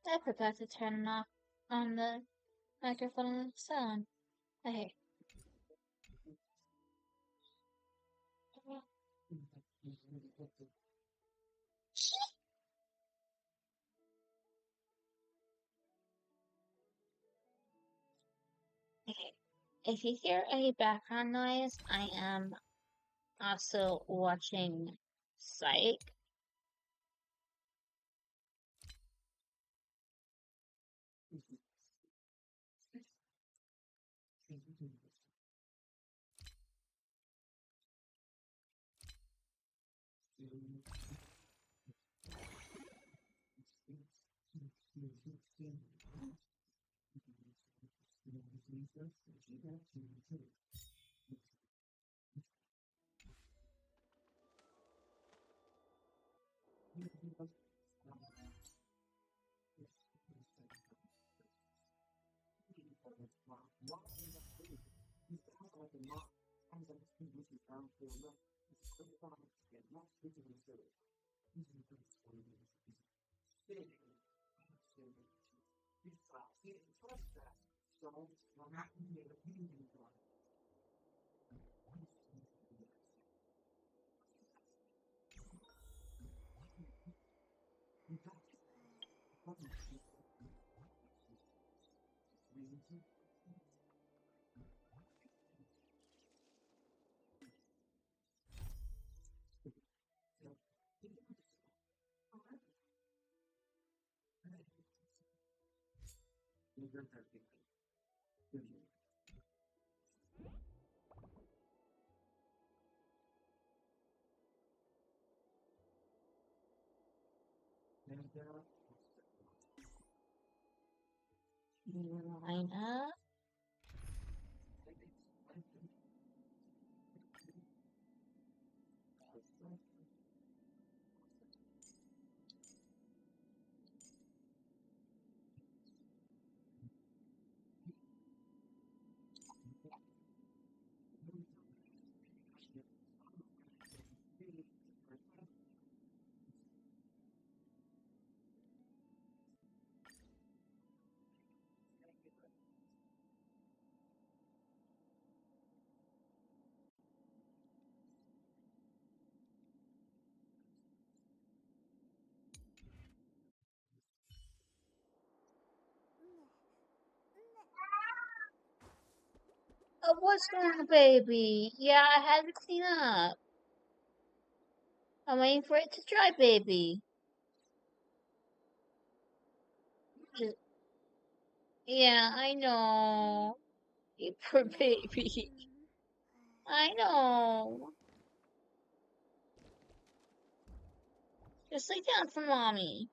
I forgot to turn off on the microphone and sound. Okay. Okay. If you hear any background noise, I am also watching Psych. Line up. Oh, what's going on, baby? Yeah, I had to clean up. I'm waiting for it to dry, baby. Just, yeah, I know. You poor baby. I know. Just lay down for mommy.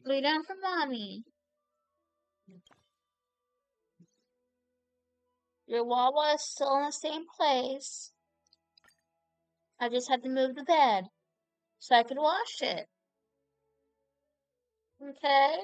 Lay down for mommy. Your Wawa is still in the same place. I just had to move the bed so I could wash it. Okay?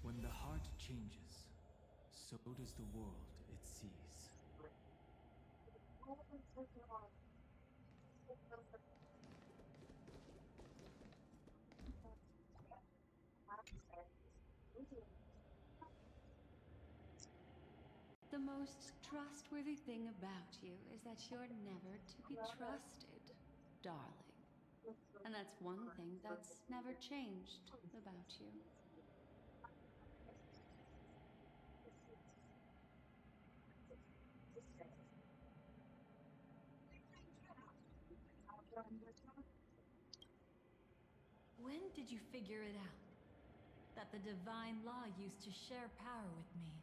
When the heart changes, so does the world it sees. The most trustworthy thing about you is that you're never to be trusted, darling. And that's one thing that's never changed about you. When did you figure it out? That the divine law used to share power with me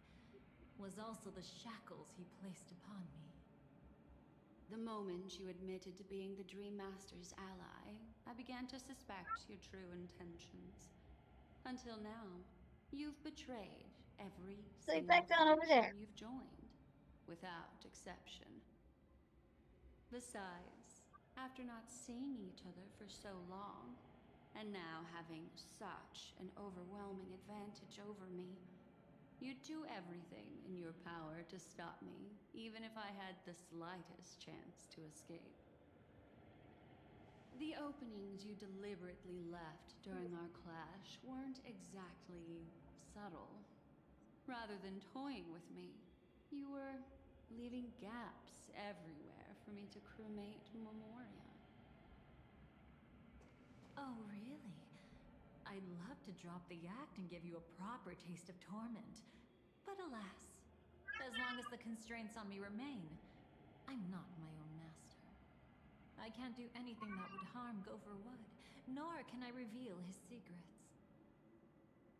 was also the shackles he placed upon me. The moment you admitted to being the Dream Master's ally, I began to suspect your true intentions. Until now, you've betrayed every So single back down over faction there. you've joined, without exception. Besides, after not seeing each other for so long, and now having such an overwhelming advantage over me, you'd do everything in your power to stop me, even if I had the slightest chance to escape. The openings you deliberately left during our clash weren't exactly subtle. Rather than toying with me, you were leaving gaps everywhere for me to cremate Memoria. Oh, really? I'd love to drop the act and give you a proper taste of torment. But alas, as long as the constraints on me remain, I'm not my own master. I can't do anything that would harm Gopher Wood, nor can I reveal his secrets.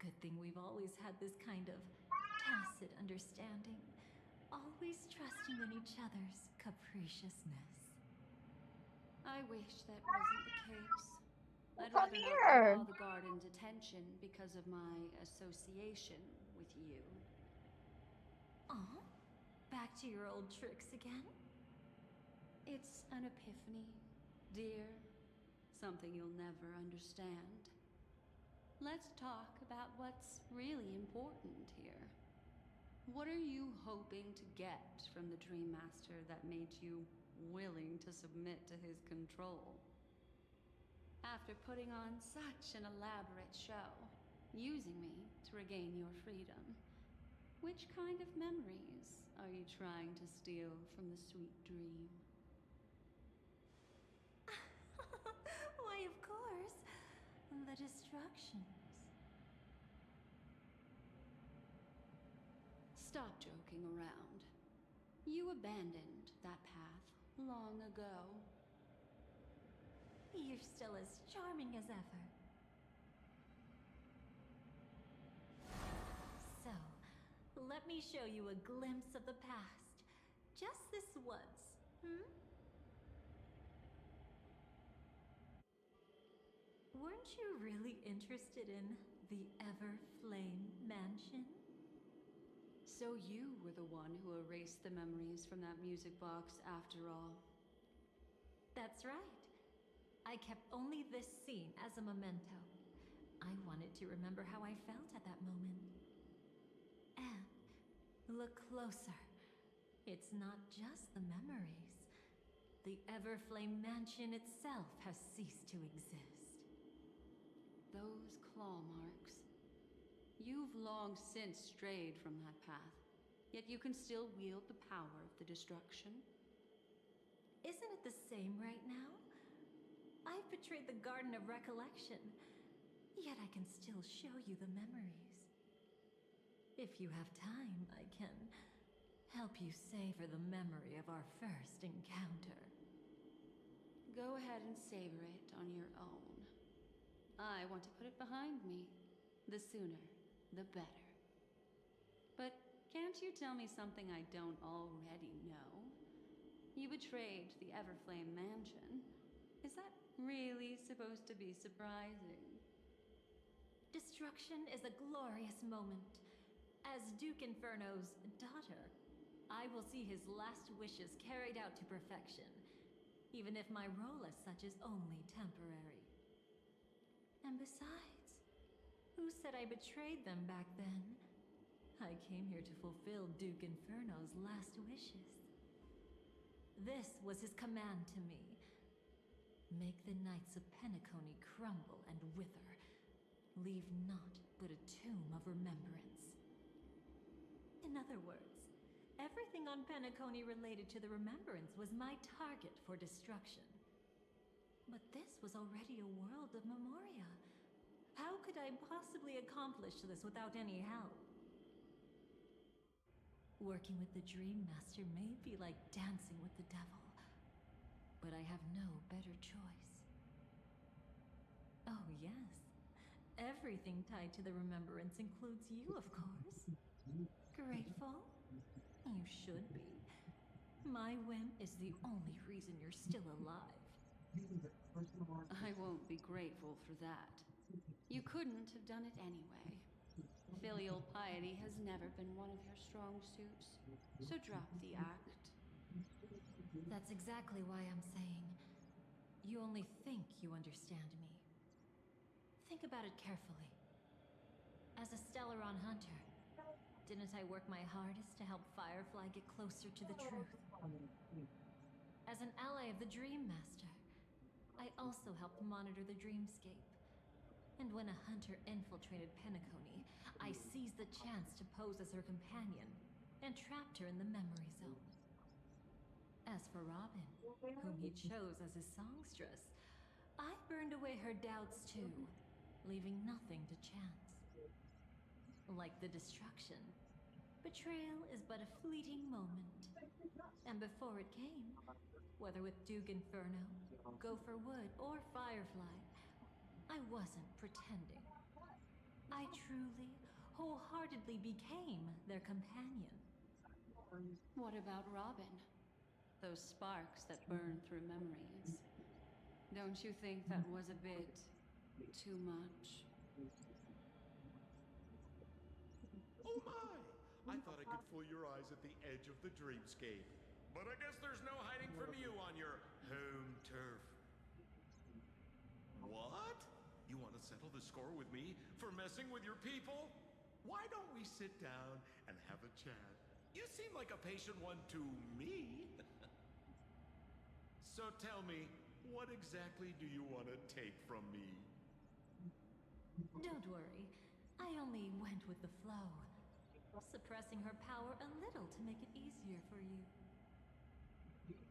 Good thing we've always had this kind of tacit understanding, always trusting in each other's capriciousness. I wish that wasn't the case. Well, I'd come rather not here. draw the garden's attention because of my association with you. Oh? Back to your old tricks again? It's an epiphany, dear. Something you'll never understand. Let's talk about what's really important here. What are you hoping to get from the Dream Master that made you willing to submit to his control? After putting on such an elaborate show, using me to regain your freedom, which kind of memories are you trying to steal from the sweet dream? Why, of course. The destructions. Stop joking around. You abandoned that path long ago. You're still as charming as ever. So, let me show you a glimpse of the past. Just this once, hmm? Weren't you really interested in the Everflame Mansion? So you were the one who erased the memories from that music box after all. That's right. I kept only this scene as a memento. I wanted to remember how I felt at that moment. And look closer. It's not just the memories. The Everflame Mansion itself has ceased to exist. Those claw marks. You've long since strayed from that path, yet you can still wield the power of the destruction. Isn't it the same right now? I've betrayed the Garden of Recollection, yet I can still show you the memories. If you have time, I can help you savor the memory of our first encounter. Go ahead and savor it on your own. I want to put it behind me. The sooner, the better. But can't you tell me something I don't already know? You betrayed the Everflame Mansion. Is that really supposed to be surprising? Destruction is a glorious moment. As Duke Inferno's daughter, I will see his last wishes carried out to perfection, even if my role as such is only temporary. And besides, who said I betrayed them back then? I came here to fulfill Duke Inferno's last wishes. This was his command to me. Make the Knights of Penacony crumble and wither. Leave naught but a tomb of remembrance. In other words, everything on Penacony related to the remembrance was my target for destruction. But this was already a world of Memoria. How could I possibly accomplish this without any help? Working with the Dream Master may be like dancing with the devil, but I have no better choice. Oh yes, everything tied to the remembrance includes you, of course. Grateful? You should be. My whim is the only reason you're still alive. I won't be grateful for that. You couldn't have done it anyway. Filial piety has never been one of your strong suits, so drop the act. That's exactly why I'm saying you only think you understand me. Think about it carefully. As a Stellaron hunter, didn't I work my hardest to help Firefly get closer to the truth? As an ally of the Dream Master, I also helped monitor the dreamscape. And when a hunter infiltrated Penacony, I seized the chance to pose as her companion and trapped her in the memory zone. As for Robin, whom he chose as his songstress, I burned away her doubts too, leaving nothing to chance. Like the destruction, betrayal is but a fleeting moment. And before it came, whether with Duke Inferno, Gopher Wood, or Firefly, I wasn't pretending. I truly, wholeheartedly became their companion. What about Robin? Those sparks that burn through memories. Don't you think that was a bit too much? Oh my! I thought I could fool your eyes at the edge of the dreamscape. But I guess there's no hiding from you on your home turf. What? You want to settle the score with me for messing with your people? Why don't we sit down and have a chat? You seem like a patient one to me. So tell me, what exactly do you want to take from me? Don't worry, I only went with the flow, suppressing her power a little to make it easier for you.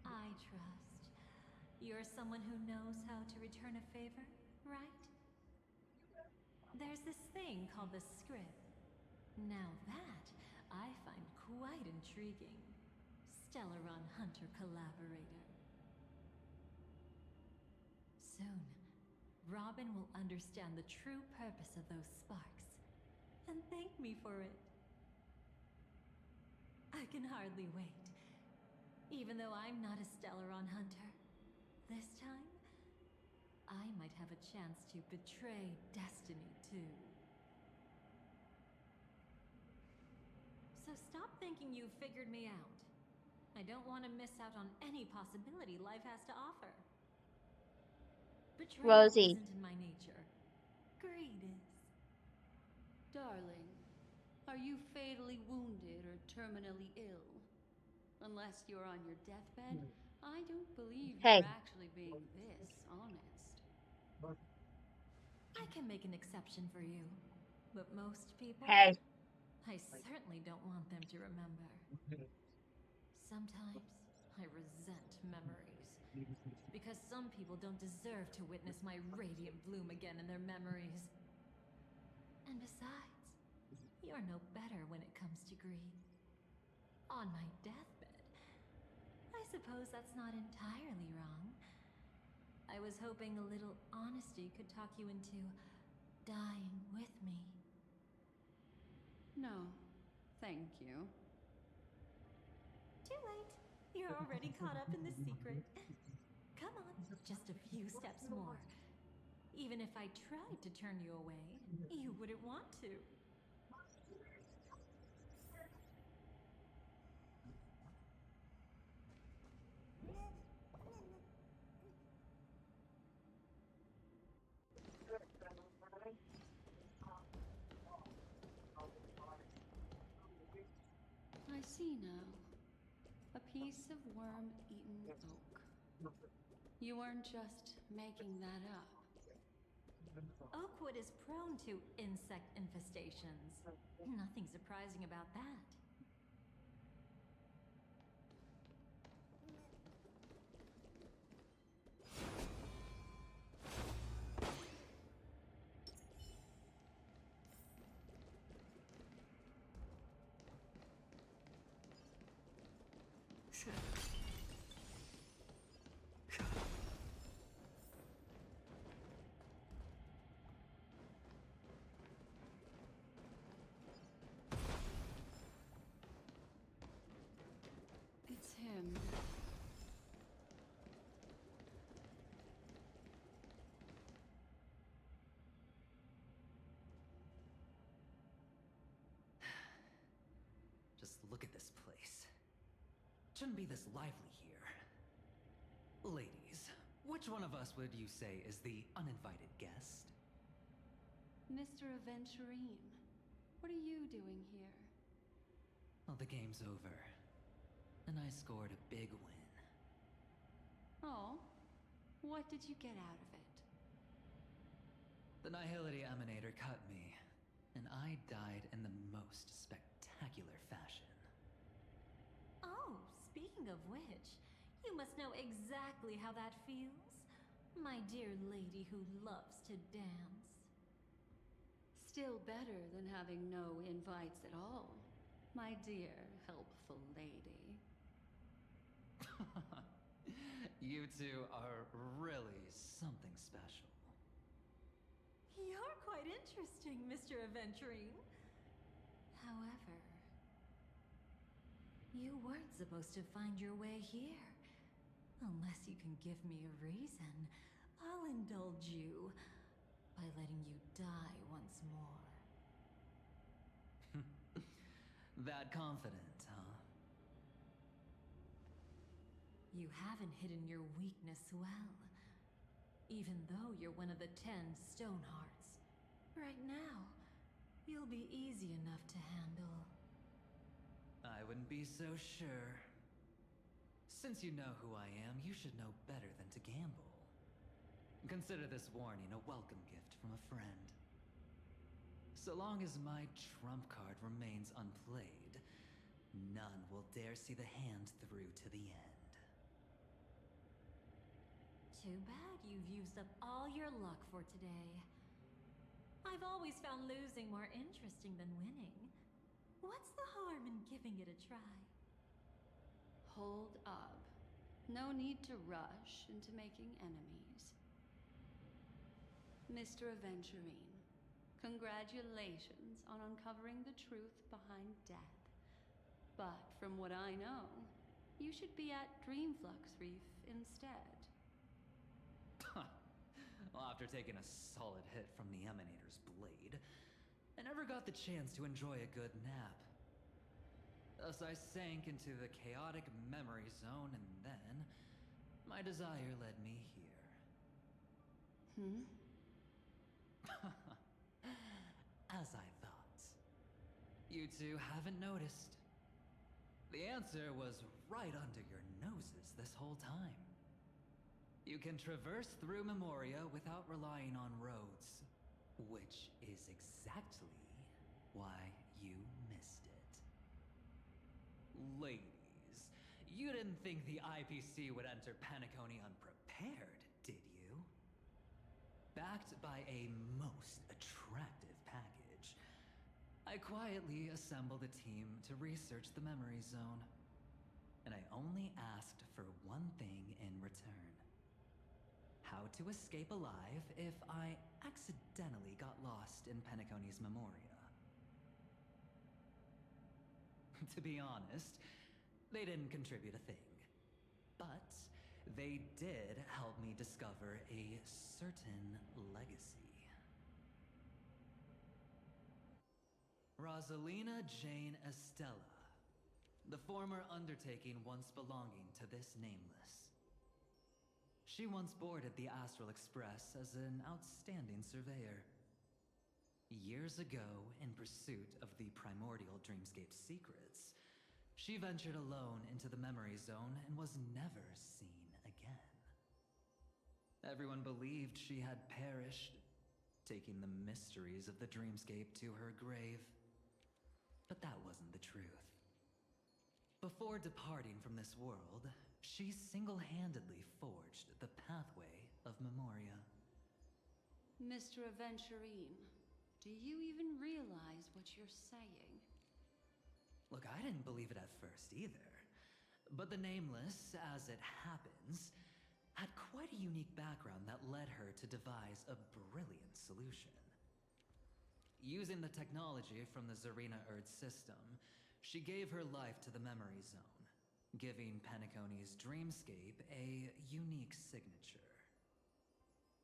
I trust. You're someone who knows how to return a favor, right? There's this thing called the script. Now that I find quite intriguing. Stellaron Hunter collaborator. Soon, Robin will understand the true purpose of those sparks and thank me for it. I can hardly wait. Even though I'm not a Stellaron hunter, this time, I might have a chance to betray destiny too. So stop thinking you've figured me out. I don't want to miss out on any possibility life has to offer. Betrayal Rosie. isn't in my nature. Greed is. Darling, are you fatally wounded or terminally ill? Unless you're on your deathbed, I don't believe Hey. you're actually being this honest. I can make an exception for you. But most people, Hey. I certainly don't want them to remember. Sometimes I resent memories. Because some people don't deserve to witness my radiant bloom again in their memories. And besides, you're no better when it comes to greed. On my deathbed, I suppose that's not entirely wrong. I was hoping a little honesty could talk you into dying with me. No, thank you. Too late. You're already caught up in the secret. Come on, just a few steps more. Even if I tried to turn you away, you wouldn't want to. I see now. A piece of worm-eaten oak. You weren't just making that up. Oakwood is prone to insect infestations. Nothing surprising about that. shouldn't be this lively here. Ladies, which one of us would you say is the uninvited guest? Mr. Aventurine, what are you doing here? Well, the game's over, and I scored a big win. Oh, what did you get out of it? The Nihility Emanator cut me, and I died in the most spectacular fashion. Oh, speaking of which, you must know exactly how that feels. My dear lady who loves to dance. Still better than having no invites at all, my dear helpful lady. You two are really something special. You're quite interesting, Mr. Aventurine. However, you weren't supposed to find your way here. Unless you can give me a reason, I'll indulge you by letting you die once more. That confident, huh? You haven't hidden your weakness well. Even though you're one of the 10 Stonehearts. Right now, you'll be easy enough to handle. I wouldn't be so sure. Since you know who I am, you should know better than to gamble. Consider this warning a welcome gift from a friend. So long as my trump card remains unplayed, none will dare see the hand through to the end. Too bad you've used up all your luck for today. I've always found losing more interesting than winning. What's the harm in giving it a try? Hold up. No need to rush into making enemies. Mr. Aventurine, congratulations on uncovering the truth behind death. But from what I know, you should be at Dreamflux Reef instead. Well, after taking a solid hit from the Emanator's blade, I never got the chance to enjoy a good nap. Thus I sank into the chaotic memory zone, and then my desire led me here. As I thought. You two haven't noticed. The answer was right under your noses this whole time. You can traverse through Memoria without relying on roads, which is exactly why you missed it. Ladies, you didn't think the IPC would enter Penacony unprepared, did you? Backed by a most attractive package, I quietly assembled a team to research the memory zone. And I only asked for one thing in return. How to escape alive if I accidentally got lost in Penacony's Memoria. To be honest, they didn't contribute a thing. But they did help me discover a certain legacy. Rosalina Jane Estella, the former undertaking once belonging to this nameless. She once boarded the Astral Express as an outstanding surveyor. Years ago, in pursuit of the primordial dreamscape secrets, she ventured alone into the memory zone and was never seen again. Everyone believed she had perished, taking the mysteries of the dreamscape to her grave. But that wasn't the truth. Before departing from this world, she single-handedly forged the pathway of Memoria. Mr. Aventurine, do you even realize what you're saying? Look, I didn't believe it at first either. But the Nameless, as it happens, had quite a unique background that led her to devise a brilliant solution. Using the technology from the Zarina Erd system, she gave her life to the memory zone, giving Penacony's dreamscape a unique signature.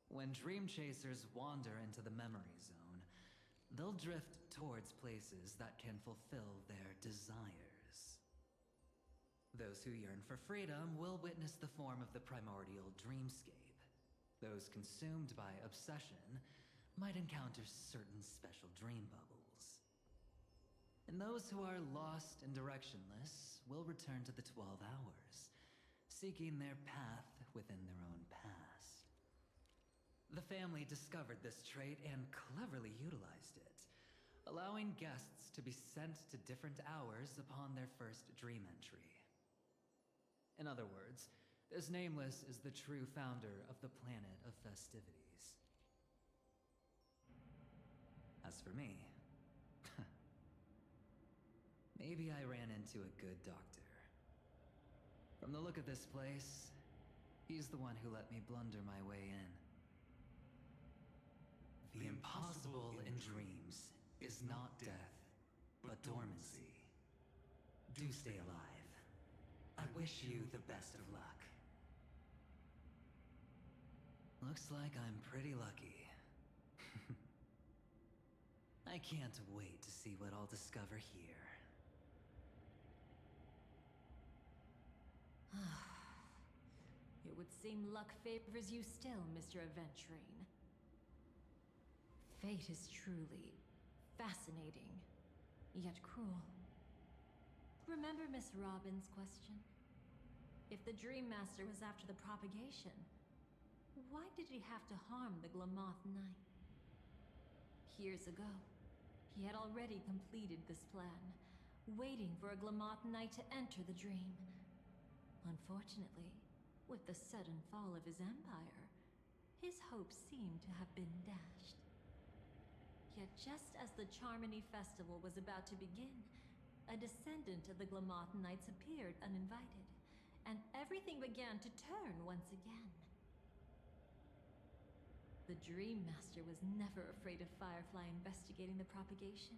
When dream chasers wander into the memory zone, they'll drift towards places that can fulfill their desires. Those who yearn for freedom will witness the form of the primordial dreamscape. Those consumed by obsession might encounter certain special dream bubbles. And those who are lost and directionless will return to the 12 hours, seeking their path within their own past. The family discovered this trait and cleverly utilized it, allowing guests to be sent to different hours upon their first dream entry. In other words, this Nameless is the true founder of the planet of festivities. As for me, maybe I ran into a good doctor. From the look of this place, he's the one who let me blunder my way in. The impossible in dreams is not death, but dormancy. Do stay alive. I wish you the best of luck. Looks like I'm pretty lucky. I can't wait to see what I'll discover here. It would seem luck favors you still, Mr. Aventurine. Fate is truly fascinating, yet cruel. Remember Miss Robin's question? If the Dream Master was after the propagation, why did he have to harm the Glamoth Knight? Years ago, he had already completed this plan, waiting for a Glamoth Knight to enter the dream. Unfortunately, with the sudden fall of his empire, his hopes seemed to have been dashed. Yet just as the Charmony Festival was about to begin, a descendant of the Glamoth Knights appeared uninvited, and everything began to turn once again. The Dream Master was never afraid of Firefly investigating the propagation.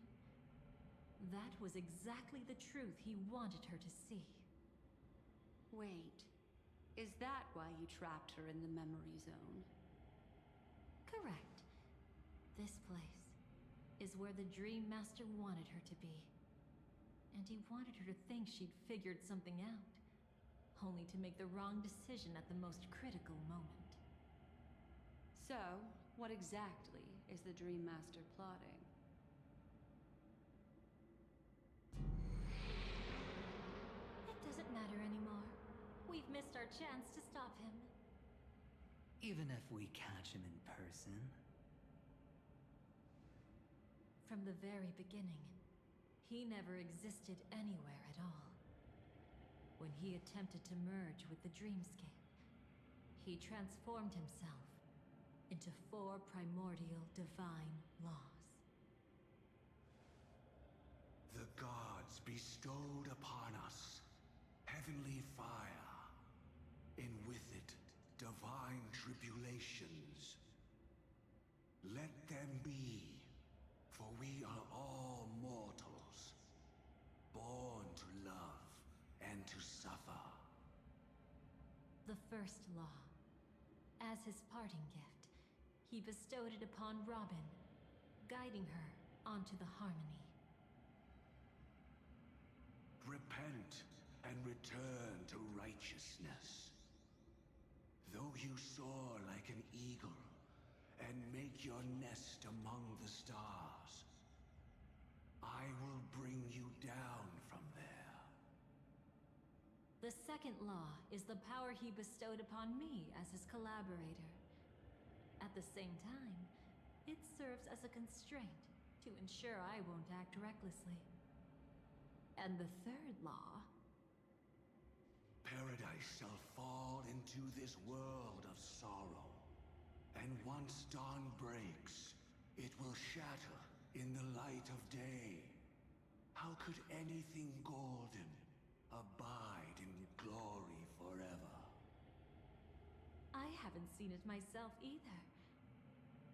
That was exactly the truth he wanted her to see. Wait, is that why you trapped her in the memory zone? Correct. This place is where the Dream Master wanted her to be. And he wanted her to think she'd figured something out, only to make the wrong decision at the most critical moment. So, what exactly is the Dream Master plotting? It doesn't matter anymore. We've missed our chance to stop him. Even if we catch him in person? From the very beginning, he never existed anywhere at all. When he attempted to merge with the dreamscape, he transformed himself into 4 primordial divine laws. The gods bestowed upon us heavenly fire, and with it, divine tribulations. Let them be, for we are all mortals, born to love and to suffer. The first law, as his parting gift, he bestowed it upon Robin, guiding her onto the harmony. Repent and return to righteousness. Though you soar like an eagle and make your nest among the stars, I will bring you down from there. The second law is the power he bestowed upon me as his collaborator. At the same time, it serves as a constraint to ensure I won't act recklessly. And the third law... Paradise shall fall into this world of sorrow, and once dawn breaks, it will shatter in the light of day. How could anything golden abide in glory forever? I haven't seen it myself either.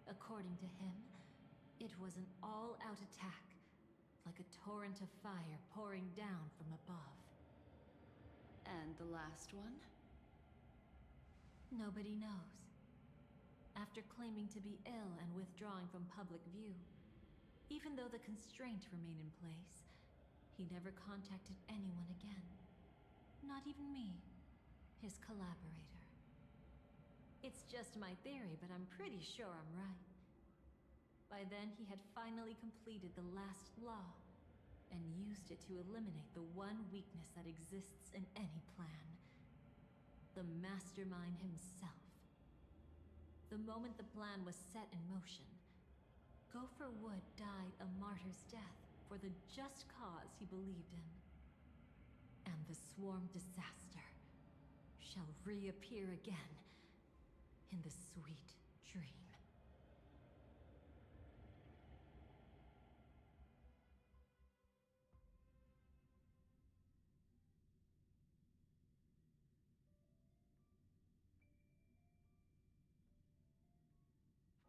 According to him, it was an all-out attack, like a torrent of fire pouring down from above. And the last one? Nobody knows. After claiming to be ill and withdrawing from public view, even though the constraint remained in place, he never contacted anyone again. Not even me, his collaborator. It's just my theory, but I'm pretty sure I'm right. By then, he had finally completed the last law and used it to eliminate the one weakness that exists in any plan. The mastermind himself. The moment the plan was set in motion, Gopher Wood died a martyr's death for the just cause he believed in. And the swarm disaster shall reappear again in the sweet dream.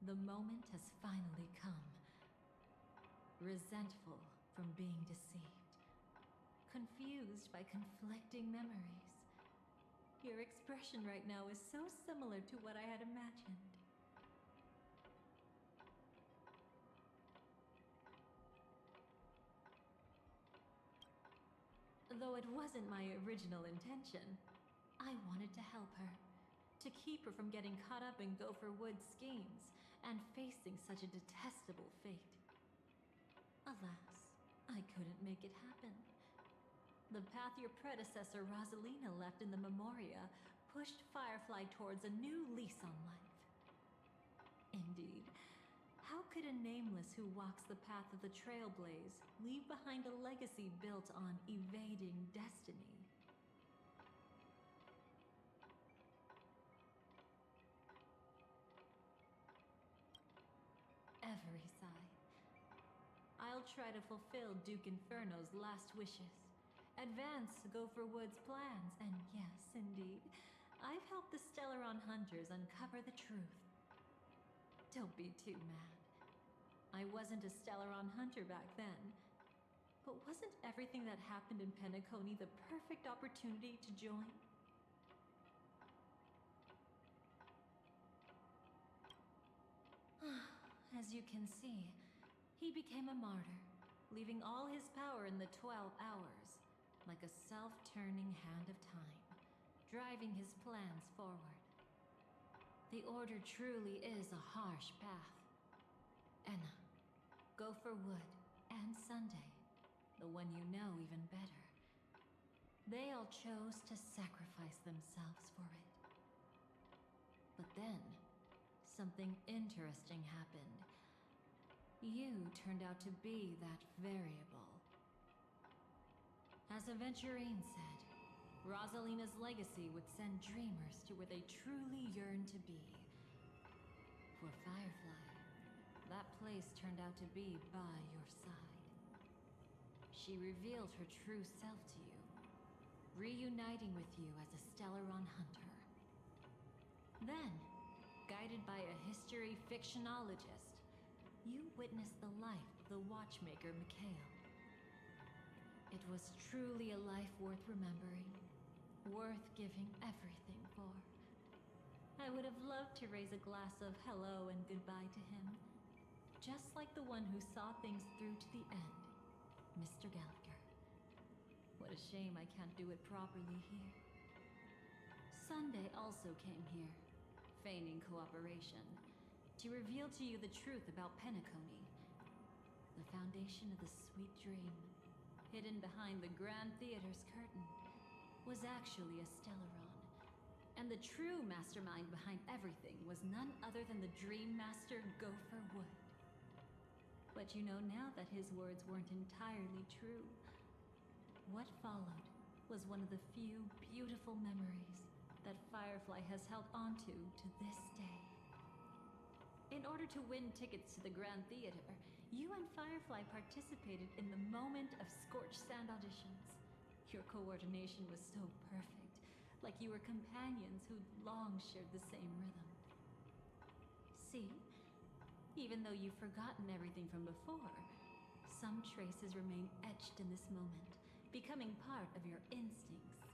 The moment has finally come. Resentful from being deceived. Confused by conflicting memories. Your expression right now is so similar to what I had imagined. Though it wasn't my original intention, I wanted to help her. To keep her from getting caught up in Gopher Wood's schemes and facing such a detestable fate. Alas, I couldn't make it happen. The path your predecessor Rosalina left in the Memoria pushed Firefly towards a new lease on life. Indeed, how could a nameless who walks the path of the Trailblaze leave behind a legacy built on evading destiny? Every sigh. I'll try to fulfill Duke Inferno's last wishes. Advance Gopher Wood's plans, and yes, indeed, I've helped the Stellaron hunters uncover the truth. Don't be too mad. I wasn't a Stellaron hunter back then. But wasn't everything that happened in Penacony the perfect opportunity to join? As you can see, he became a martyr, leaving all his power in the 12 hours, like a self-turning hand of time, driving his plans forward. The Order truly is a harsh path. Enna, Gopher Wood, and Sunday, the one you know even better. They all chose to sacrifice themselves for it. But then, something interesting happened. You turned out to be that variable. As Aventurine said, Rosalina's legacy would send dreamers to where they truly yearn to be. For Firefly, that place turned out to be by your side. She revealed her true self to you, reuniting with you as a Stellaron hunter. Then, guided by a history fictionologist, you witnessed the life of the watchmaker Mikhail. It was truly a life worth remembering, worth giving everything for. I would have loved to raise a glass of hello and goodbye to him, just like the one who saw things through to the end, Mr. Gallagher. What a shame I can't do it properly here. Sunday also came here, feigning cooperation, to reveal to you the truth about Penacony, the foundation of the sweet dream, hidden behind the Grand Theater's curtain, was actually a Stellaron. And the true mastermind behind everything was none other than the Dream Master Gopher Wood. But you know now that his words weren't entirely true. What followed was one of the few beautiful memories that Firefly has held onto to this day. In order to win tickets to the Grand Theater, you and Firefly participated in the moment of scorched sand auditions. Your coordination was so perfect, like you were companions who'd long shared the same rhythm. See? Even though you've forgotten everything from before, some traces remain etched in this moment, becoming part of your instincts.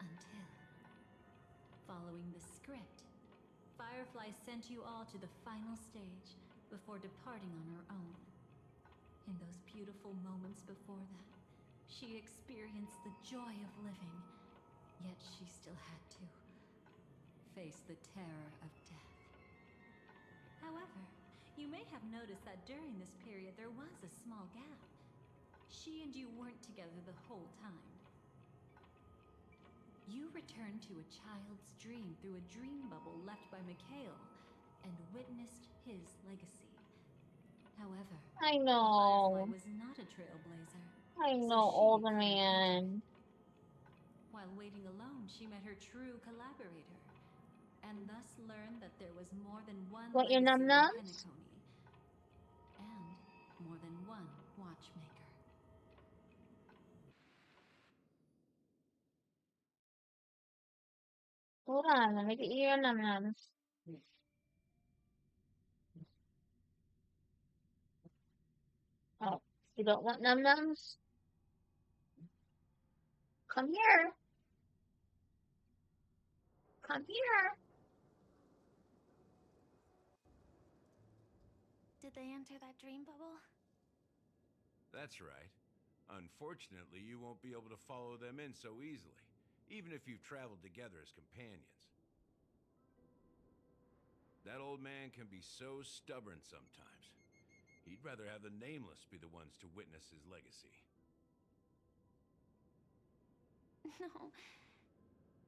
Until, following the script, Firefly sent you all to the final stage before departing on her own. In those beautiful moments before that, She experienced the joy of living, yet she still had to face the terror of death. However, you may have noticed that during this period there was a small gap. She and you weren't together the whole time. You returned to a child's dream through a dream bubble left by Mikhail and witnessed his legacy. However, I Firefly know. was not a trailblazer, I so know, she older couldn't enter man. it. While waiting alone, she met her true collaborator, and thus learned that there was more than one Want your num legacy in nums? Penacony, and more than one watchmaker. Hold on, let me get you your num nums. Oh, you don't want num nums? Come here. Come here. Did they enter that dream bubble? That's right. Unfortunately, you won't be able to follow them in so easily, even if you've traveled together as companions. That old man can be so stubborn sometimes. He'd rather have the Nameless be the ones to witness his legacy. No.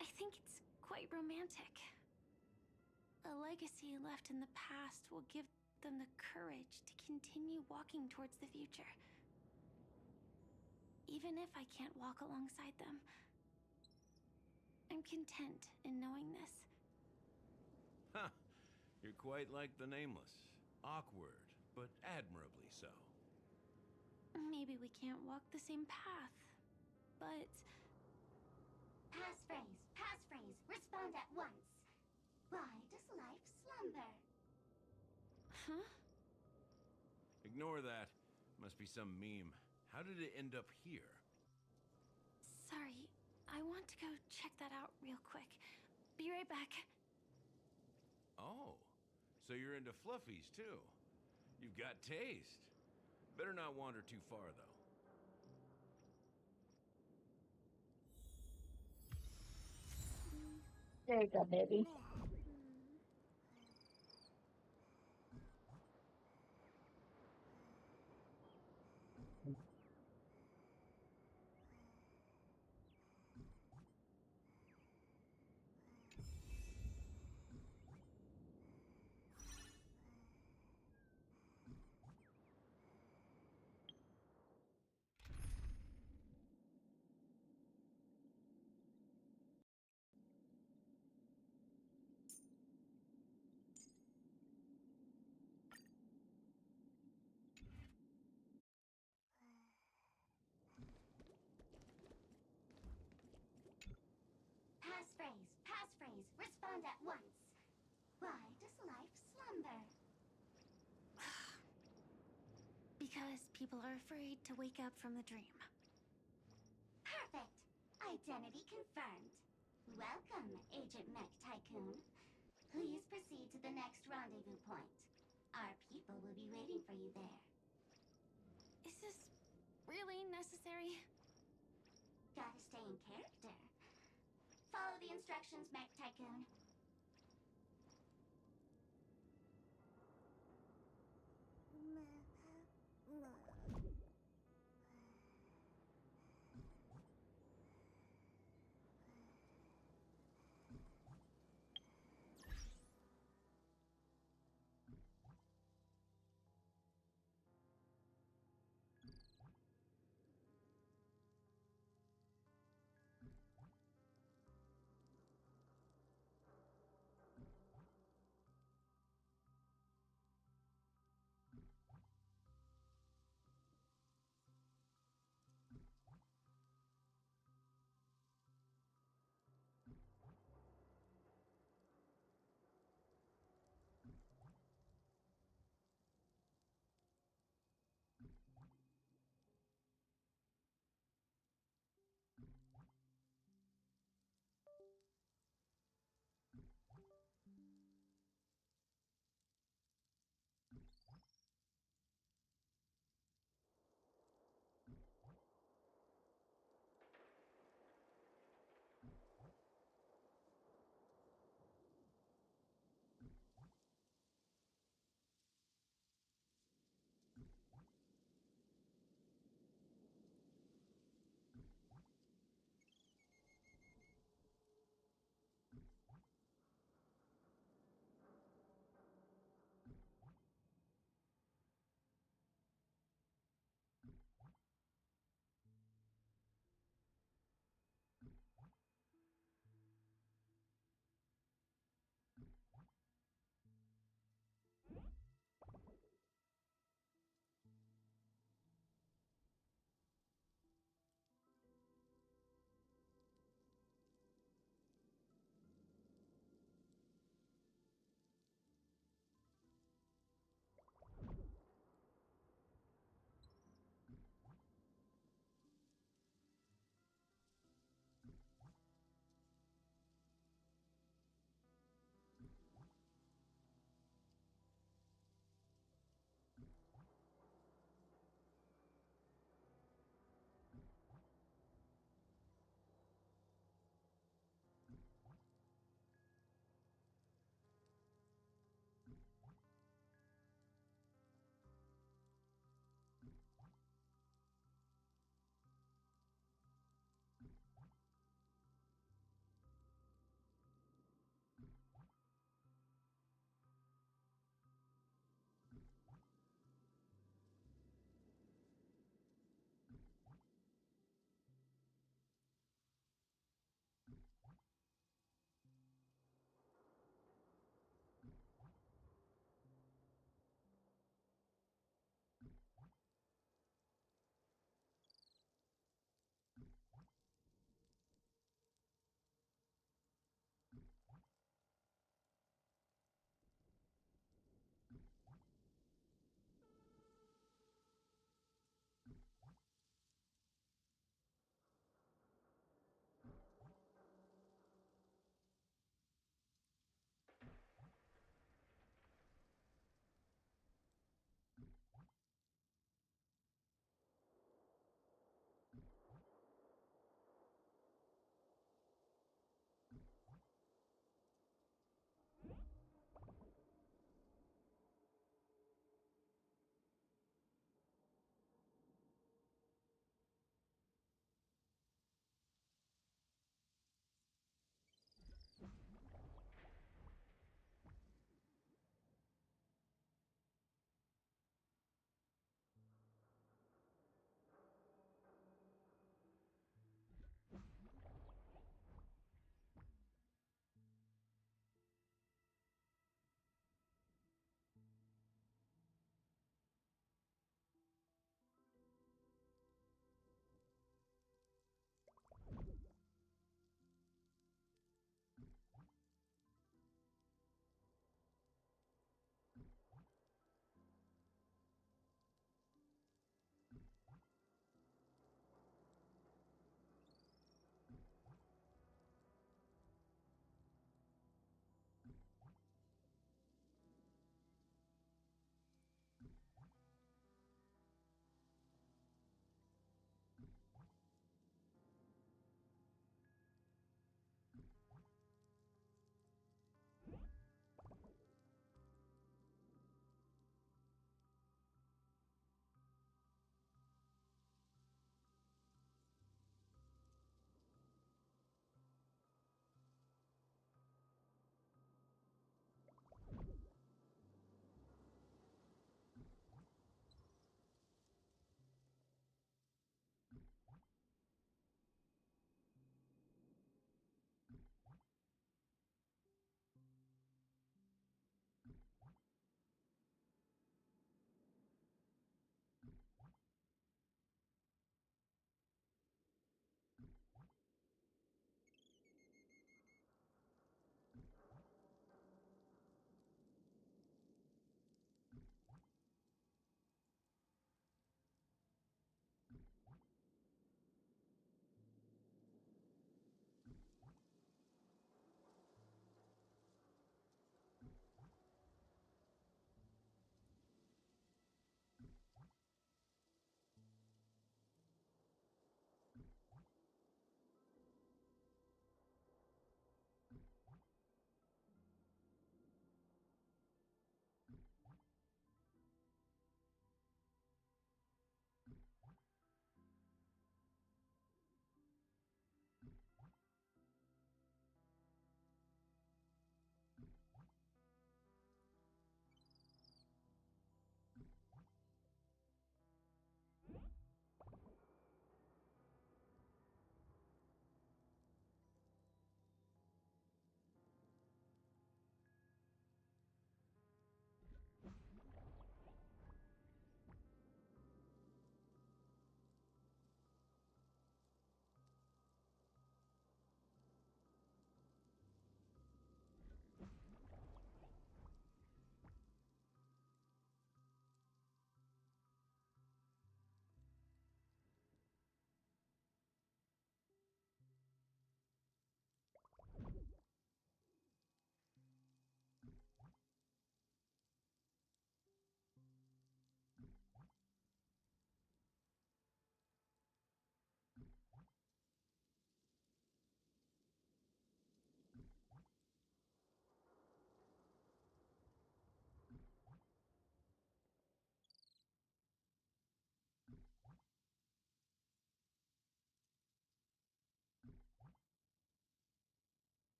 I think it's quite romantic. A legacy left in the past will give them the courage to continue walking towards the future. Even if I can't walk alongside them, I'm content in knowing this. Huh. You're quite like the Nameless. Awkward, but admirably so. Maybe we can't walk the same path, but... Passphrase, respond at once. Why does life slumber? Huh? Ignore that. Must be some meme. How did it end up here? Sorry, I want to go check that out real quick. Be right back. Oh, so you're into fluffies too. You've got taste. Better not wander too far, though. There you go, baby. Passphrase, respond at once. Why does life slumber? Because people are afraid to wake up from the dream. Perfect. Identity confirmed. Welcome, Agent Mech Tycoon. Please proceed to the next rendezvous point. Our people will be waiting for you there. Is this really necessary? Gotta stay in character. Follow the instructions, Mech Tycoon.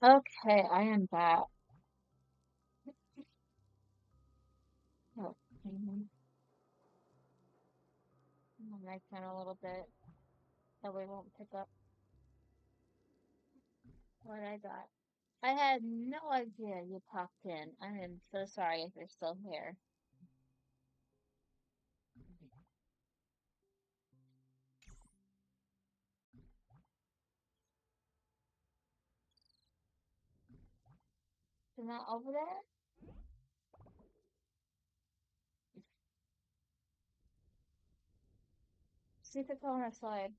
Okay, I am back. Oh, I'm mic down a little bit so we won't pick up what I got. I had no idea you popped in. I am so sorry if you're still here. You're not over there? See if it's on her side.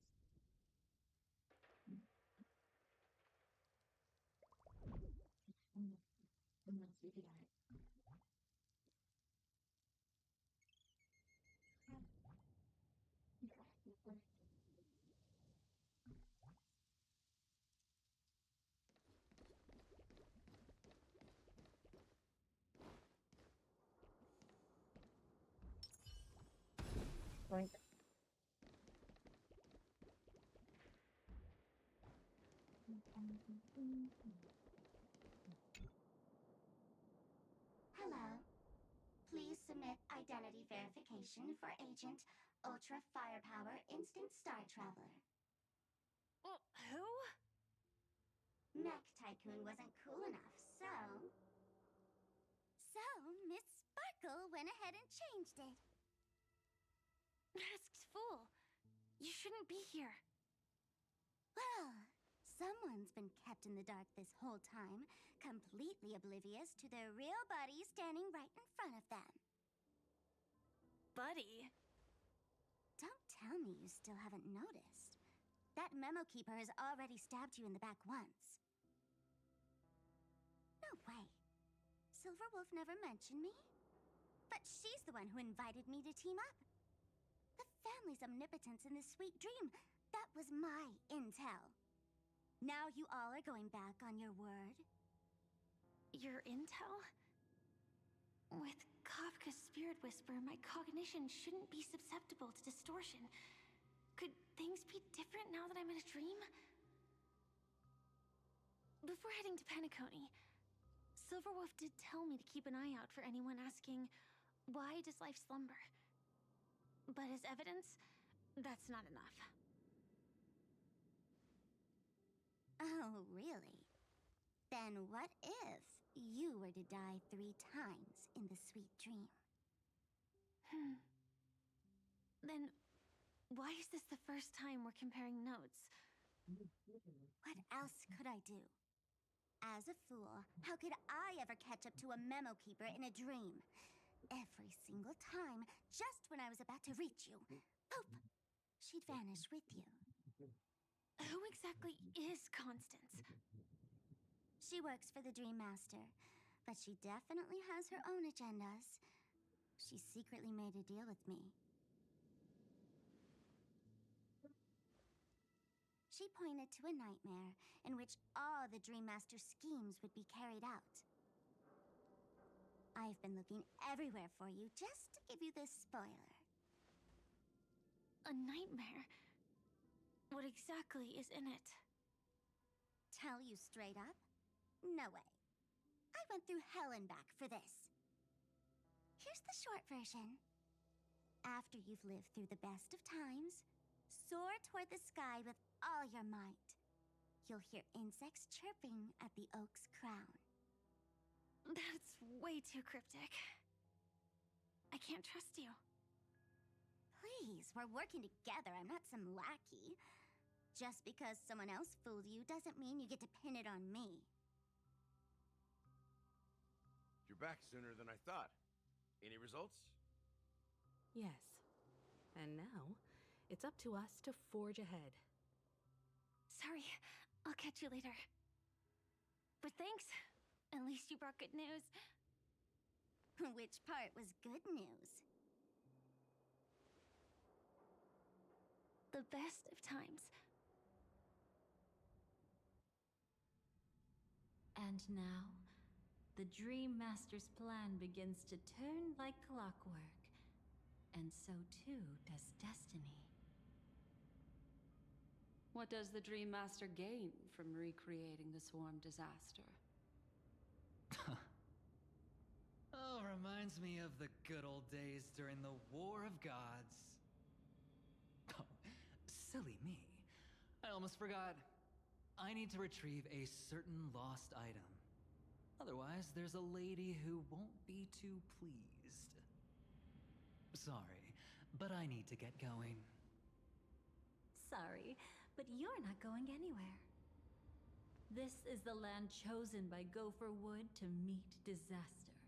Boink. Hello. Please submit identity verification for Agent Ultra Firepower Instant Star Traveler. Who? Mech Tycoon wasn't cool enough, so... So, Miss Sparkle went ahead and changed it. Masked fool. You shouldn't be here. Well, someone's been kept in the dark this whole time, completely oblivious to their real buddy standing right in front of them. Buddy. Don't tell me you still haven't noticed. That memo keeper has already stabbed you in the back once. No way. Silverwolf never mentioned me? But she's the one who invited me to team up. The family's omnipotence in this sweet dream, that was my intel. Now you all are going back on your word? Your intel? With Kafka's Spirit Whisper, my cognition shouldn't be susceptible to distortion. Could things be different now that I'm in a dream? Before heading to Penacony, Silverwolf did tell me to keep an eye out for anyone asking, why does life slumber? But as evidence, that's not enough. Oh, really? Then what if you were to die 3 times in the sweet dream? Then, why is this the first time we're comparing notes? What else could I do? As a fool, how could I ever catch up to a memo keeper in a dream? Every single time, just when I was about to reach you, poof, she'd vanish with you. Who exactly is Constance? She works for the Dream Master, but she definitely has her own agendas. She secretly made a deal with me. She pointed to a nightmare in which all the Dream Master's schemes would be carried out. I've been looking everywhere for you just to give you this spoiler. A nightmare? What exactly is in it? Tell you straight up? No way. I went through hell and back for this. Here's the short version. After you've lived through the best of times, soar toward the sky with all your might. You'll hear insects chirping at the oak's crown. That's way too cryptic. I can't trust you. Please, we're working together. I'm not some lackey. Just because someone else fooled you doesn't mean you get to pin it on me. You're back sooner than I thought. Any results? Yes. And now, it's up to us to forge ahead. Sorry, I'll catch you later. But thanks. At least you brought good news. Which part was good news? The best of times. And now, the Dream Master's plan begins to turn like clockwork. And so too does destiny. What does the Dream Master gain from recreating the swarm disaster? Oh, reminds me of the good old days during the War of Gods. Oh, silly me. I almost forgot. I need to retrieve a certain lost item. Otherwise, there's a lady who won't be too pleased. Sorry, but I need to get going. Sorry, but you're not going anywhere. This is the land chosen by Gopher Wood to meet disaster.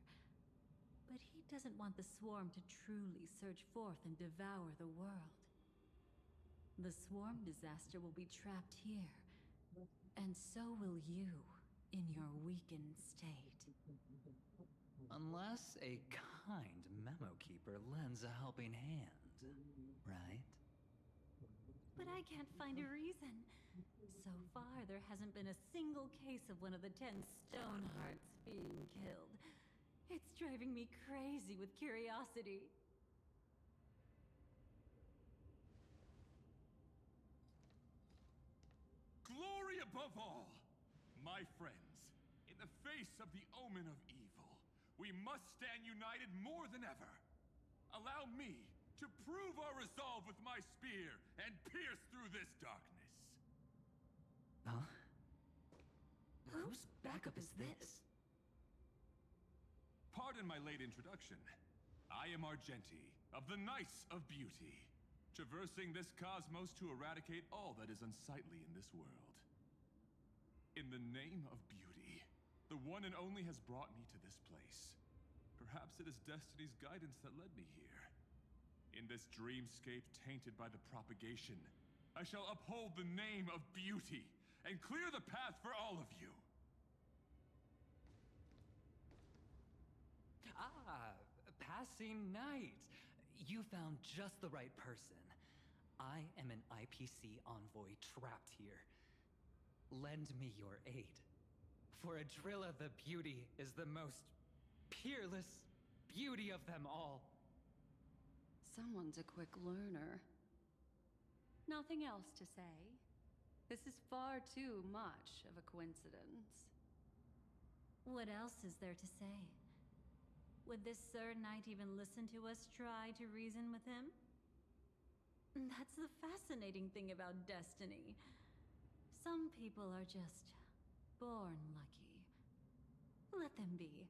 But he doesn't want the swarm to truly surge forth and devour the world. The swarm disaster will be trapped here, and so will you in your weakened state. Unless a kind memo keeper lends a helping hand, right? But I can't find a reason. So far, there hasn't been a single case of one of the 10 Stonehearts being killed. It's driving me crazy with curiosity. Glory above all! My friends, in the face of the omen of evil, we must stand united more than ever. Allow me to prove our resolve with my spear and pierce through this darkness. Huh? Whose backup is this? Pardon my late introduction. I am Argenti, of the Knights of Beauty, traversing this cosmos to eradicate all that is unsightly in this world. In the name of beauty, the one and only has brought me to this place. Perhaps it is destiny's guidance that led me here. In this dreamscape tainted by the propagation, I shall uphold the name of beauty and clear the path for all of you. Ah, passing knight. You found just the right person. I am an IPC envoy trapped here. Lend me your aid. For Adrilla the Beauty is the most peerless beauty of them all. Someone's a quick learner. Nothing else to say. This is far too much of a coincidence. What else is there to say? Would this Sir Knight even listen to us try to reason with him? That's the fascinating thing about destiny. Some people are just born lucky. Let them be.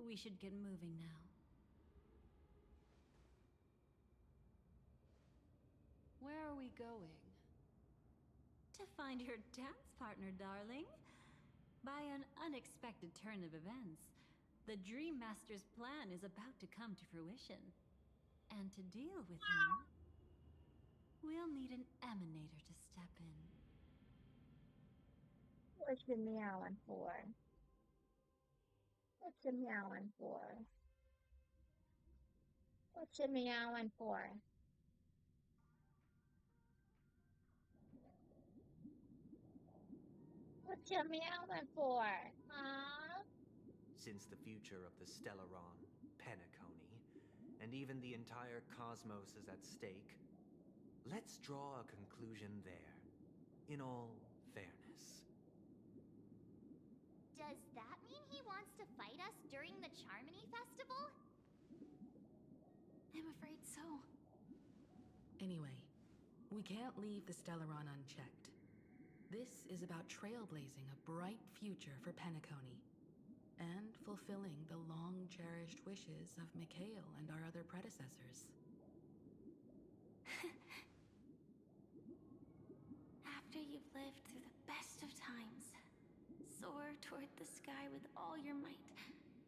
We should get moving now. Where are we going? To find your dance partner, darling. By an unexpected turn of events, the Dream Master's plan is about to come to fruition. And to deal with him, we'll need an emanator to step in. What's you meowing for? What's you meowing for? What's you meowing for? What you meowing for? Huh? Since the future of the Stellaron, Penacony, and even the entire cosmos is at stake, let's draw a conclusion there, in all fairness. Does that mean he wants to fight us during the Charmony Festival? I'm afraid so. Anyway, we can't leave the Stellaron unchecked. This is about trailblazing a bright future for Penacony, and fulfilling the long-cherished wishes of Mikhail and our other predecessors. After you've lived through the best of times, soar toward the sky with all your might.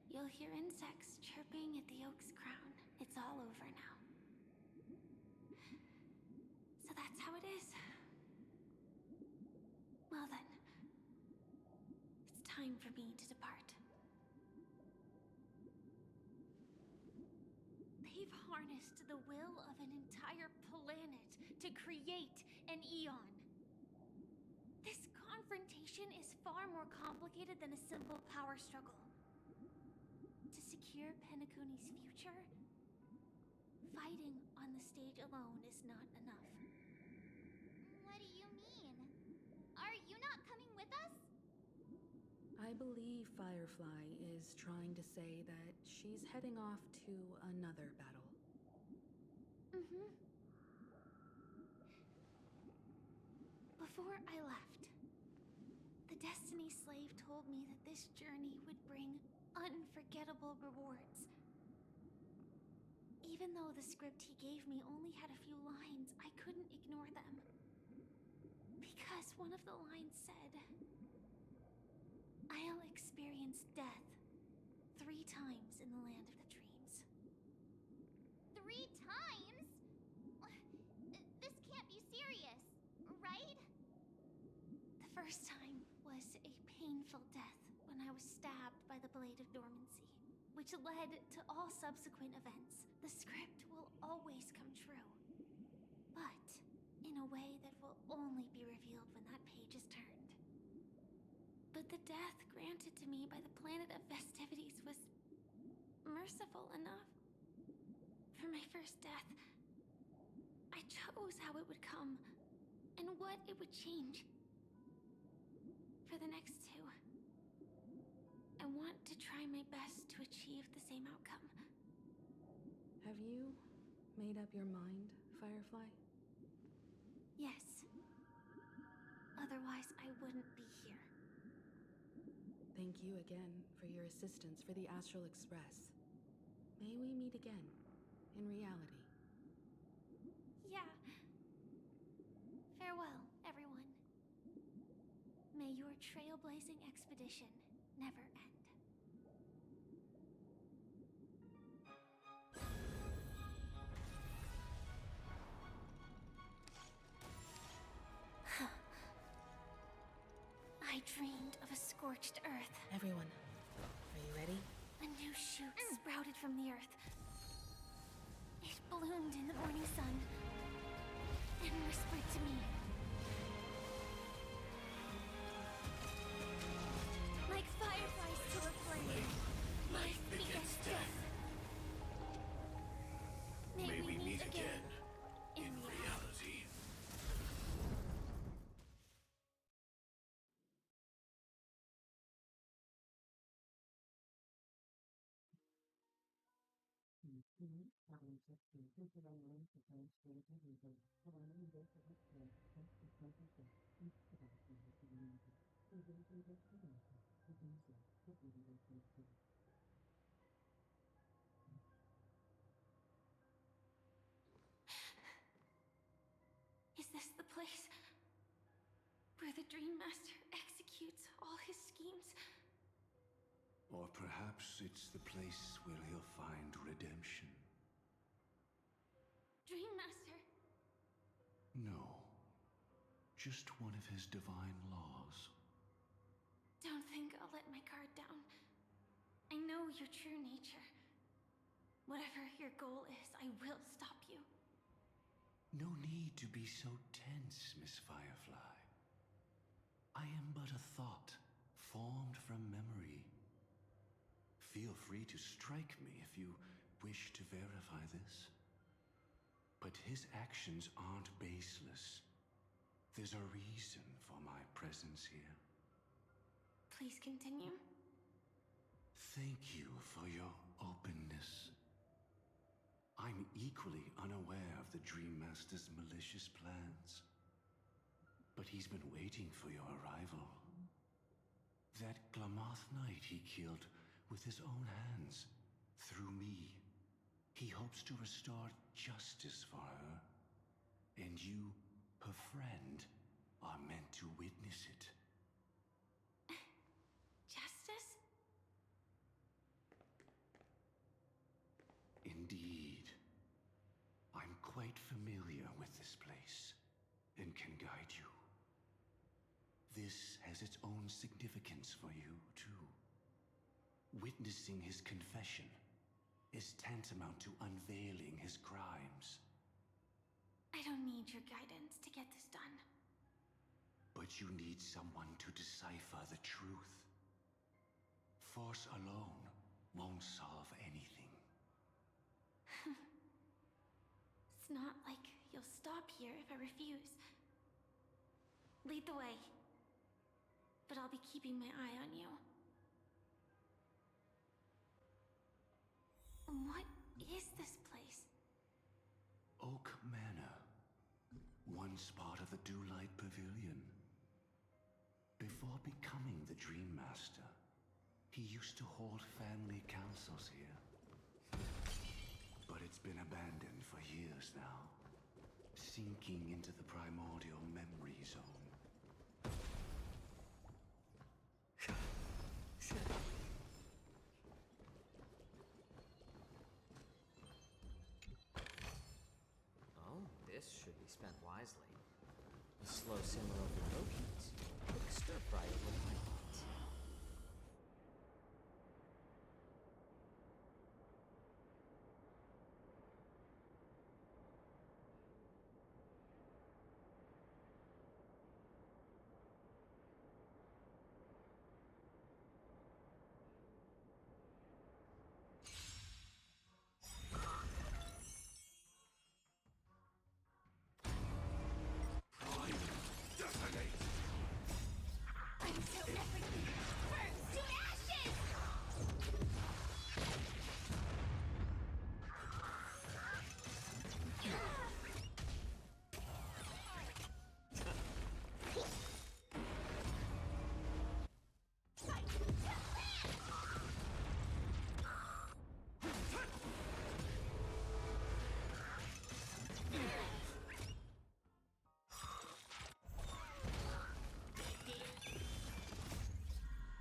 You'll hear insects chirping at the oak's crown. It's all over now. So that's how it is. Well then, it's time for me to depart. They've harnessed the will of an entire planet to create an eon. This confrontation is far more complicated than a simple power struggle. To secure Penacony's future, fighting on the stage alone is not enough. What do you mean? you not coming with us? I believe Firefly is trying to say that she's heading off to another battle. Mm-hmm. Before I left, the Destiny Slave told me that this journey would bring unforgettable rewards. Even though the script he gave me only had a few lines, I couldn't ignore them. Because one of the lines said, I'll experience death 3 times in the land of the dreams. 3 times? This can't be serious, right? The first time was a painful death when I was stabbed by the Blade of Dormancy, which led to all subsequent events. The script will always come true, but in a way that will only be revealed when that page is turned. But the death granted to me by the planet of festivities was merciful enough. For my first death, I chose how it would come and what it would change. For the next 2, I want to try my best to achieve the same outcome. Have you made up your mind, Firefly? Yes. Otherwise, I wouldn't be here. Thank you again for your assistance for the Astral Express. May we meet again, in reality. Yeah. Farewell, everyone. May your trailblazing expedition never end. I dreamed of a scorched earth. Everyone, are you ready? A new shoot sprouted from the earth. It bloomed in the morning sun and whispered to me. Like fireflies to a flame, life begets death. May we meet again in reality. Is this the place where the Dream Master executes all his schemes? Or perhaps it's the place where he'll find redemption. Dream Master? No. Just one of his divine laws. Don't think I'll let my guard down. I know your true nature. Whatever your goal is, I will stop you. No need to be so tense, Miss Firefly. I am but a thought, formed from memory. Feel free to strike me if you wish to verify this. But his actions aren't baseless. There's a reason for my presence here. Please continue. Thank you for your openness. I'm equally unaware of the Dream Master's malicious plans. But he's been waiting for your arrival. That Glamoth Knight he killed with his own hands, through me. He hopes to restore justice for her. And you, her friend, are meant to witness it. Justice? Indeed. I'm quite familiar with this place, and can guide you. This has its own significance for you, too. Witnessing his confession is tantamount to unveiling his crimes. I don't need your guidance to get this done. But you need someone to decipher the truth. Force alone won't solve anything. It's not like you'll stop here if I refuse. Lead the way. but I'll be keeping my eye on you. What is this place? Oak Manor. Once part of the Dewlight Pavilion. Before becoming the Dream Master, he used to hold family councils here. But it's been abandoned for years now, sinking into the primordial memory zone. Oh, this should be spent wisely. A slow simmer over pokies, quick stir fry over highlights.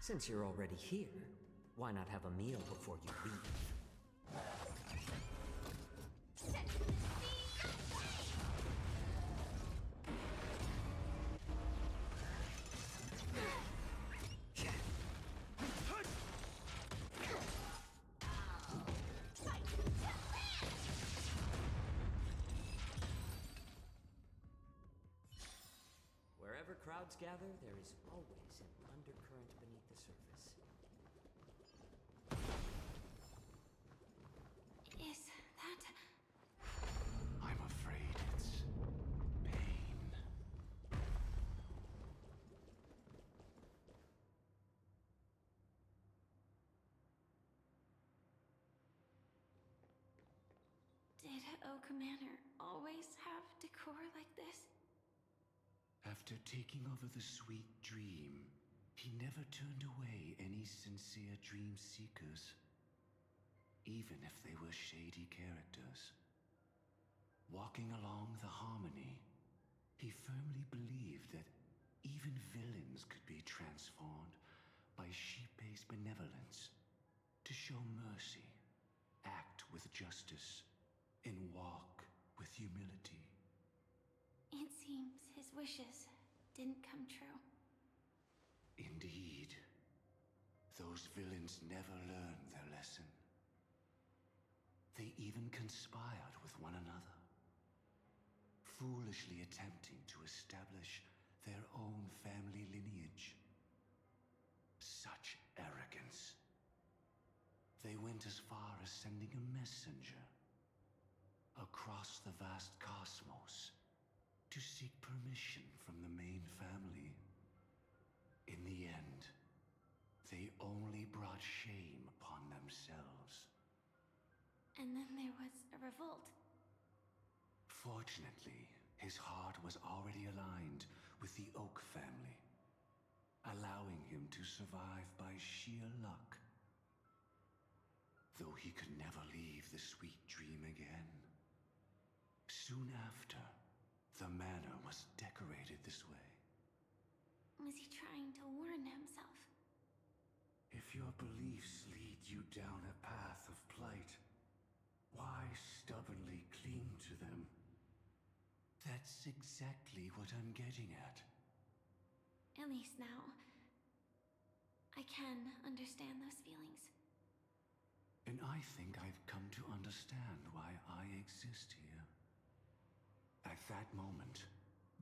Since you're already here, why not have a meal before you leave? Wherever crowds gather, there is always an undercurrent beneath the surface. Is that... I'm afraid it's pain. Did Oak Manor always have decor like this? After taking over the sweet dream, he never turned away any sincere dream seekers, even if they were shady characters. Walking along the harmony, he firmly believed that even villains could be transformed by sheep-based benevolence to show mercy, act with justice, and walk with humility. It seems his wishes didn't come true. Indeed. Those villains never learned their lesson. They even conspired with one another, foolishly attempting to establish their own family lineage. Such arrogance. They went as far as sending a messenger across the vast cosmos to seek permission from the main family. In the end, they only brought shame upon themselves. And then there was a revolt. Fortunately, his heart was already aligned with the Oak family, allowing him to survive by sheer luck. Though he could never leave the sweet dream again. Soon after, the manor was decorated this way. Was he trying to warn himself? If your beliefs lead you down a path of plight, why stubbornly cling to them? That's exactly what I'm getting at. At least now, I can understand those feelings. And I think I've come to understand why I exist here. At that moment,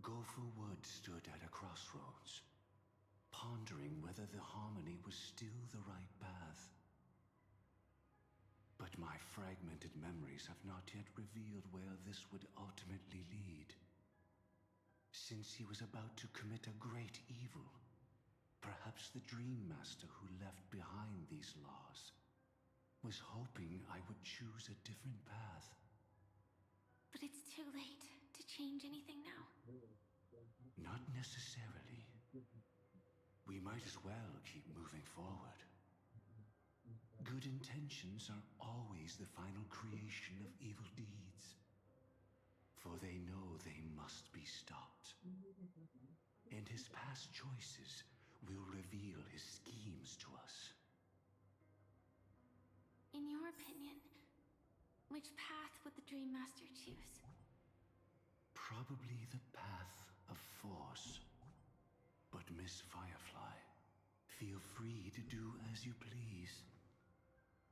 Gopher Wood stood at a crossroads, pondering whether the harmony was still the right path. But my fragmented memories have not yet revealed where this would ultimately lead. Since he was about to commit a great evil, Perhaps the Dream Master who left behind these laws was hoping I would choose a different path. But it's too late to change anything now. Not necessarily. We might as well keep moving forward. Good intentions are always the final creation of evil deeds, for they know they must be stopped. And his past choices will reveal his schemes to us. In your opinion, which path would the Dream Master choose? Probably the path of force. But Miss Firefly, feel free to do as you please.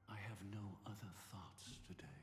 I have no other thoughts today.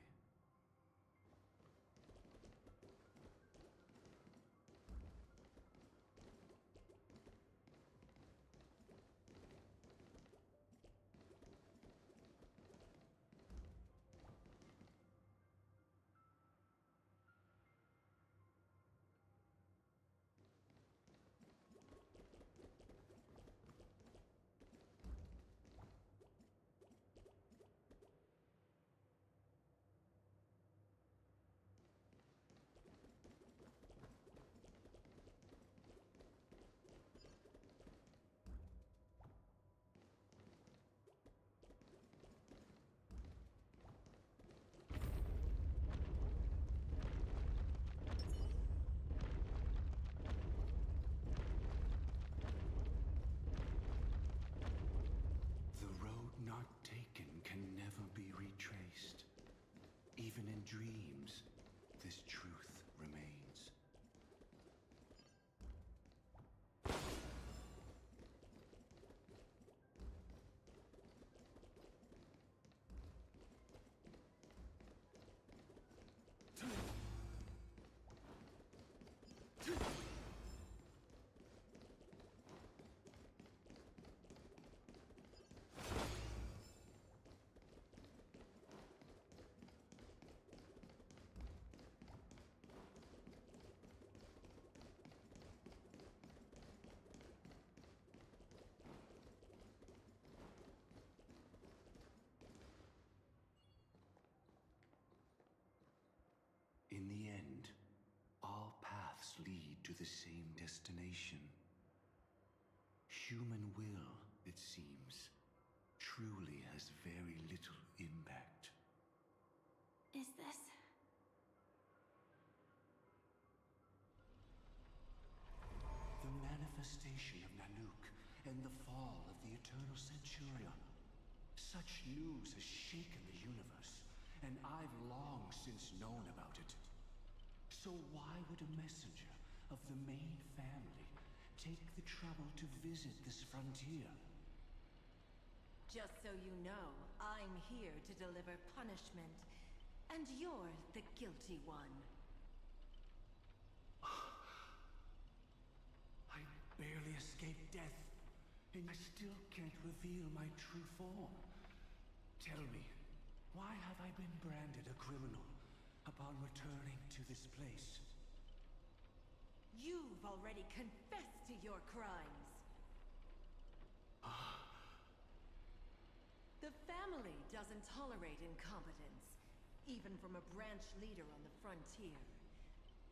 Even in dreams, this truth remains. In the end, all paths lead to the same destination. Human will, it seems, truly has very little impact. Is this? The manifestation of Nanook and the fall of the Eternal Centurion. Such news has shaken the universe, and I've long since known about it. So why would a messenger of the main family take the trouble to visit this frontier? Just so you know, I'm here to deliver punishment, and you're the guilty one. I barely escaped death, and I still can't reveal my true form. Tell me, why have I been branded a criminal upon returning to this place? You've already confessed to your crimes. The family doesn't tolerate incompetence, even from a branch leader on the frontier.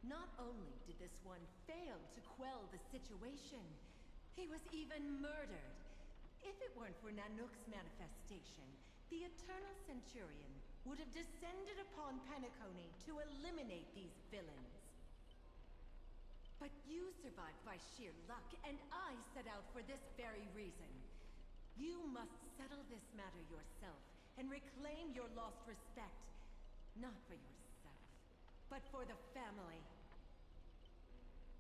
Not only did this one fail to quell the situation, he was even murdered. If it weren't for Nanook's manifestation, the Eternal Centurion would have descended upon Penacony to eliminate these villains. But you survived by sheer luck, and I set out for this very reason. You must settle this matter yourself and reclaim your lost respect. Not for yourself, but for the family.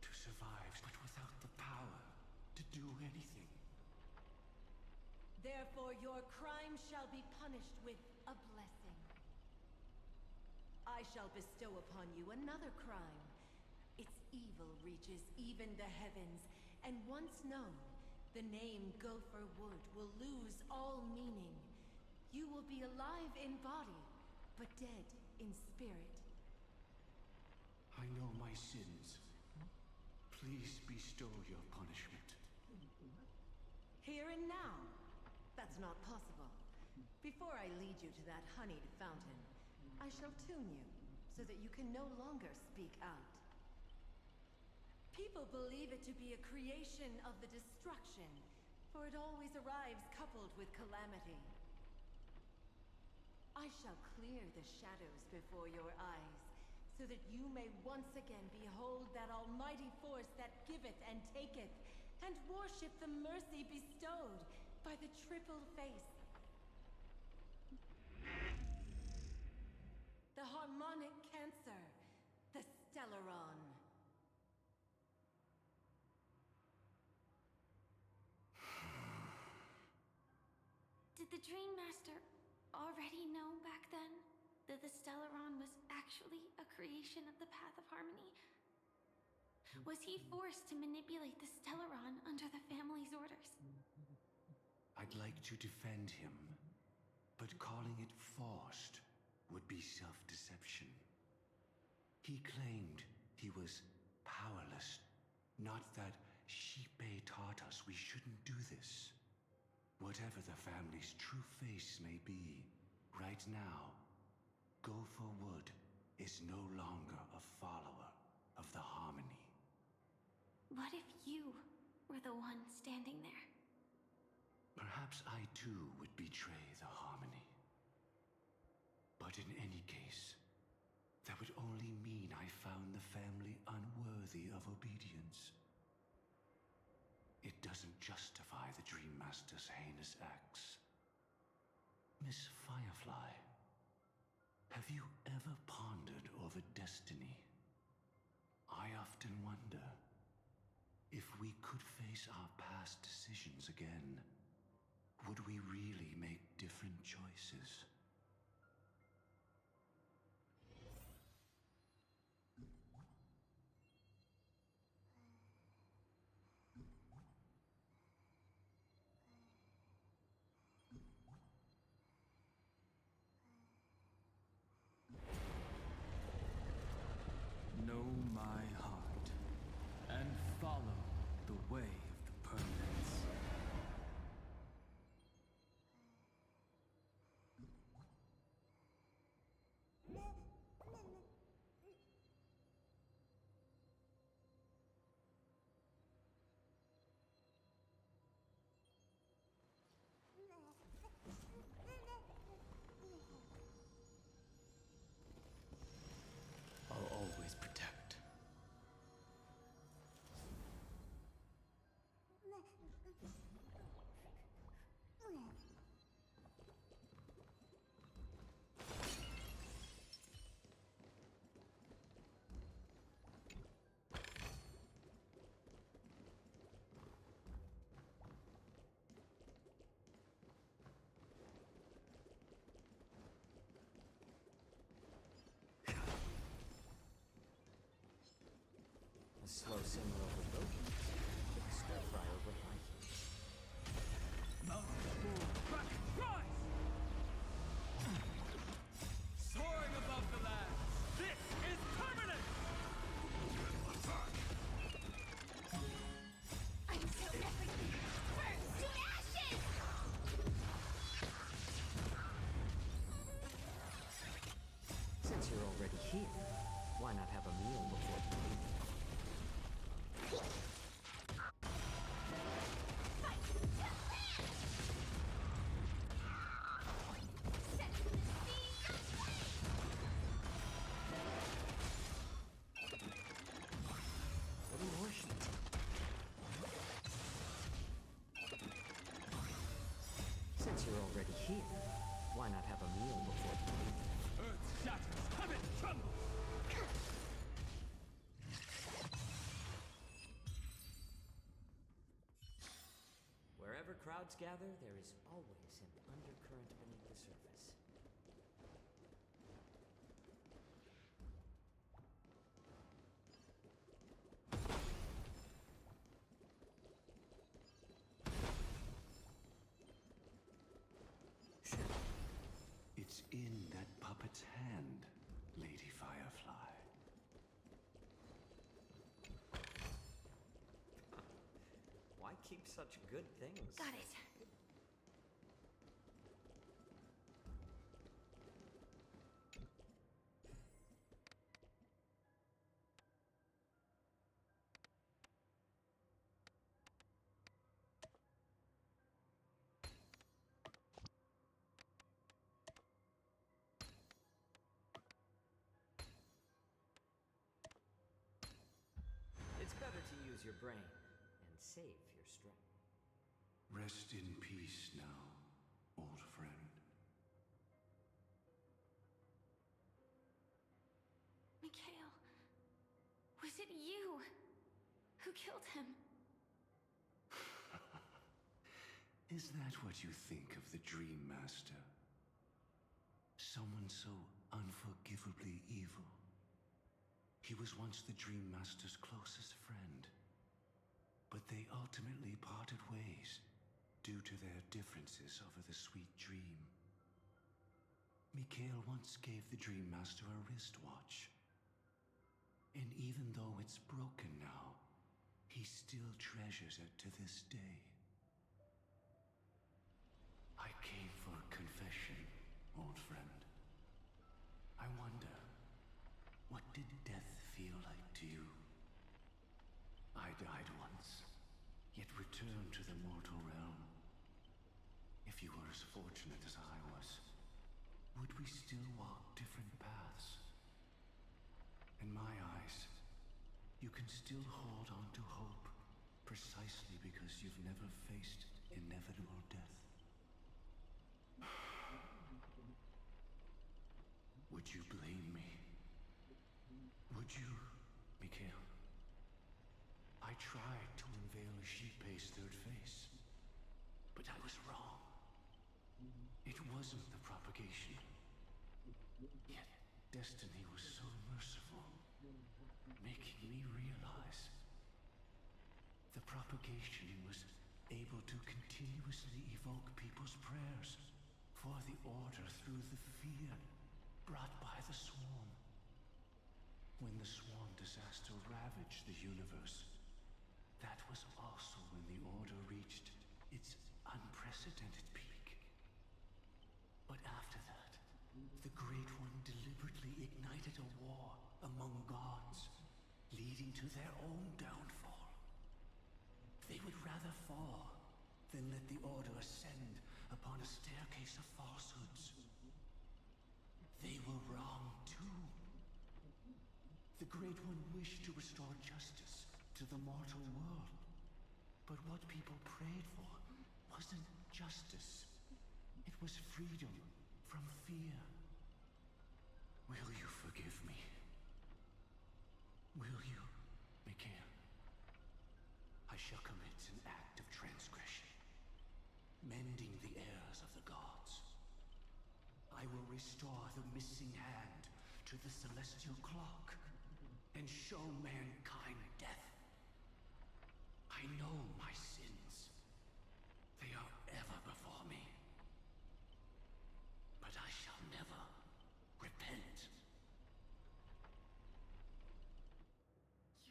To survive, but without the power to do anything. Therefore, your crime shall be punished with a blessing. I shall bestow upon you another crime. Its evil reaches even the heavens, and once known, the name Gopher Wood will lose all meaning. You will be alive in body, but dead in spirit. I know my sins. Please bestow your punishment. Here and now. That's not possible. Before I lead you to that honeyed fountain, I shall tune you so that you can no longer speak out. People believe it to be a creation of the destruction, for it always arrives coupled with calamity. I shall clear the shadows before your eyes, so that you may once again behold that almighty force that giveth and taketh, and worship the mercy bestowed by the triple face. The harmonic cancer, the Stellaron. Did the Dream Master already know back then that the Stellaron was actually a creation of the Path of Harmony? Was he forced to manipulate the Stellaron under the family's orders? I'd like to defend him, but calling it forced would be self-deception. He claimed he was powerless, not that Shippei taught us we shouldn't do this. Whatever the family's true face may be, right now, Go for Wood is no longer a follower of the Harmony. What if you were the one standing there? Perhaps I too would betray the Harmony. But in any case, that would only mean I found the family unworthy of obedience. It doesn't justify the Dream Master's heinous acts. Miss Firefly, have you ever pondered over destiny? I often wonder, if we could face our past decisions again, would we really make different choices? Know my heart, and follow the way of the permanence. I'll always protect. A slow simmer over broken, quick stir fry over high heat. Mountain bull, crack, rise! Soaring above the land, this is permanent! Attack! Until everything burns to ashes! Since you're already here, why not have a meal before you leave? Little more heat. Since you're already here, why not have a meal before you leave? Earth shatters, heaven trembles! Wherever crowds gather, there is always an undercurrent beneath the surface. It's in that puppet's hand, Lady Firefly. Why keep such good things. Got it. It's better to use your brain and save your strength. Rest in peace now, old friend. Mikhail, was it you who killed him? Is that what you think of the Dream Master? Someone so unforgivably evil. He was once the Dream Master's closest friend, but they ultimately parted ways due to their differences over the sweet dream. Mikhail once gave the Dream Master a wristwatch, and even though it's broken now, he still treasures it to this day. I came for a confession, old friend. I wonder, what did death feel like to you? I died once, yet returned to the mortal realm. If you were as fortunate as I was, would we still walk different paths? In my eyes, you can still hold on to hope, precisely because you've never faced inevitable death. Would you blame me? Would you, Mikhail? I tried to unveil Xipe's third face, but I was wrong. It wasn't the propagation. Yet destiny was so merciful, making me realize the propagation was able to continuously evoke people's prayers for the Order through the fear brought by the Swarm. When the Swarm disaster ravaged the universe, that was also when the Order reached its unprecedented peak. But after that, the Great One deliberately ignited a war among gods, leading to their own downfall. They would rather fall than let the Order ascend upon a staircase of falsehoods. They were wrong too. The Great One wished to restore justice to the mortal world. But what people prayed for wasn't justice. It was freedom from fear. Will you forgive me? Will you, Mikhail? I shall commit an act of transgression, mending the errors of the gods. I will restore the missing hand to the celestial clock and show mankind death. I know my sins. They are ever before me. But I shall never repent.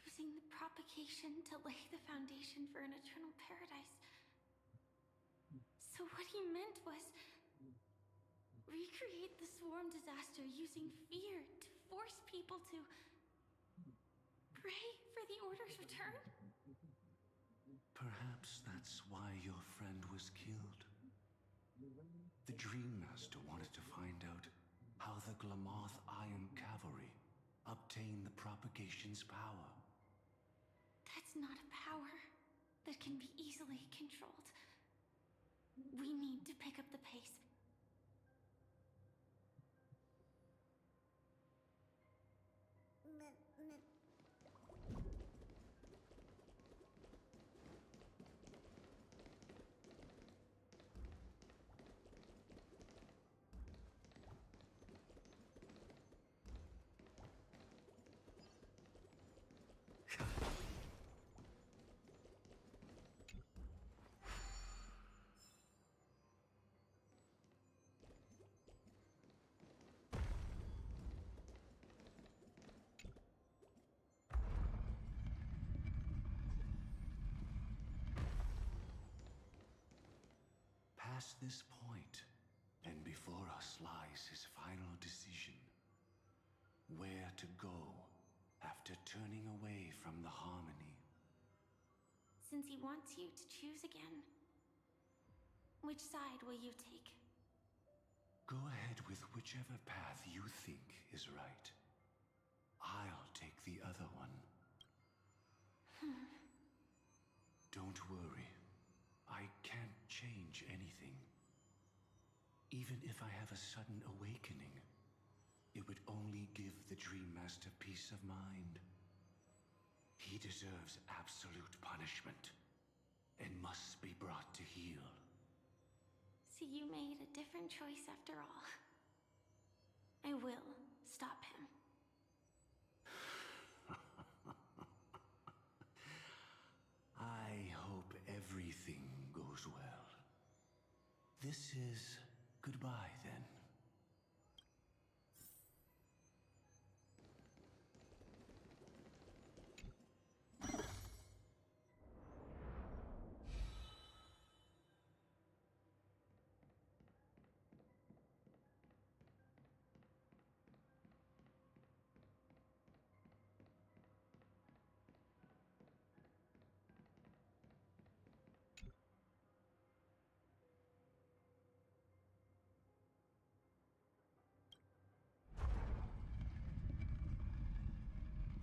Using the propagation to lay the foundation for an eternal paradise. So what he meant was recreate the Swarm disaster using fear to force people to pray for the Order's return? Perhaps that's why your friend was killed. The Dream Master wanted to find out how the Glamoth Iron Cavalry obtained the propagation's power. That's not a power that can be easily controlled. We need to pick up the pace. past this point, and before us lies his final decision. Where to go after turning away from the harmony. Since he wants you to choose again, which side will you take? Go ahead with whichever path you think is right. I'll take the other one. Don't worry. I can't change anything. Even if I have a sudden awakening, it would only give the Dream Master peace of mind. He deserves absolute punishment and must be brought to heel. So you made a different choice after all. I will stop him. I hope everything goes well. This is goodbye, then.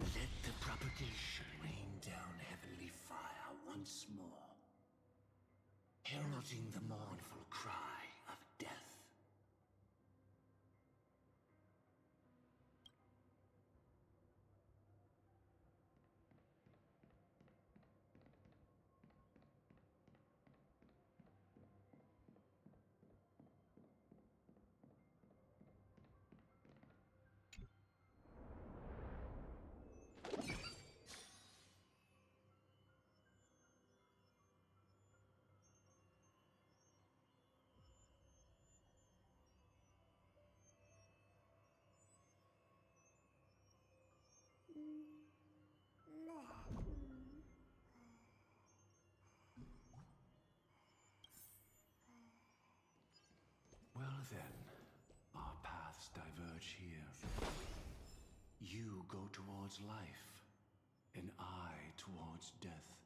Let the propagation rain down heavenly fire once more, heralding the mournful cry of death. Well then, our paths diverge here. You go towards life, and I towards death.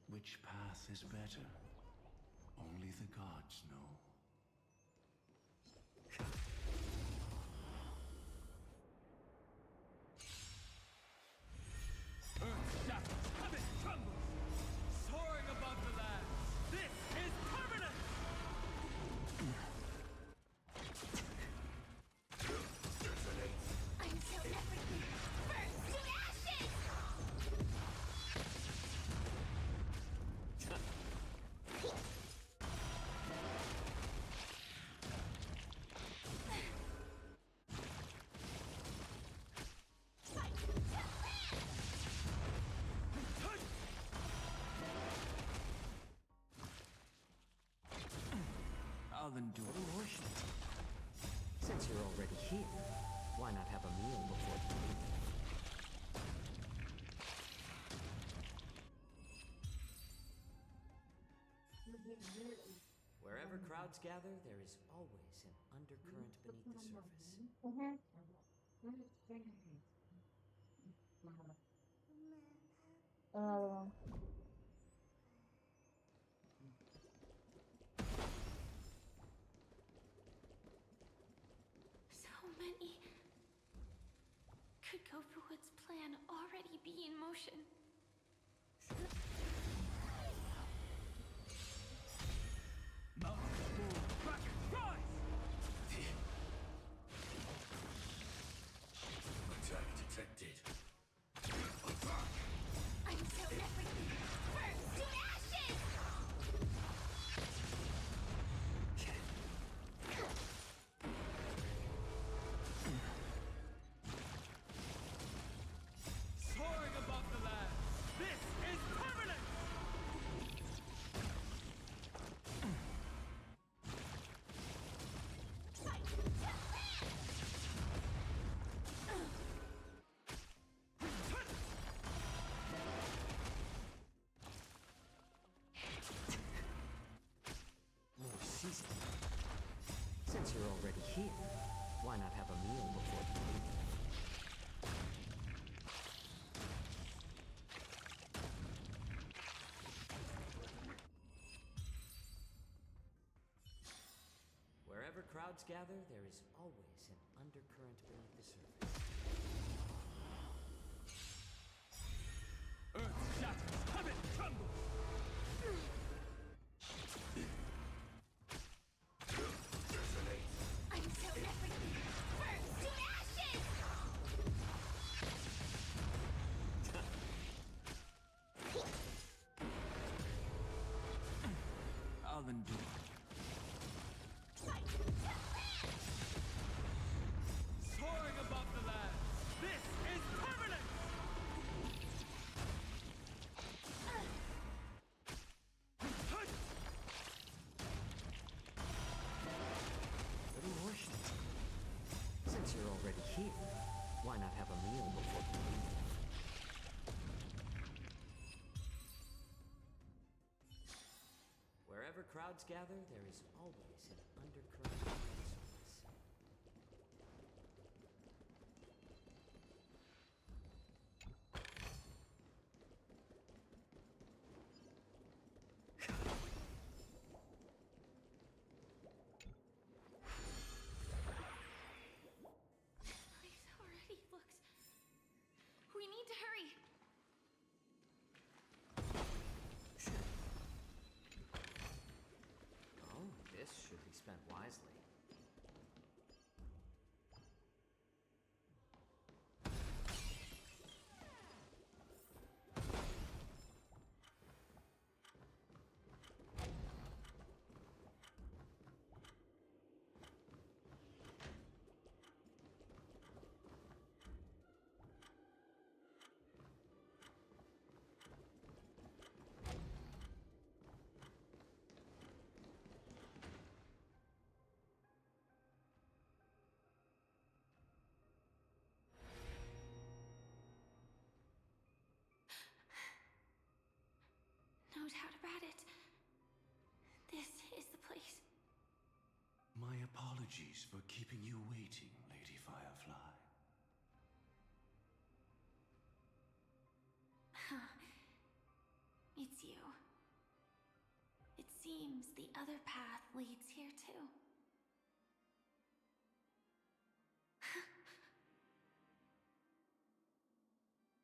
Which path is better? Only the gods know. Earth shatters, heaven trembles! Soaring above the land, this is permanent! Until everything burns to ashes! I'll endure emotion. Since you're already here, why not have a meal before the meeting? Wherever crowds gather, there is always an undercurrent beneath the surface. So many. Could Gofuwood's plan already be in motion? Mountains roar, Kraken rise! Attack detected. Until everything burns to ashes! Soaring above the land, this is permanent! crowds gather, there is always an undercurrent beneath the surface. Earth shatters, heaven trembles! Until everything burns to ashes! I'll endure. Soaring above the land, this is permanent! Good emotion. Since you're already here, why not have a meal before you leave? Wherever crowds gather, there is always an undercurrent beneath the surface. This already looks... We need to hurry. Oh, this should be spent wisely. No doubt about it. This is the place. My apologies for keeping you waiting, Lady Firefly. It's you. It seems the other path leads here too.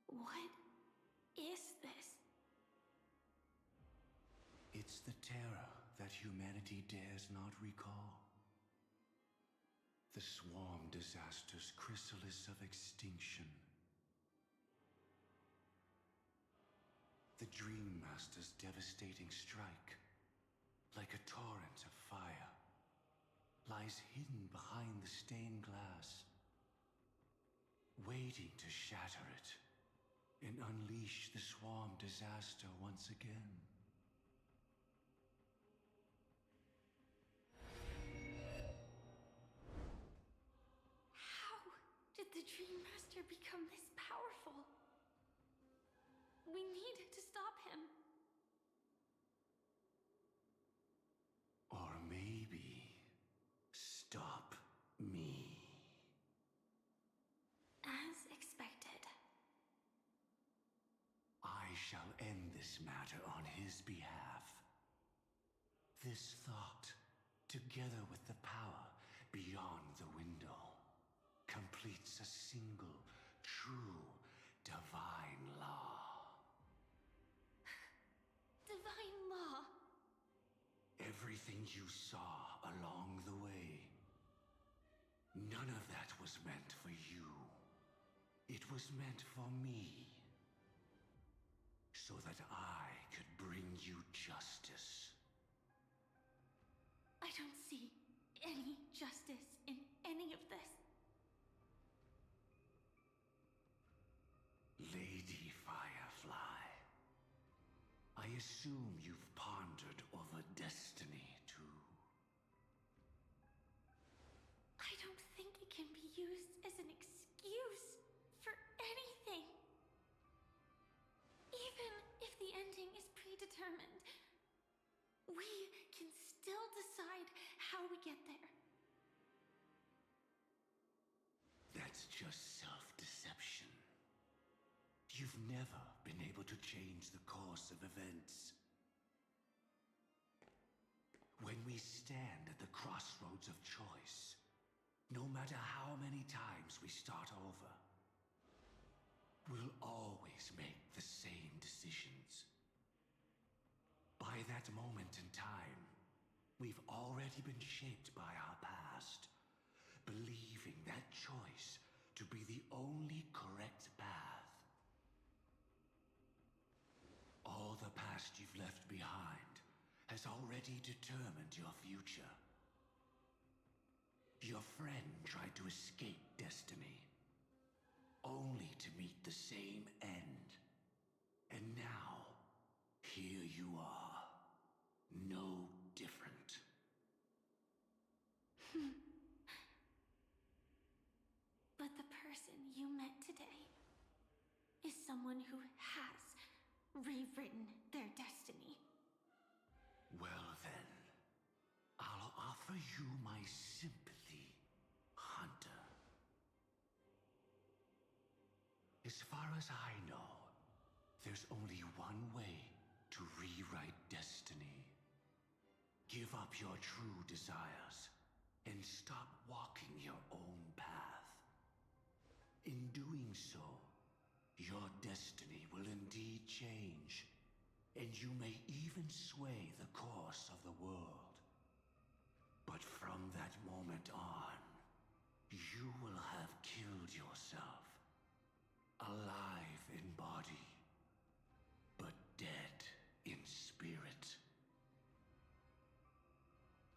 What is this? It's the terror that humanity dares not recall. The swarm disaster's chrysalis of extinction. The Dream Master's devastating strike, like a torrent of fire, lies hidden behind the stained glass, waiting to shatter it and unleash the swarm disaster once again. How did the Dream Master become this powerful? We need to stop him. Or maybe stop me. As expected. I shall end this matter on his behalf. This thought, together with the power beyond the window, completes a single, true, divine law. Divine law. Everything you saw along the way, none of that was meant for you. It was meant for me. So that I could bring you justice. I don't see any justice in any of this. Lady Firefly, I assume you've pondered over destiny, too. I don't think it can be used as an excuse for anything. Even if the ending is predetermined, we can still decide how we get there. That's just self-deception. You've never been able to change the course of events. When we stand at the crossroads of choice, no matter how many times we start over, we'll always make the same decisions. By that moment in time, we've already been shaped by our past, believing that choice to be the only correct path. All the past you've left behind has already determined your future. Your friend tried to escape destiny, only to meet the same end. And now, here you are, no different. But the person you met today is someone who has rewritten their destiny. Well then, I'll offer you my sympathy, Hunter. As far as I know, there's only one way to rewrite destiny. Give up your true desires and stop walking your own path. In doing so, your destiny will indeed change, and you may even sway the course of the world. But from that moment on, you will have killed yourself, alive in body, but dead in spirit.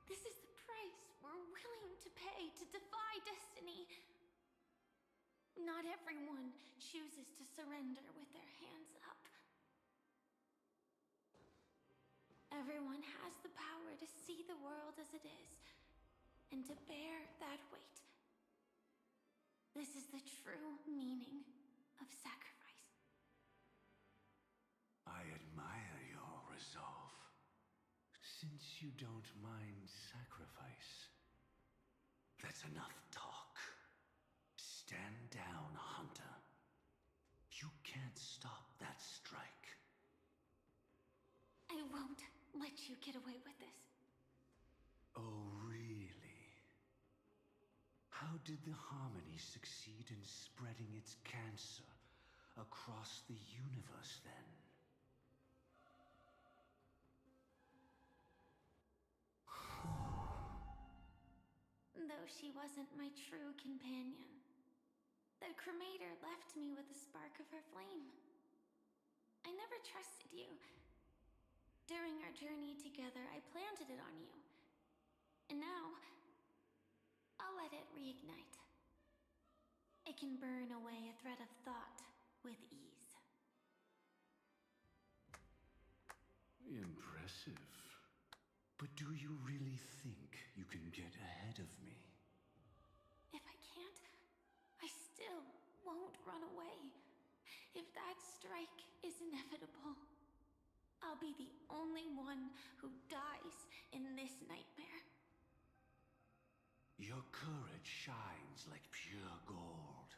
This is the price we're willing to pay to defy destiny. Not everyone chooses to surrender with their hands up. Everyone has the power to see the world as it is, and to bear that weight. This is the true meaning of sacrifice. I admire your resolve. Since you don't mind sacrifice, that's enough talk. Stand down, Hunter. You can't stop that strike. I won't let you get away with this. Oh, really? How did the Harmony succeed in spreading its cancer across the universe, then? Though she wasn't my true companion, the cremator left me with a spark of her flame. I never trusted you. During our journey together, I planted it on you. And now, I'll let it reignite. It can burn away a thread of thought with ease. Impressive. But do you really think you can get ahead of me? If I can't, I still won't run away. If that strike is inevitable, I'll be the only one who dies in this nightmare. Your courage shines like pure gold.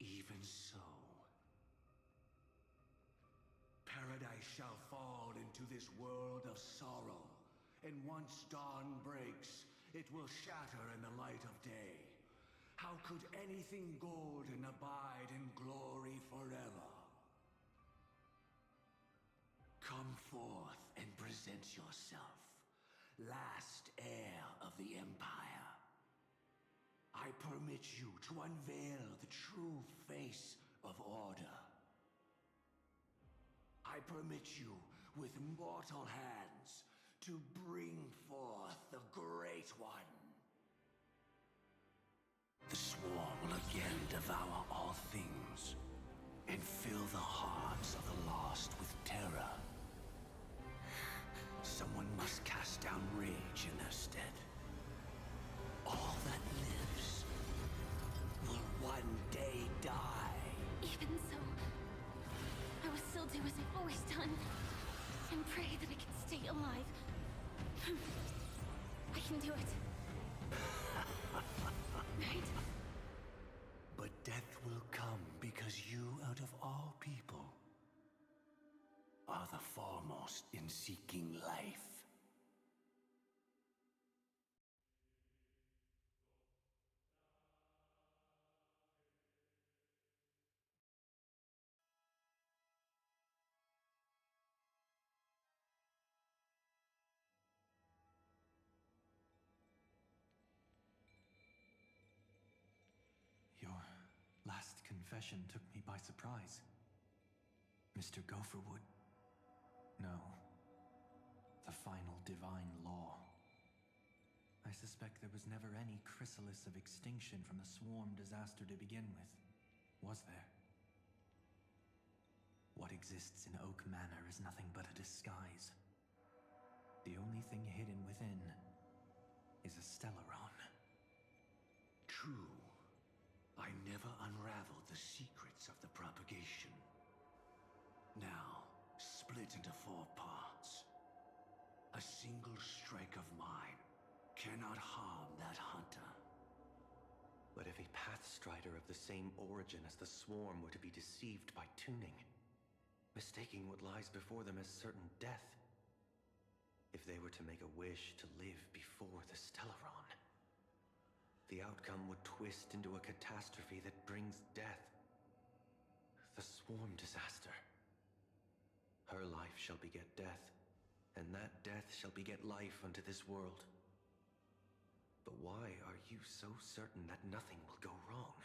Even so, paradise shall fall into this world of sorrow, and once dawn breaks, it will shatter in the light of day. How could anything golden abide in glory forever? Come forth and present yourself, last heir of the Empire. I permit you to unveil the true face of order. I permit you, with mortal hands, to bring forth the Great One. The Swarm will again devour all things, and fill the hearts of the lost with terror. Someone must cast down rage in their stead. All that lives will one day die. Even so, I will still do as I've always done, and pray that I can stay alive. I can do it. Right? But death will come because you, out of all people, are the foremost in seeking life. confession took me by surprise. Mr. Gopherwood. No. The final divine law. I suspect there was never any chrysalis of extinction from the swarm disaster to begin with, was there? What exists in Oak Manor is nothing but a disguise. The only thing hidden within is a Stellaron. True. I never unraveled the secrets of the propagation. Now, split into 4 parts. A single strike of mine cannot harm that hunter. But if a Pathstrider of the same origin as the Swarm were to be deceived by tuning, mistaking what lies before them as certain death, if they were to make a wish to live before the Stellaron, the outcome would twist into a catastrophe that brings death. The Swarm disaster. Her life shall beget death, and that death shall beget life unto this world. But why are you so certain that nothing will go wrong?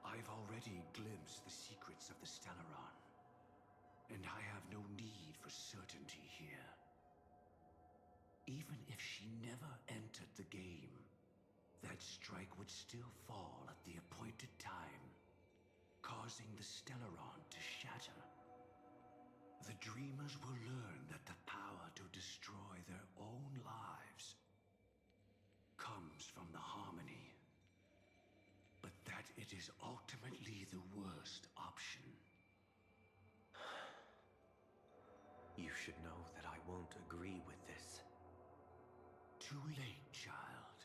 I've already glimpsed the secrets of the Stellaron, and I have no need for certainty here. Even if she never entered the game, that strike would still fall at the appointed time, causing the Stellaron to shatter. The Dreamers will learn that the power to destroy their own lives comes from the harmony, but that it is ultimately the worst option. You should know that I won't agree with this. Too late, child.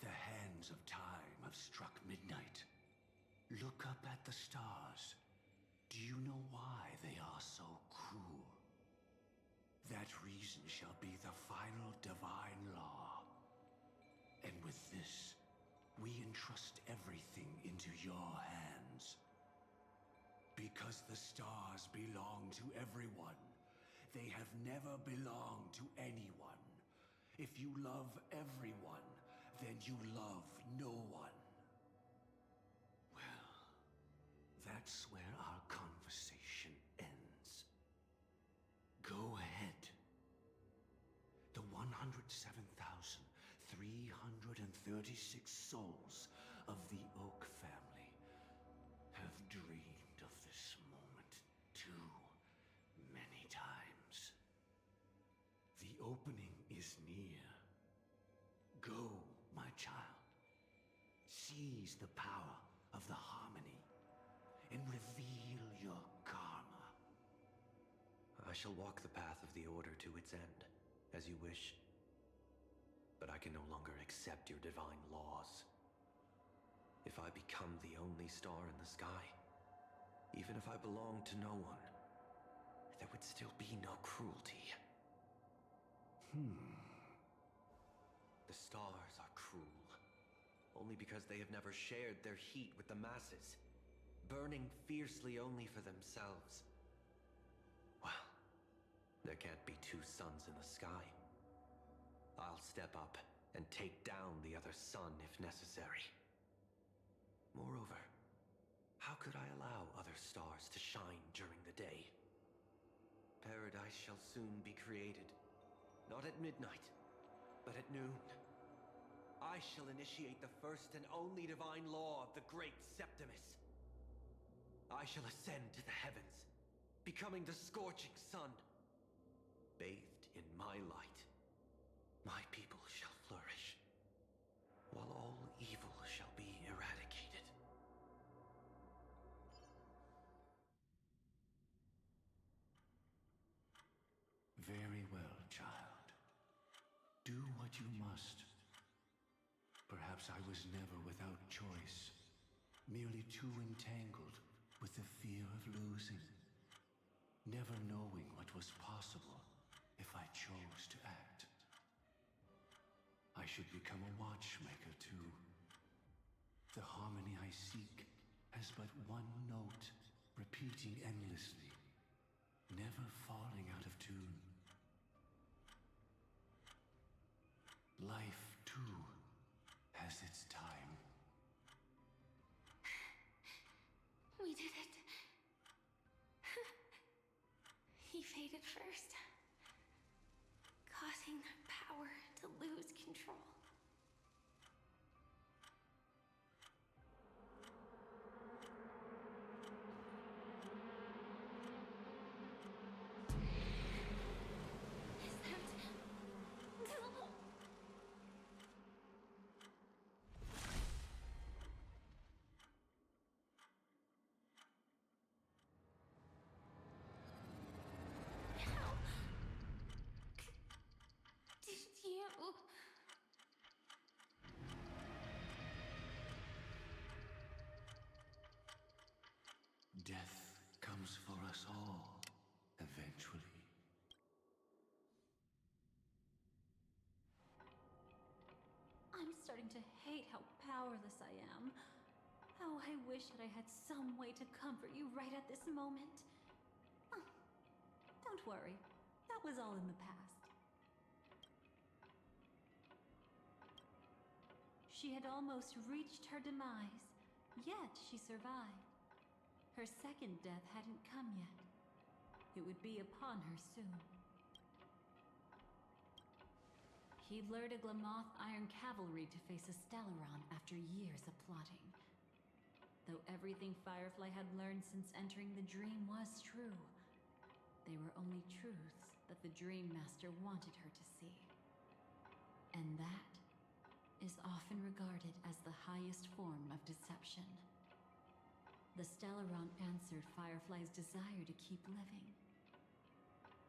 The hands of time have struck midnight. Look up at the stars. Do you know why they are so cruel? That reason shall be the final divine law. And with this, we entrust everything into your hands. Because the stars belong to everyone, they have never belonged to anyone. If you love everyone, then you love no one. Well, that's where our conversation ends. Go ahead. The 107,336 souls of the Oak family have dreamed of this moment too many times. The opening is near. Go, my child. Seize the power of the harmony and reveal your karma. I shall walk the path of the Order to its end, as you wish. But I can no longer accept your divine laws. If I become the only star in the sky, even if I belong to no one, there would still be no cruelty. The stars are cruel, only because they have never shared their heat with the masses, burning fiercely only for themselves. Well, there can't be 2 suns in the sky. I'll step up and take down the other sun if necessary. Moreover, how could I allow other stars to shine during the day? Paradise shall soon be created, not at midnight, but at noon. I shall initiate the first and only divine law of the great Septimus. I shall ascend to the heavens, becoming the scorching sun. Bathed in my light, my people shall flourish, while all evil shall be eradicated. Very well, child. Do what you must. Perhaps I was never without choice, merely too entangled with the fear of losing, never knowing what was possible if I chose to act. I should become a watchmaker too. The harmony I seek has but one note, repeating endlessly, never falling out of tune. Life, too, has its time. faded first, causing their power to lose control. Is that... No! How did you... Death comes for us all, eventually. I'm starting to hate how powerless I am. How I wish that I had some way to comfort you right at this moment. Oh, don't worry. That was all in the past. She had almost reached her demise, yet she survived. Her second death hadn't come yet. It would be upon her soon. He lured a Glamoth Iron Cavalry to face a Stellaron after years of plotting. Though everything Firefly had learned since entering the dream was true, they were only truths that the Dream Master wanted her to see. And that is often regarded as the highest form of deception. The Stellaron answered Firefly's desire to keep living.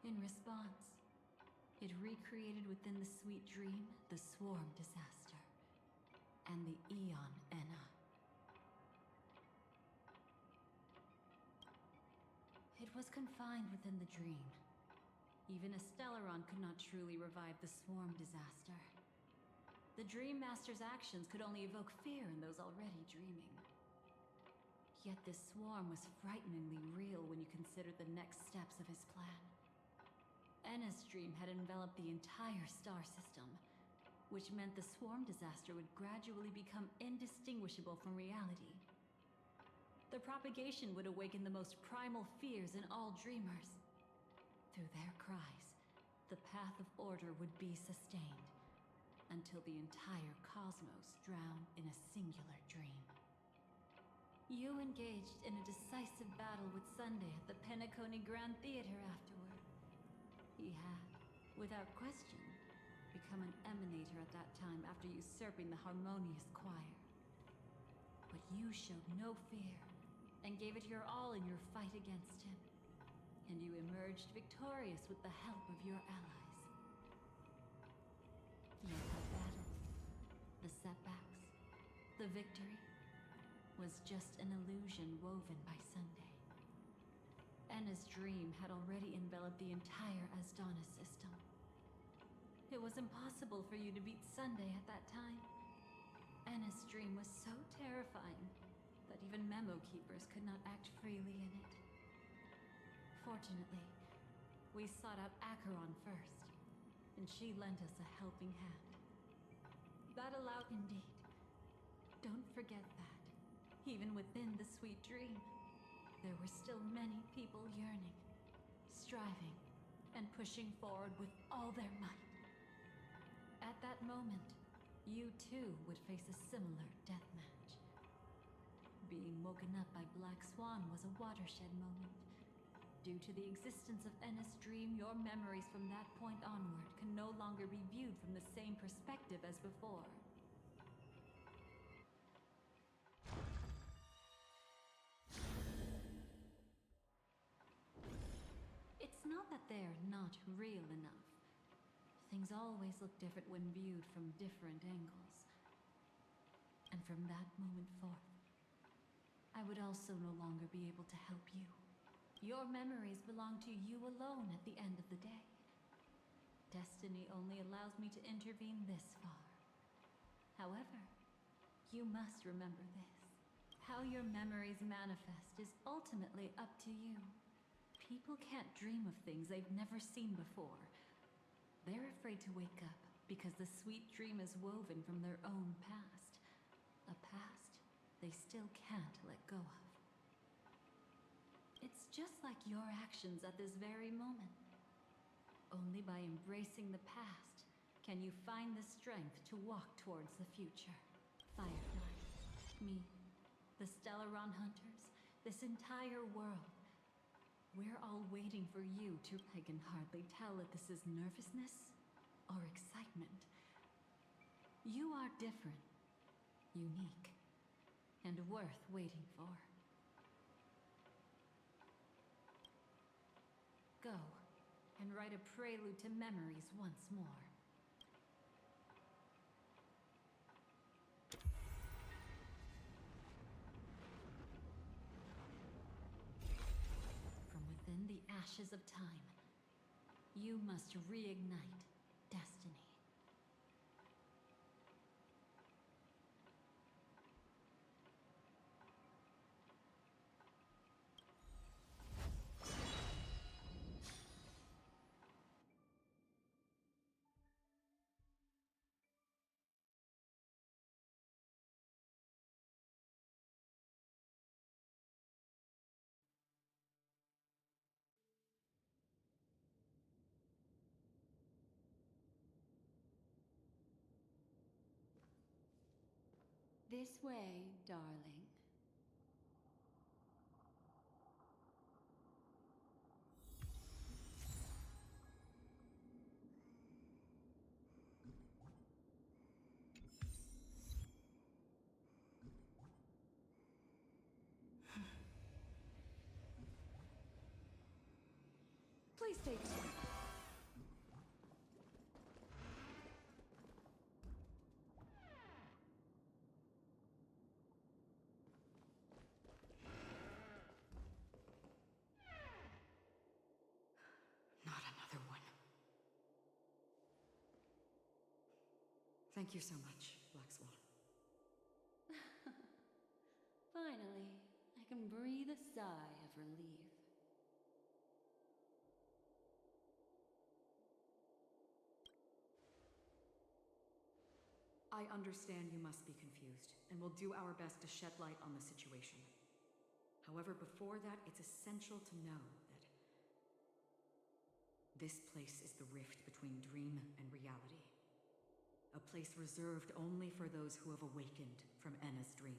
In response, it recreated within the sweet dream the Swarm disaster and the Eon Enna. It was confined within the dream. Even a Stellaron could not truly revive the Swarm disaster. The Dream Master's actions could only evoke fear in those already dreaming. Yet this swarm was frighteningly real when you consider the next steps of his plan. Enna's dream had enveloped the entire star system, which meant the swarm disaster would gradually become indistinguishable from reality. The propagation would awaken the most primal fears in all dreamers. Through their cries, the path of order would be sustained, until the entire cosmos drowned in a singular dream. You engaged in a decisive battle with Sunday at the Penacony Grand Theater afterward. He had, without question, become an emanator at that time after usurping the Harmonious Choir. But you showed no fear, and gave it your all in your fight against him. And you emerged victorious with the help of your allies. Yet the battle, the setbacks, the victory, was just an illusion woven by Sunday. Enna's dream had already enveloped the entire Asdana system. It was impossible for you to beat Sunday at that time. Enna's dream was so terrifying that even memo keepers could not act freely in it. Fortunately, we sought out Acheron first, and she lent us a helping hand. That allowed indeed. Don't forget that. Even within the sweet dream, there were still many people yearning, striving, and pushing forward with all their might. At that moment, you too would face a similar deathmatch. Being woken up by Black Swan was a watershed moment. Due to the existence of Enna's dream, your memories from that point onward can no longer be viewed from the same perspective as before. It's not that they're not real enough. Things always look different when viewed from different angles. And from that moment forth, I would also no longer be able to help you. Your memories belong to you alone at the end of the day. Destiny only allows me to intervene this far. However, you must remember this. How your memories manifest is ultimately up to you. People can't dream of things they've never seen before. They're afraid to wake up because the sweet dream is woven from their own past. A past they still can't let go of. It's just like your actions at this very moment. Only by embracing the past can you find the strength to walk towards the future. Firefly, me, the Stellaron Hunters, this entire world. We're all waiting for you to... I can hardly tell if this is nervousness or excitement. You are different, unique, and worth waiting for. Go and write a prelude to memories once more. From within the ashes of time, you must reignite destiny. This way, darling. Please take a seat. Not another one. Thank you so much, Black Swan. Finally, I can breathe a sigh of relief. I understand you must be confused, and we'll do our best to shed light on the situation. However, before that, it's essential to know that this place is the rift between dream and reality. A place reserved only for those who have awakened from Enna's dream.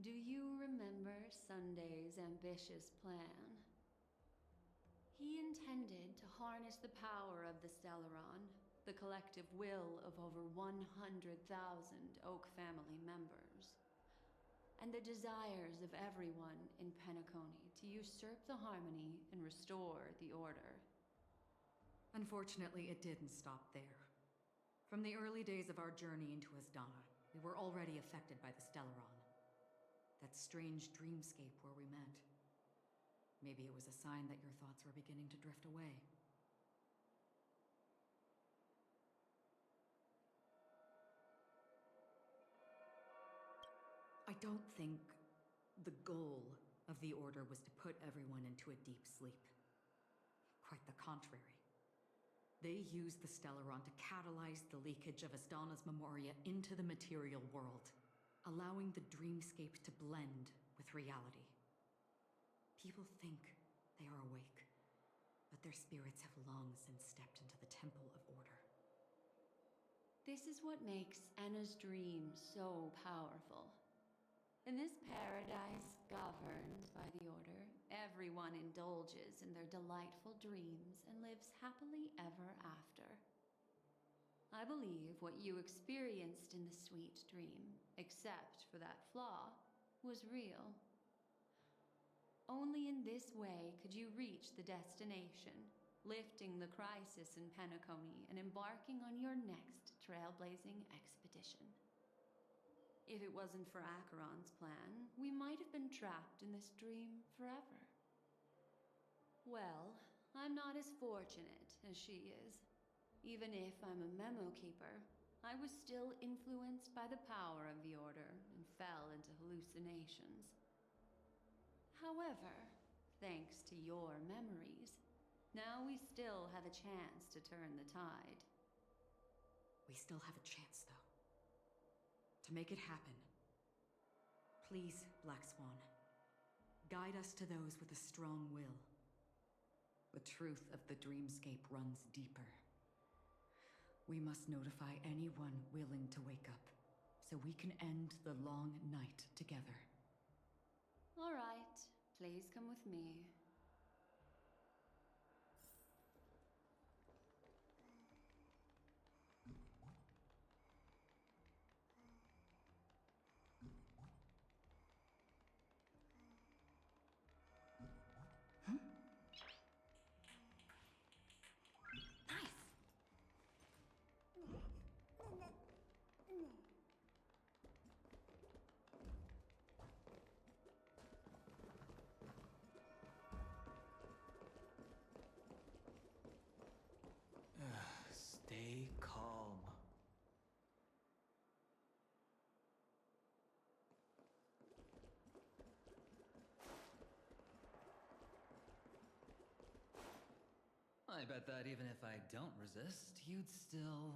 Do you remember Sunday's ambitious plan? He intended to harness the power of the Stellaron, the collective will of over 100,000 Oak family members, and the desires of everyone in Penacony to usurp the harmony and restore the order. Unfortunately, it didn't stop there. From the early days of our journey into Asdana, we were already affected by the Stellaron. That strange dreamscape where we met. Maybe it was a sign that your thoughts were beginning to drift away. I don't think the goal of the Order was to put everyone into a deep sleep. Quite the contrary. They used the Stellaron to catalyze the leakage of Asdana's Memoria into the material world, allowing the dreamscape to blend with reality. People think they are awake, but their spirits have long since stepped into the Temple of Order. This is what makes Enna's dream so powerful. In this paradise governed by the Order, everyone indulges in their delightful dreams and lives happily ever after. I believe what you experienced in the sweet dream, except for that flaw, was real. Only in this way could you reach the destination, lifting the crisis in Penacony and embarking on your next trailblazing expedition. If it wasn't for Acheron's plan, we might have been trapped in this dream forever. Well, I'm not as fortunate as she is. Even if I'm a memo keeper, I was still influenced by the power of the Order and fell into hallucinations. However, thanks to your memories, now we still have a chance to turn the tide. We still have a chance, though. To make it happen, Please, Black Swan. Guide us to those with a strong will. The truth of the dreamscape runs deeper. We must notify anyone willing to wake up, so we can end the long night together. All right, please come with me. Stay calm. I bet that even if I don't resist, you'd still...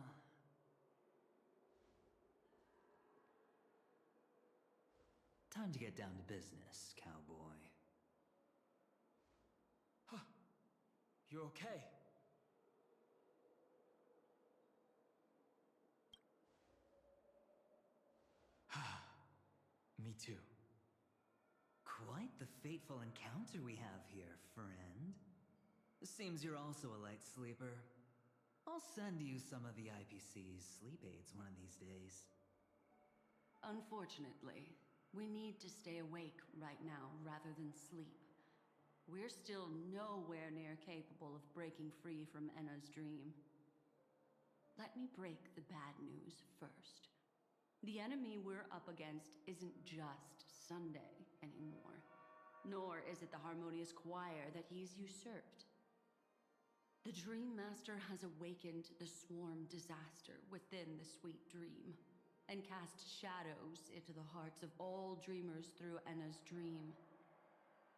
Time to get down to business, cowboy. Huh. You okay? Me too. Quite the fateful encounter we have here, friend. Seems you're also a light sleeper. I'll send you some of the IPC's sleep aids one of these days. Unfortunately, we need to stay awake right now rather than sleep. We're still nowhere near capable of breaking free from Enna's dream. Let me break the bad news first. The enemy we're up against isn't just Sunday anymore, nor is it the harmonious choir that he's usurped. The Dream Master has awakened the swarm disaster within the sweet dream, and cast shadows into the hearts of all dreamers through Enna's dream.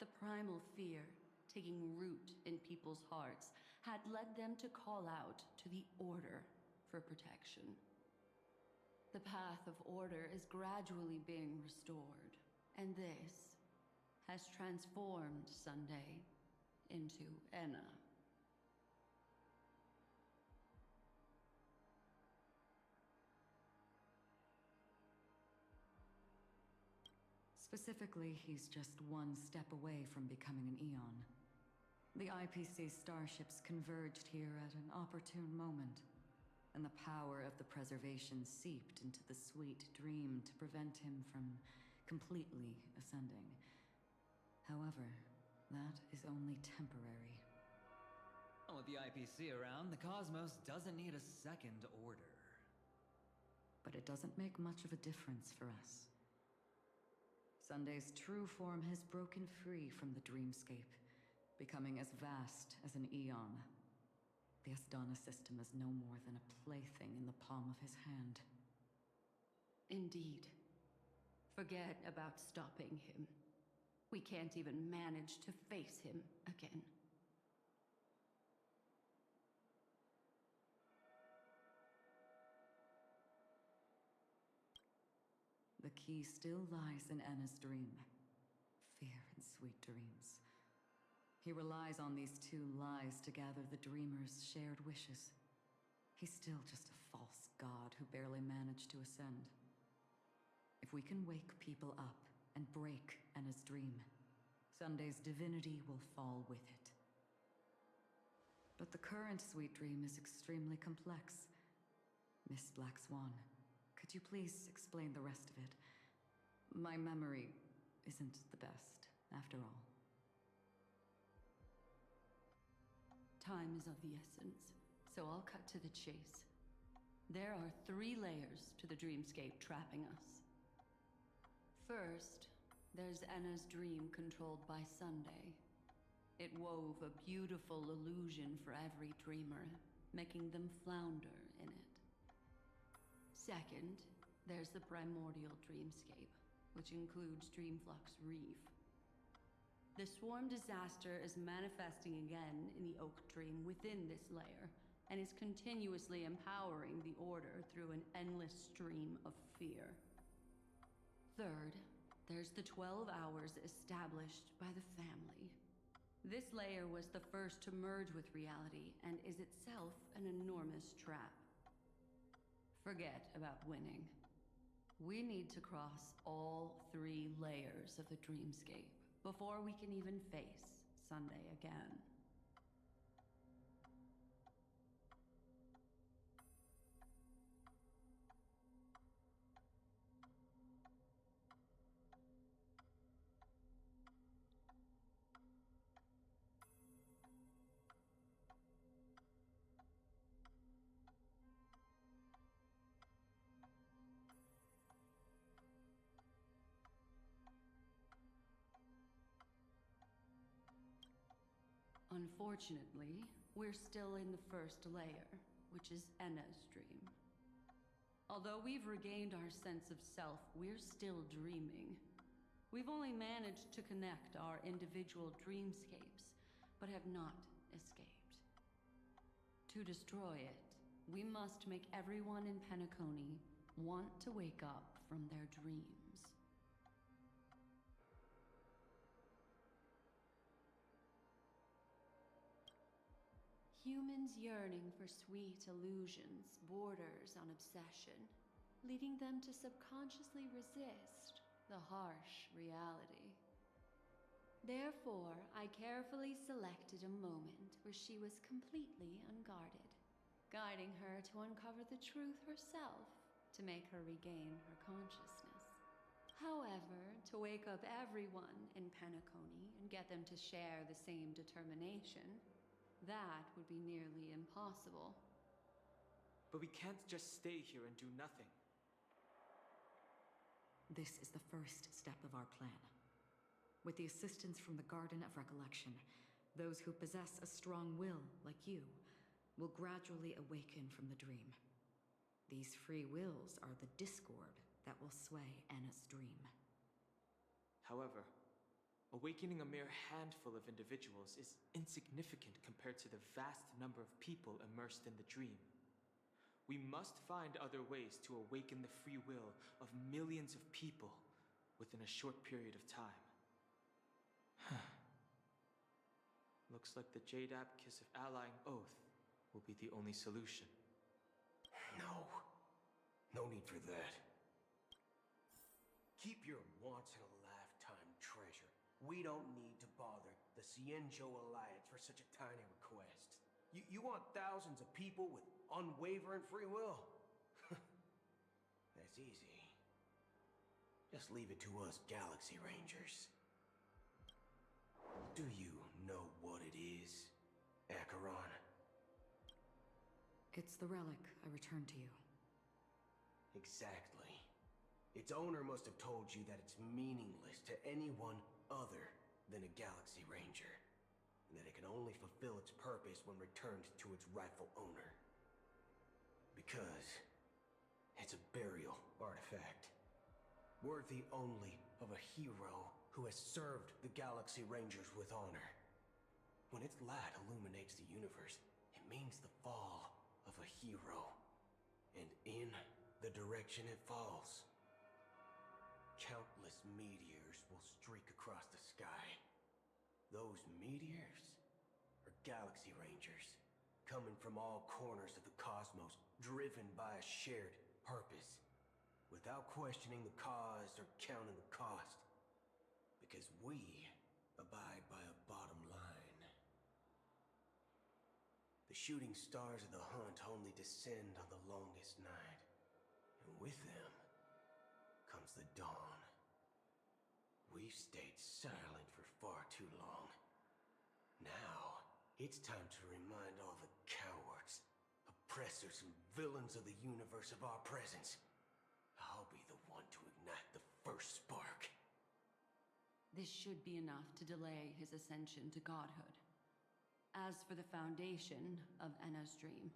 The primal fear taking root in people's hearts had led them to call out to the Order for protection. The path of order is gradually being restored, and this has transformed Sunday into Enna. Specifically, he's just one step away from becoming an Eon. The IPC starships converged here at an opportune moment, and the power of the preservation seeped into the sweet dream to prevent him from completely ascending. However, that is only temporary. With the IPC around, the cosmos doesn't need a second order. But it doesn't make much of a difference for us. Sunday's true form has broken free from the dreamscape, becoming as vast as an Eon. The Asdana system is no more than a plaything in the palm of his hand. Indeed. Forget about stopping him. We can't even manage to face him again. The key still lies in Enna's dream. Fear and sweet dreams. He relies on these two lies to gather the dreamers' shared wishes. He's still just a false god who barely managed to ascend. If we can wake people up and break Enna's dream, Sunday's divinity will fall with it. But the current sweet dream is extremely complex. Miss Black Swan, could you please explain the rest of it? My memory isn't the best, after all. Time is of the essence, so I'll cut to the chase. There are 3 layers to the dreamscape trapping us. First, there's Enna's dream controlled by Sunday. It wove a beautiful illusion for every dreamer, making them flounder in it. Second, there's the primordial dreamscape, which includes Dreamflux Reef. The swarm disaster is manifesting again in the Oak Dream within this layer, and is continuously empowering the Order through an endless stream of fear. Third, There's the 12 hours established by the family. This layer was the first to merge with reality and is itself an enormous trap. Forget about winning. We need to cross all 3 layers of the dreamscape before we can even face Sunday again. Unfortunately, we're still in the first layer, which is Enna's dream. Although we've regained our sense of self, we're still dreaming. We've only managed to connect our individual dreamscapes, but have not escaped. To destroy it, we must make everyone in Penacony want to wake up from their dreams. Humans yearning for sweet illusions borders on obsession, leading them to subconsciously resist the harsh reality. Therefore, I carefully selected a moment where she was completely unguarded, guiding her to uncover the truth herself to make her regain her consciousness. However, to wake up everyone in Penacony and get them to share the same determination, that would be nearly impossible. But we can't just stay here and do nothing. This is the first step of our plan. With the assistance from the Garden of Recollection, those who possess a strong will, like you, will gradually awaken from the dream. These free wills are the discord that will sway Anna's dream. However, awakening a mere handful of individuals is insignificant compared to the vast number of people immersed in the dream. We must find other ways to awaken the free will of millions of people within a short period of time. Looks like the Jade-App Kiss of Allying Oath will be the only solution. No. No need for that. Keep your once-in-a-lifetime treasure. We don't need to bother the Cienjo Alliance for such a tiny request. You want thousands of people with unwavering free will? That's easy. Just leave it to us Galaxy Rangers. Do you know what it is, Acheron? It's the relic I returned to you. Exactly. Its owner must have told you that it's meaningless to anyone other than a Galaxy Ranger, and that it can only fulfill its purpose when returned to its rightful owner. Because it's a burial artifact, worthy only of a hero who has served the Galaxy Rangers with honor. When its light illuminates the universe, it means the fall of a hero, and in the direction it falls, countless meteors will streak across the sky. Those meteors are Galaxy Rangers, coming from all corners of the cosmos, driven by a shared purpose, without questioning the cause or counting the cost, because we abide by a bottom line. The shooting stars of the hunt only descend on the longest night, and with them comes the dawn. We've stayed silent for far too long. Now, it's time to remind all the cowards, oppressors, and villains of the universe of our presence. I'll be the one to ignite the first spark. This should be enough to delay his ascension to godhood. As for the foundation of Enna's dream,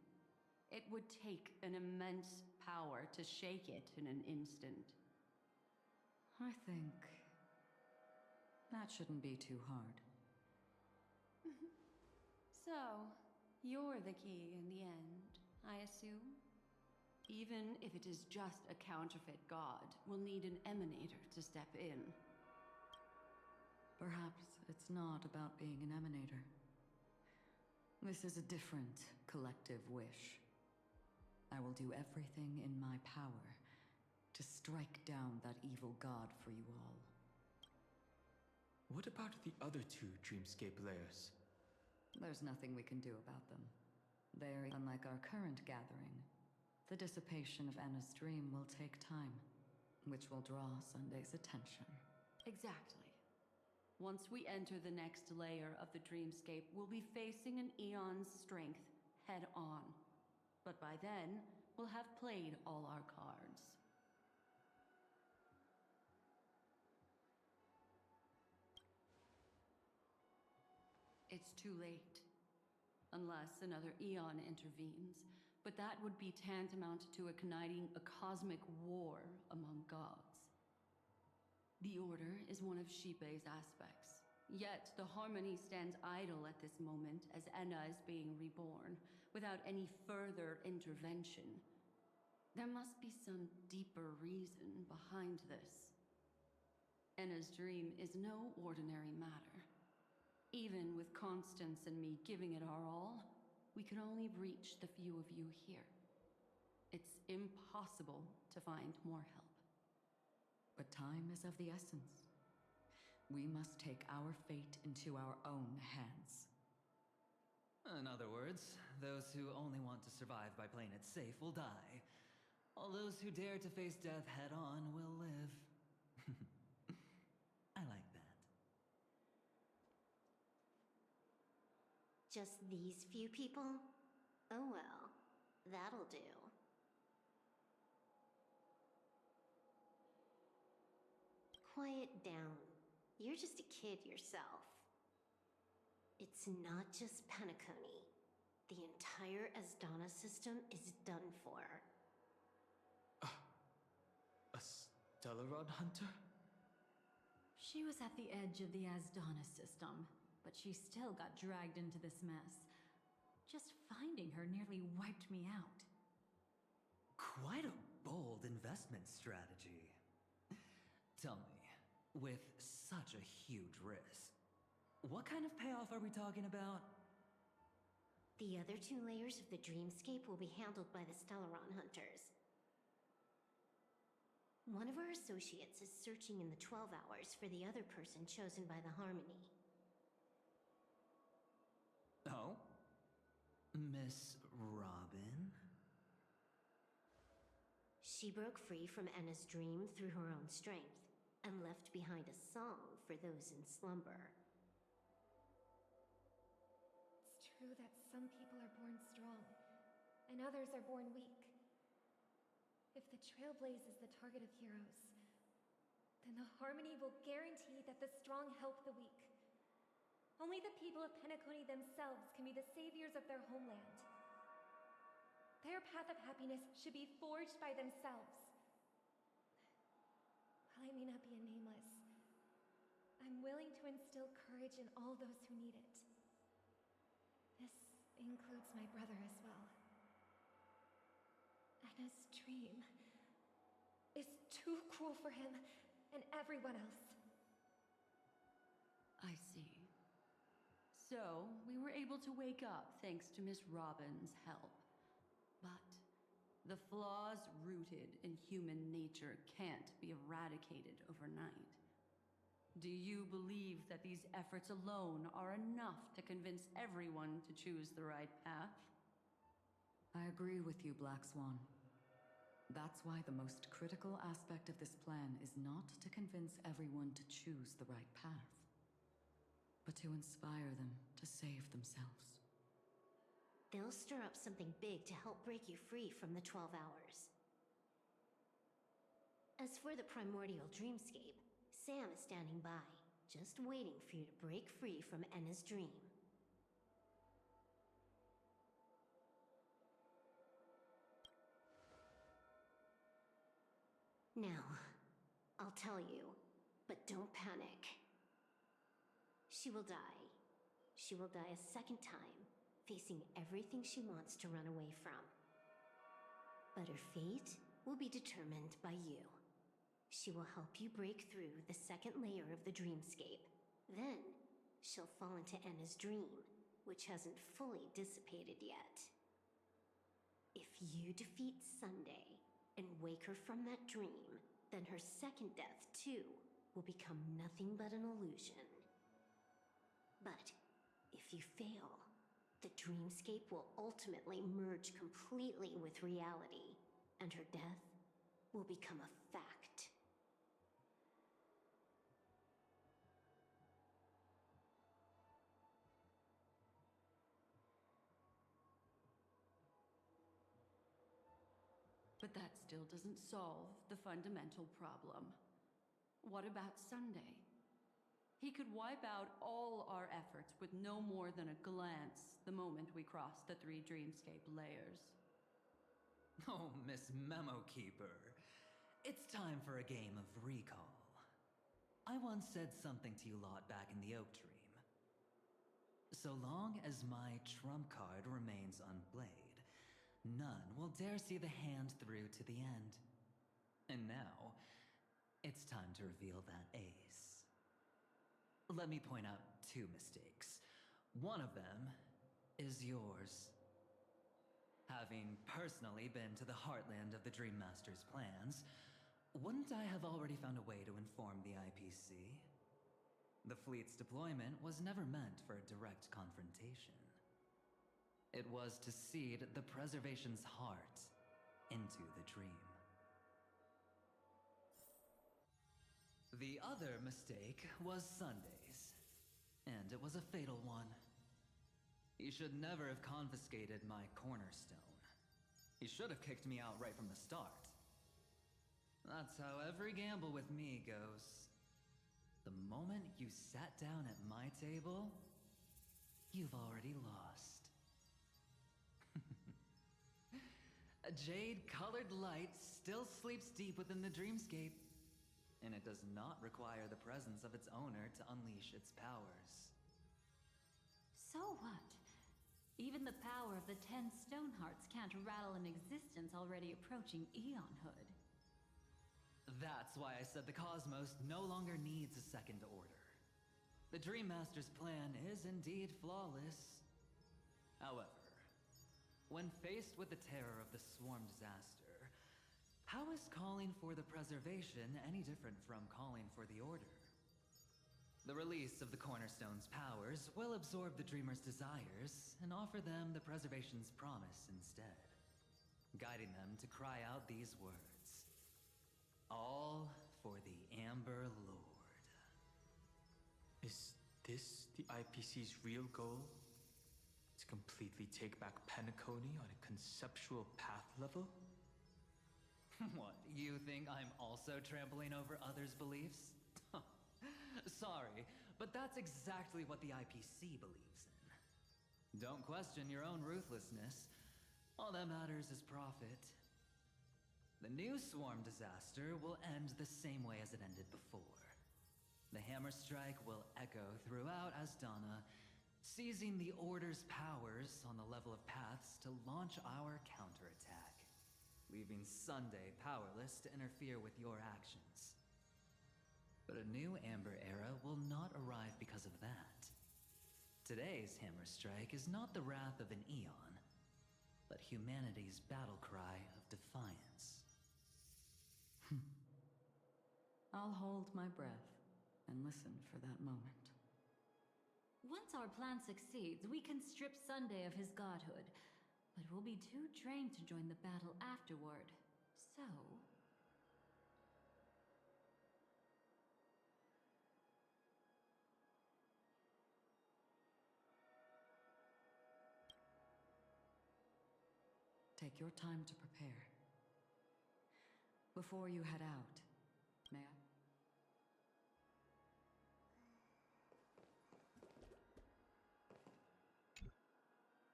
it would take an immense power to shake it in an instant. I think that shouldn't be too hard. So, you're the key in the end, I assume? Even if it is just a counterfeit god, we'll need an emanator to step in. Perhaps it's not about being an emanator. This is a different collective wish. I will do everything in my power to strike down that evil god for you all. What about the other two dreamscape layers? There's nothing we can do about them. They're unlike our current gathering. The dissipation of Anna's dream will take time, which will draw Sunday's attention. Exactly. Once we enter the next layer of the dreamscape, we'll be facing an eon's strength head on. But by then, we'll have played all our cards. It's too late. Unless another eon intervenes, but that would be tantamount to igniting a cosmic war among gods. The Order is one of Shipei's aspects. Yet the Harmony stands idle at this moment as Enna is being reborn, without any further intervention. There must be some deeper reason behind this. Enna's dream is no ordinary matter. Even with Constance and me giving it our all, we can only reach the few of you here. It's impossible to find more help. But time is of the essence. We must take our fate into our own hands. In other words, those who only want to survive by playing it safe will die. All those who dare to face death head on will live. I like that. Just these few people? Oh well, that'll do. Quiet down. You're just a kid yourself. It's not just Penacony. The entire Asdana system is done for. A Stellaron hunter? She was at the edge of the Asdana system, but she still got dragged into this mess. Just finding her nearly wiped me out. Quite a bold investment strategy. Tell me, with such a huge risk, what kind of payoff are we talking about? The other two layers of the dreamscape will be handled by the Stellaron hunters. One of our associates is searching in the 12 hours for the other person chosen by the Harmony. Oh? Miss Robin? She broke free from Enna's dream through her own strength, and left behind a song for those in slumber. It's true that some people are born strong, and others are born weak. If the Trailblaze is the target of heroes, then the Harmony will guarantee that the strong help the weak. Only the people of Penacony themselves can be the saviors of their homeland. Their path of happiness should be forged by themselves. While I may not be a nameless, I'm willing to instill courage in all those who need it. This includes my brother as well. Anna's dream is too cruel for him and everyone else. I see. So, we were able to wake up thanks to Miss Robin's help. But the flaws rooted in human nature can't be eradicated overnight. Do you believe that these efforts alone are enough to convince everyone to choose the right path? I agree with you, Black Swan. That's why the most critical aspect of this plan is not to convince everyone to choose the right path, but to inspire them to save themselves. They'll stir up something big to help break you free from the 12 hours. As for the primordial dreamscape, Sam is standing by, just waiting for you to break free from Enna's dream. Now, I'll tell you, but don't panic. She will die. She will die a second time, facing everything she wants to run away from. But her fate will be determined by you. She will help you break through the second layer of the dreamscape. Then, she'll fall into Enna's dream, which hasn't fully dissipated yet. If you defeat Sunday and wake her from that dream, then her second death, too, will become nothing but an illusion. But if you fail, the dreamscape will ultimately merge completely with reality, and her death will become a fact. But that still doesn't solve the fundamental problem. What about Sunday? He could wipe out all our efforts with no more than a glance the moment we cross the 3 dreamscape layers. Oh, Miss Memo Keeper. It's time for a game of recall. I once said something to you lot back in the Oak Dream. So long as my trump card remains unplayed, none will dare see the hand through to the end. And now, it's time to reveal that ace. Let me point out 2 mistakes. One of them is yours. Having personally been to the heartland of the Dream Master's plans, wouldn't I have already found a way to inform the IPC? The fleet's deployment was never meant for a direct confrontation. It was to seed the preservation's heart into the dream. The other mistake was Sundays, and it was a fatal one. He should never have confiscated my cornerstone. He should have kicked me out right from the start. That's how every gamble with me goes. The moment you sat down at my table, you've already lost. A jade-colored light still sleeps deep within the dreamscape, and it does not require the presence of its owner to unleash its powers. So what? Even the power of the 10 Stonehearts can't rattle an existence already approaching eonhood. That's why I said the cosmos no longer needs a second order. The Dream Master's plan is indeed flawless. However, when faced with the terror of the swarm disaster, how is calling for the preservation any different from calling for the order? The release of the Cornerstone's powers will absorb the Dreamer's desires and offer them the preservation's promise instead, guiding them to cry out these words: all for the Amber Lord. Is this the IPC's real goal? To completely take back Penacony on a conceptual path level? What, you think I'm also trampling over others' beliefs? Sorry, but that's exactly what the IPC believes in. Don't question your own ruthlessness. All that matters is profit. The new swarm disaster will end the same way as it ended before. The hammer strike will echo throughout Asdana, seizing the Order's powers on the level of paths to launch our counterattack, leaving Sunday powerless to interfere with your actions. But a new Amber Era will not arrive because of that. Today's hammer strike is not the wrath of an eon, but humanity's battle cry of defiance. I'll hold my breath and listen for that moment. Once our plan succeeds, we can strip Sunday of his godhood, but we'll be too drained to join the battle afterward. So... Take your time to prepare. Before you head out, may I?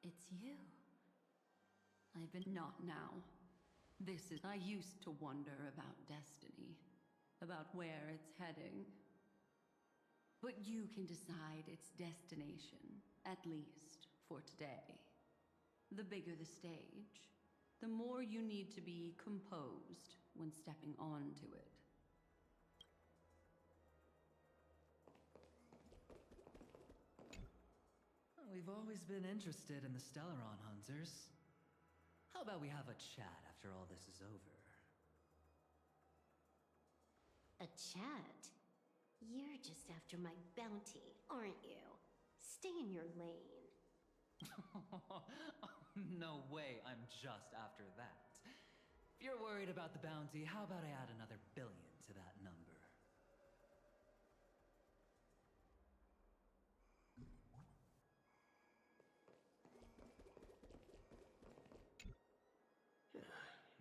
It's you. I've been not now. I used to wonder about destiny, about where it's heading. But you can decide its destination, at least for today. The bigger the stage, the more you need to be composed when stepping onto it. We've always been interested in the Stellaron hunters. How about we have a chat after all this is over? A chat? You're just after my bounty, aren't you? Stay in your lane. No way, I'm just after that. If you're worried about the bounty, how about I add another billion to that number?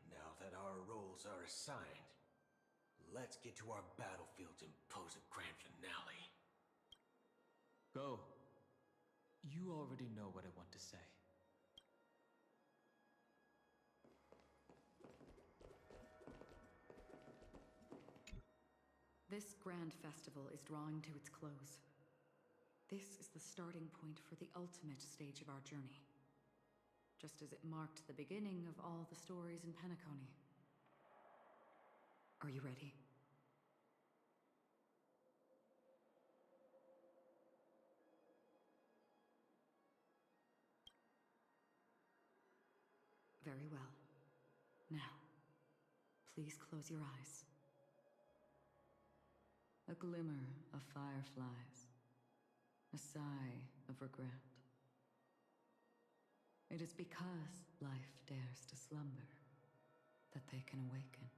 Now that our roles are assigned, let's get to our battlefields and pose a grand finale. Go. You already know what I want to say. This grand festival is drawing to its close. This is the starting point for the ultimate stage of our journey. Just as it marked the beginning of all the stories in Penacony. Are you ready? Very well. Now, please close your eyes. A glimmer of fireflies. A sigh of regret. It is because life dares to slumber that they can awaken.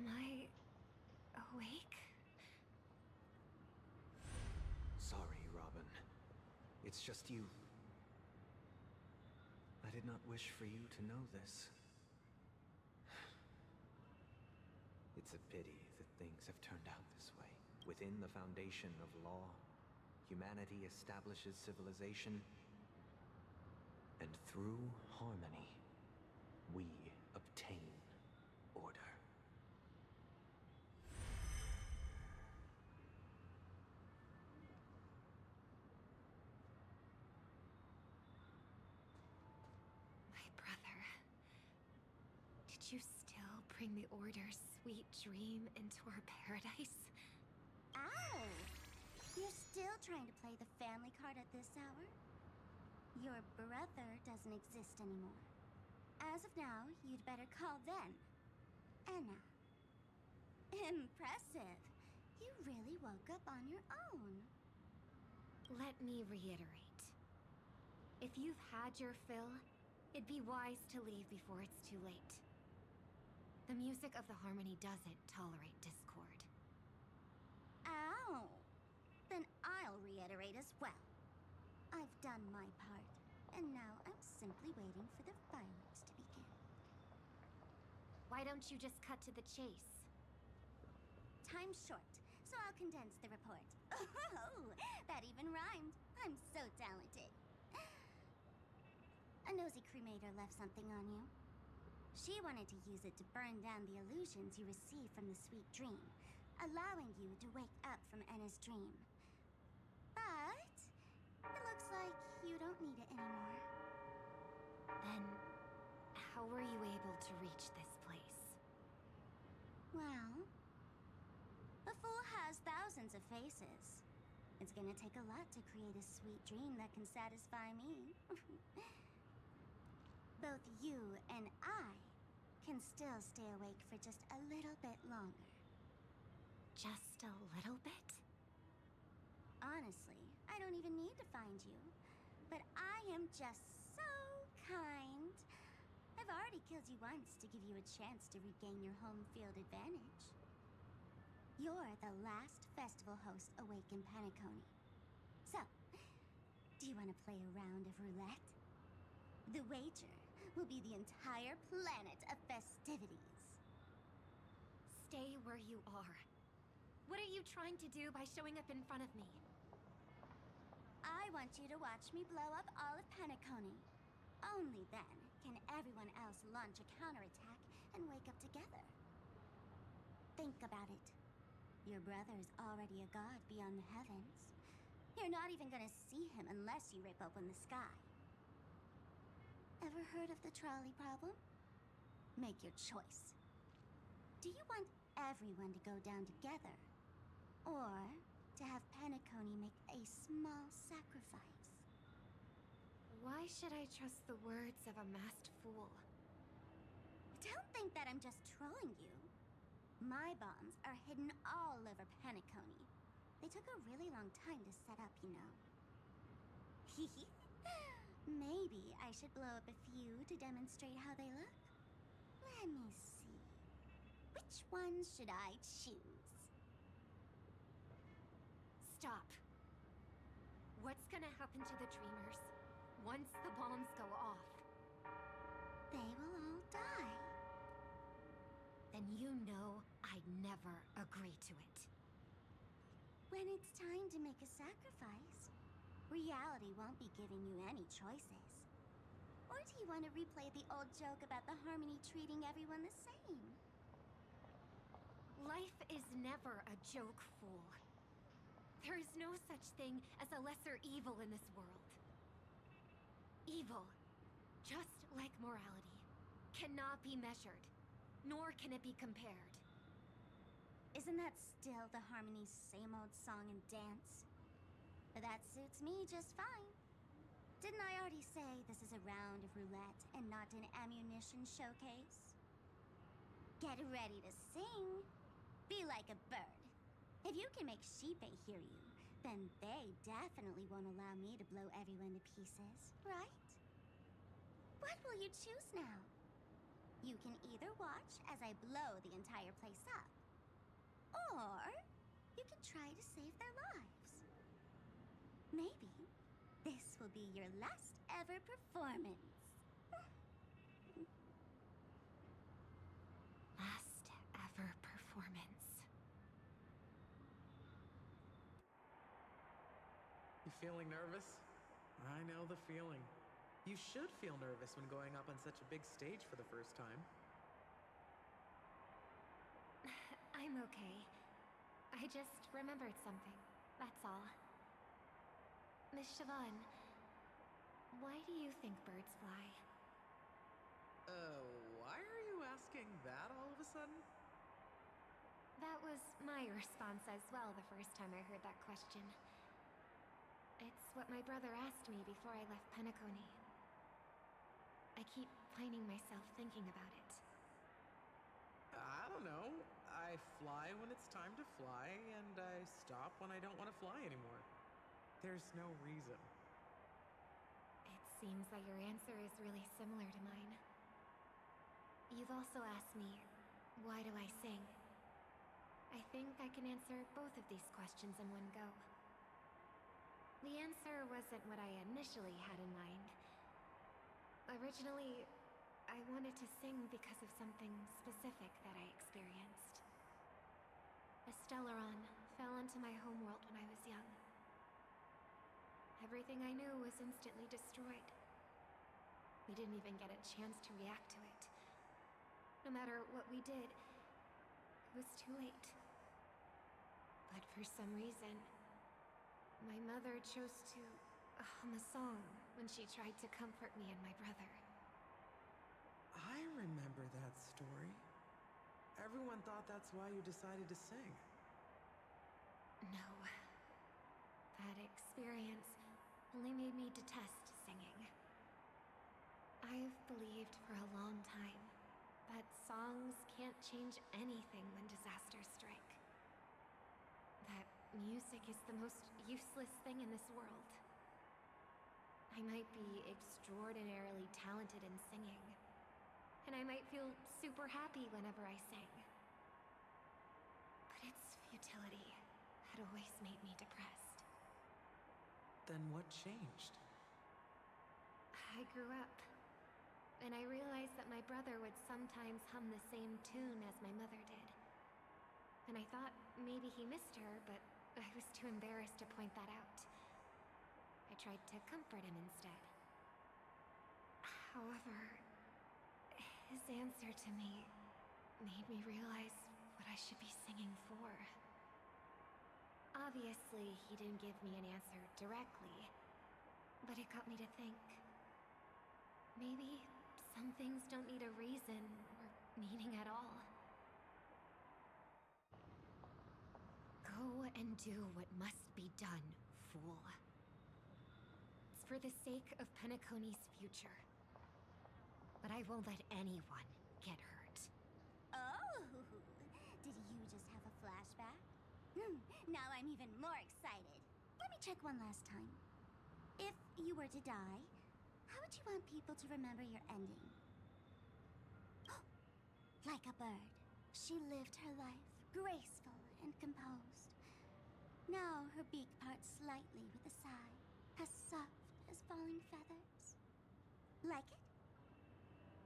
Am I awake? Sorry, Robin. It's just you. I did not wish for you to know this. It's a pity that things have turned out this way. Within the foundation of law, humanity establishes civilization, and through harmony, we obtain order. My brother. Did you still bring the Order's sweet dream into our paradise? Ow! You're still trying to play the family card at this hour? Your brother doesn't exist anymore. As of now, you'd better call them Anna. Impressive. You really woke up on your own. Let me reiterate. If you've had your fill, it'd be wise to leave before it's too late. The music of the Harmony doesn't tolerate discord. Ow! Then I'll reiterate as well. I've done my part, and now I'm simply waiting for the fireworks to begin. Why don't you just cut to the chase? Time's short, so I'll condense the report. Oh, that even rhymed. I'm so talented. A nosy cremator left something on you. She wanted to use it to burn down the illusions you received from the sweet dream, allowing you to wake up from Enna's dream. But it looks like you don't need it anymore. Then, how were you able to reach this place? Well, a fool has thousands of faces. It's gonna take a lot to create a sweet dream that can satisfy me. Both you and I can still stay awake for just a little bit longer. Just a little bit? Honestly, I don't even need to find you. But I am just so kind. I've I've already killed you once to give you a chance to regain your home field advantage. You're the last festival host awake in Penacony. So, do you want to play a round of roulette? The wager will be the entire planet of festivities. Stay where you are. What are you trying to do by showing up in front of me? I want you to watch me blow up all of Penacony. Only then can everyone else launch a counterattack and wake up together. Think about it. Your brother is already a god beyond the heavens. You're not even gonna see him unless you rip open the sky. Ever heard of the trolley problem? Make your choice. Do you want everyone to go down together? Or to have Penacony make a small sacrifice? Why should I trust the words of a masked fool? Don't think that I'm just trolling you. My bombs are hidden all over Penacony. They took a really long time to set up, you know. Maybe I should blow up a few to demonstrate how they look. Let me see. Which ones should I choose? Stop. What's gonna happen to the dreamers once the bombs go off? They will all die. Then you know I'd never agree to it. When it's time to make a sacrifice, reality won't be giving you any choices. Or do you want to replay the old joke about the Harmony treating everyone the same? Life is never a joke, fool. There is no such thing as a lesser evil in this world. Evil, just like morality, cannot be measured, nor can it be compared. Isn't that still the Harmony's same old song and dance? But that suits me just fine. Didn't I already say this is a round of roulette and not an ammunition showcase? Get ready to sing. Be like a bird. If you can make Sheepei hear you, then they definitely won't allow me to blow everyone to pieces, right? What will you choose now? You can either watch as I blow the entire place up, or you can try to save their lives. Maybe this will be your last ever performance. Last ever performance. You feeling nervous? I know the feeling. You should feel nervous when going up on such a big stage for the first time. I'm okay. I just remembered something, that's all. Miss Siobhan, why do you think birds fly? Why are you asking that all of a sudden? That was my response as well the first time I heard that question. It's what my brother asked me before I left Penacony. I keep finding myself thinking about it. I don't know. I fly when it's time to fly, and I stop when I don't want to fly anymore. There's no reason. It seems that your answer is really similar to mine. You've also asked me, why do I sing? I think I can answer both of these questions in one go. The answer wasn't what I initially had in mind. Originally, I wanted to sing because of something specific that I experienced. A Stellaron fell into my homeworld when I was young. Everything I knew was instantly destroyed. We didn't even get a chance to react to it. No matter what we did, it was too late. But for some reason, my mother chose to hum a song when she tried to comfort me and my brother. I remember that story. Everyone thought that's why you decided to sing. No. That experience only made me detest singing. I've believed for a long time that songs can't change anything when disasters strike. That music is the most useless thing in this world. I might be extraordinarily talented in singing, and I might feel super happy whenever I sang. But its futility had always made me depressed. Then what changed? I grew up, and I realized that my brother would sometimes hum the same tune as my mother did. And I thought maybe he missed her, but I was too embarrassed to point that out. I tried to comfort him instead. However, his answer to me made me realize what I should be singing for. Obviously, he didn't give me an answer directly, but it got me to think. Maybe some things don't need a reason or meaning at all. Go and do what must be done, fool. It's for the sake of Penacony's future. But I won't let anyone get hurt. Oh, did you just have a flashback? Now I'm even more excited. Let me check one last time. If you were to die, how would you want people to remember your ending? Like a bird, she lived her life, graceful and composed. Now her beak parts slightly with a sigh, as soft as falling feathers. Like it?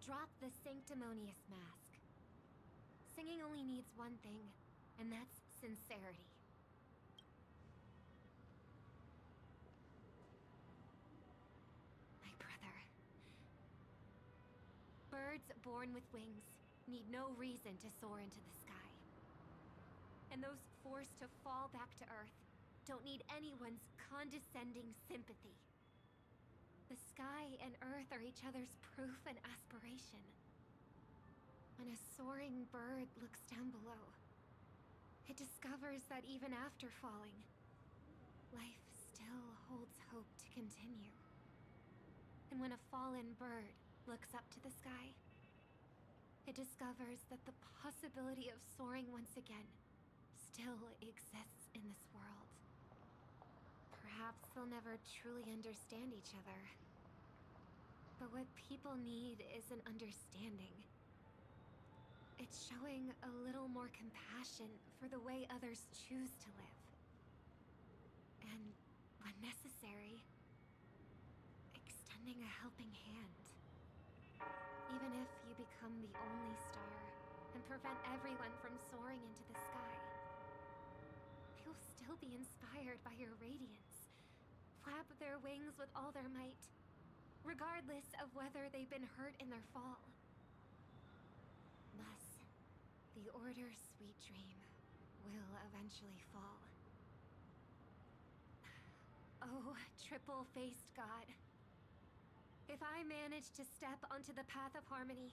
Drop the sanctimonious mask. Singing only needs one thing, and that's sincerity. My brother. Birds born with wings need no reason to soar into the sky. And those forced to fall back to Earth don't need anyone's condescending sympathy. The sky and Earth are each other's proof and aspiration. When a soaring bird looks down below, it discovers that even after falling, life still holds hope to continue. And when a fallen bird looks up to the sky, it discovers that the possibility of soaring once again still exists in this world. Perhaps they'll never truly understand each other. But what people need is an understanding. It's showing a little more compassion for the way others choose to live. And, when necessary, extending a helping hand. Even if you become the only star and prevent everyone from soaring into the sky, they will still be inspired by your radiance, flap their wings with all their might, regardless of whether they've been hurt in their fall. Thus, the Order's sweet dream will eventually fall. Oh, triple-faced god. If I manage to step onto the path of harmony,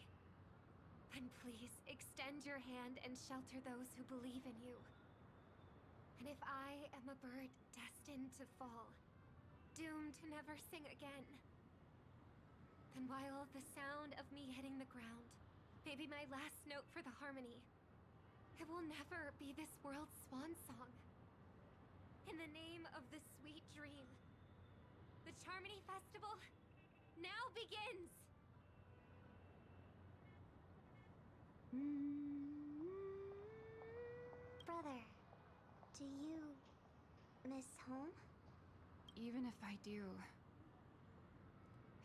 then please extend your hand and shelter those who believe in you. And if I am a bird destined to fall, doomed to never sing again, then while the sound of me hitting the ground may be my last note for the harmony, it will never be this world's swan song. In the name of the sweet dream, the Charmony Festival now begins! Brother, do you miss home? Even if I do,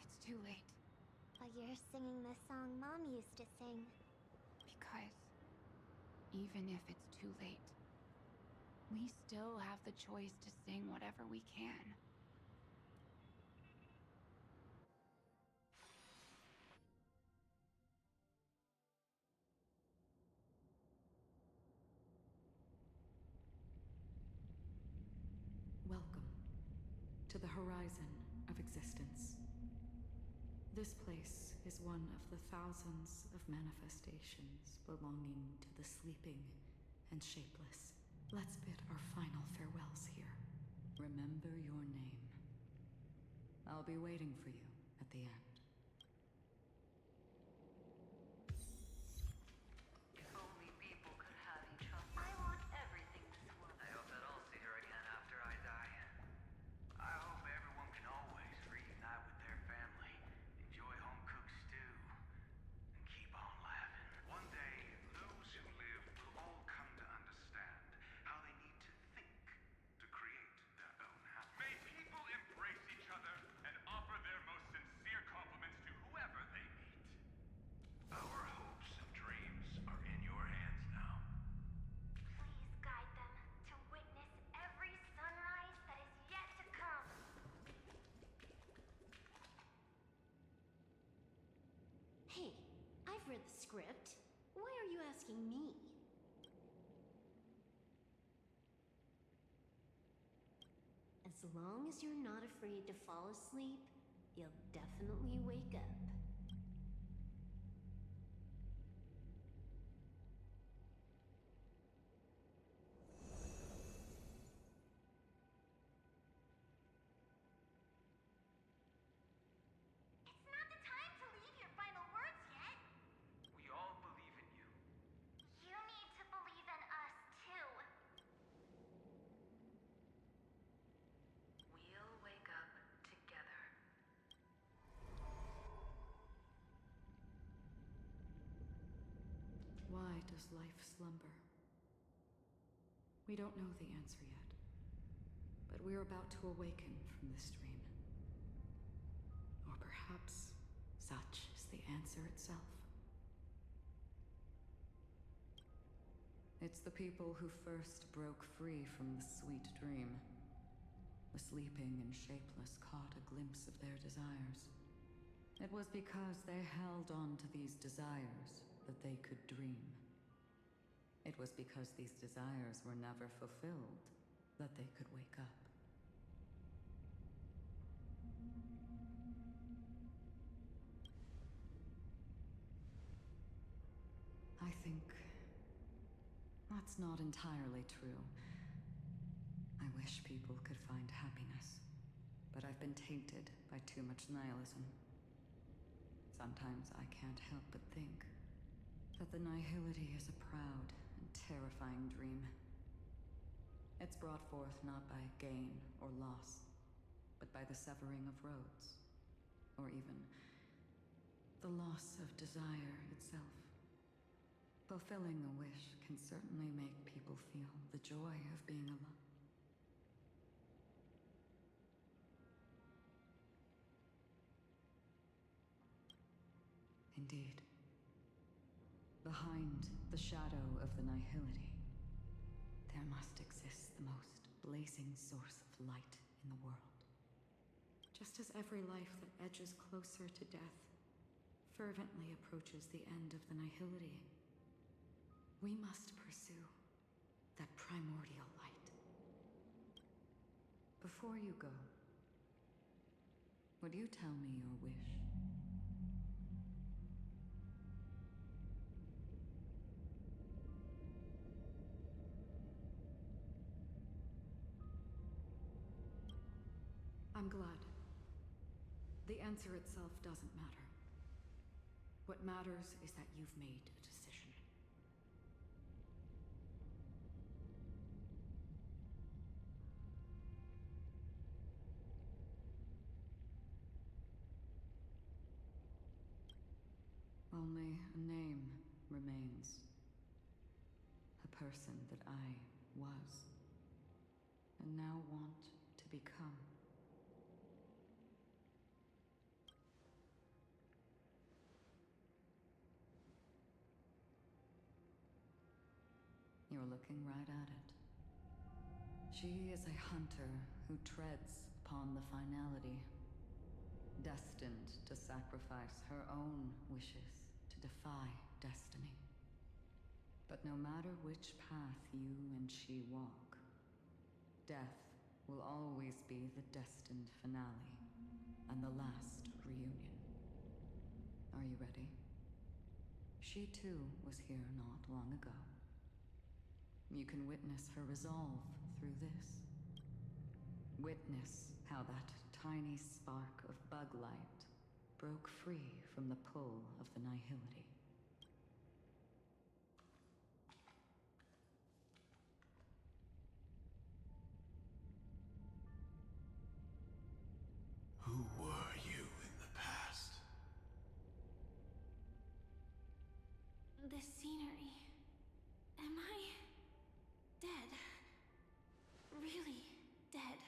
it's too late. But you're singing the song Mom used to sing. Because even if it's too late, we still have the choice to sing whatever we can. Welcome to the horizon of existence. This place is one of the thousands of manifestations belonging to the sleeping and shapeless. Let's bid our final farewells here. Remember your name. I'll be waiting for you at the end. If only people could have each other. I want everything this world. I hope that I'll see her again after I die. I hope everyone can always reunite with their family, enjoy home-cooked stew, and keep on I've read the script. Why are you asking me? As long as you're not afraid to fall asleep, you'll definitely wake up. It's not the time to leave your final words yet. We all believe in you. You need to believe in us, too. We'll wake up together. Why does life slumber? We don't know the answer yet, but we're about to awaken from this dream. Or perhaps such is the answer itself. It's the people who first broke free from the sweet dream. The sleeping and shapeless caught a glimpse of their desires. It was because they held on to these desires that they could dream. It was because these desires were never fulfilled that they could wake up. I think that's not entirely true. I wish people could find happiness, but I've been tainted by too much nihilism. Sometimes I can't help but think that the nihility is a proud and terrifying dream. It's brought forth not by gain or loss, but by the severing of roads, or even the loss of desire itself. Fulfilling a wish can certainly make people feel the joy of being alive. Indeed. Behind the shadow of the nihility, there must exist the most blazing source of light in the world. Just as every life that edges closer to death fervently approaches the end of the nihility, we must pursue that primordial light. Before you go, would you tell me your wish? I'm glad. The answer itself doesn't matter. What matters is that you've made a decision. Only a name remains. A person that I was, and now want to become. You're looking right at it. She is a hunter who treads upon the finality, destined to sacrifice her own wishes to defy destiny. But no matter which path you and she walk, death will always be the destined finale and the last reunion. Are you ready? She too was here not long ago. You can witness her resolve through this. Witness how that tiny spark of bug light broke free from the pull of the nihility. Who were you in the past? The scenery. Am I dead? Really dead?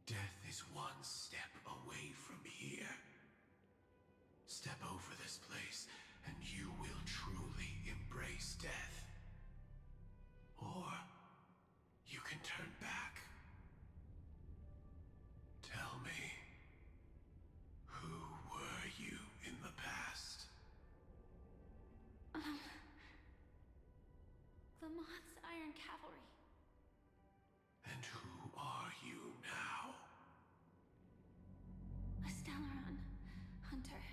Death is one step away from here. Step over this place, and you will truly embrace death. Or you can turn back. Tell me, who were you in the past? you now? A Stellaron hunter.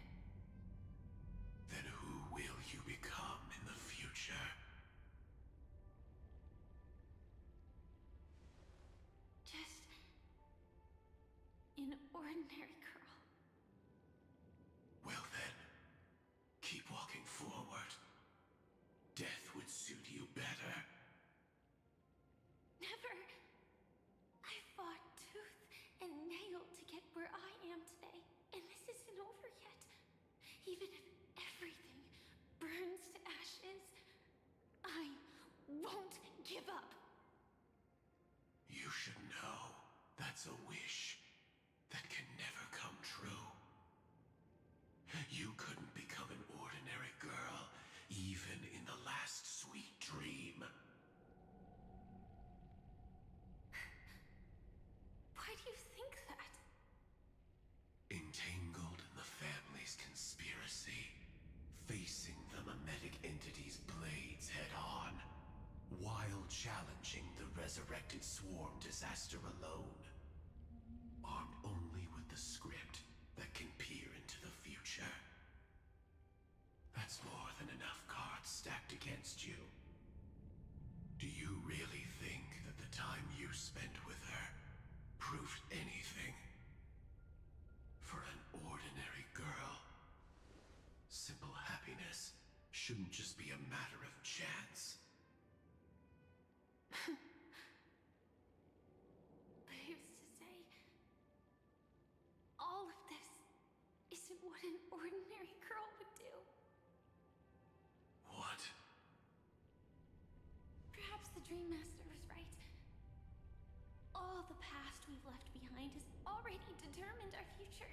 Then who will you become in the future? Just an ordinary girl. Well then, keep walking forward. Death would suit you better. Never. I fought tooth and nail to get where I am today, and this isn't over yet. Even if everything burns to ashes, I won't give up. You should know that's a wish that can never come true. You couldn't become an ordinary girl, even in the last sweet dream. Why do you think that? Entangled in the family's conspiracy, facing the mimetic entity's blades head-on, while challenging the resurrected swarm disaster alone. Armed only with the script that can peer into the future. That's more than enough cards stacked against you. Do you really think that the time you spent with her proved anything? For an ordinary girl, simple happiness shouldn't just be a matter of chance. But who's to say all of this isn't what an ordinary girl would do? What? Perhaps the Dream Master was right. All the past we've left behind has already determined our future.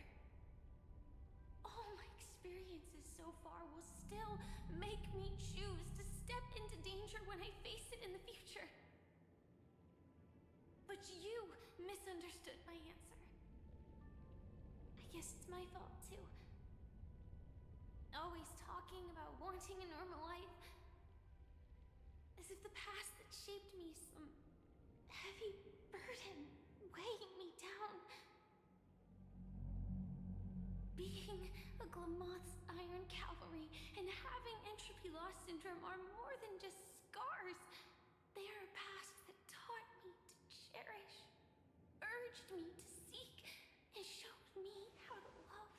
All my experiences so far will still make me choose to step into danger when I face it in the future. But you misunderstood my answer. I guess it's my fault too. Always talking about wanting a normal life. As if the past that shaped me is some heavy burden weighing me down. Being a Glamoth's Iron Cavalry and having entropy loss syndrome are more than just scars. They are a past that taught me to cherish, urged me to seek, and showed me how to love.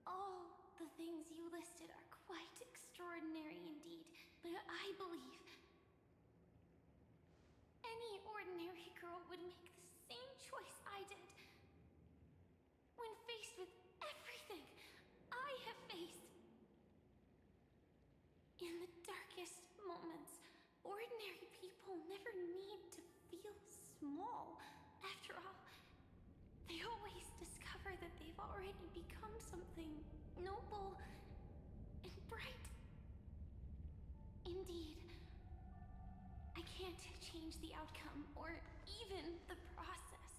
All the things you listed are quite extraordinary indeed, but I believe any ordinary girl would make the same choice I did. When faced with everything I have faced. In the darkest moments, ordinary people never need to feel small. After all, they always discover that they've already become something noble and bright. Indeed, I can't change the outcome or even the process.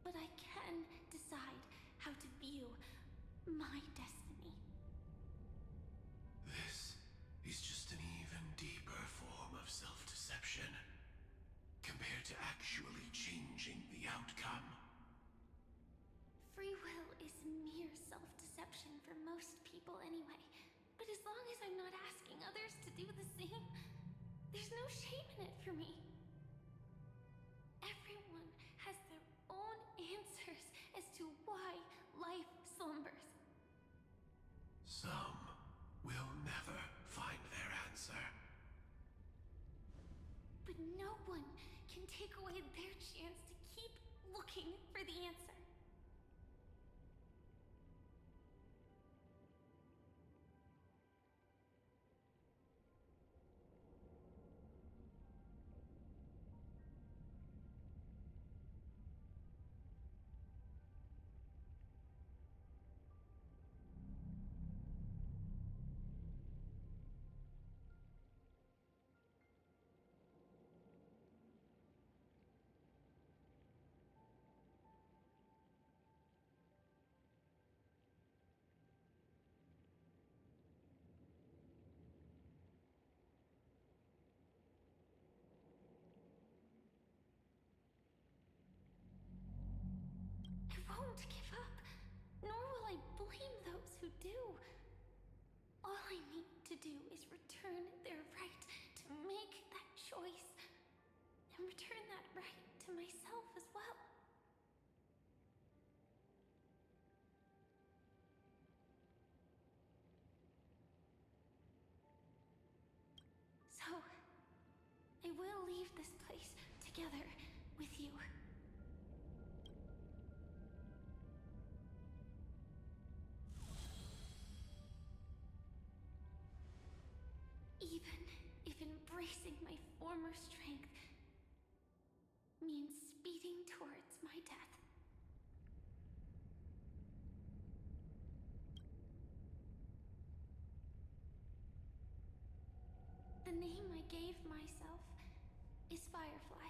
But I can decide how to view my destiny. This is just an even deeper form of self-deception, compared to actually changing the outcome. Free will is mere self-deception for most people anyway. But as long as I'm not asking others to do the same, there's no shame in it for me. Everyone has their own answers as to why life slumbers. Some will never find their answer. But no one can take away their chance to keep looking for the answer. do is return their right to make that choice. And return that right to myself as well. So, I will leave this place together with you. Even if embracing my former strength means speeding towards my death. The name I gave myself is Firefly.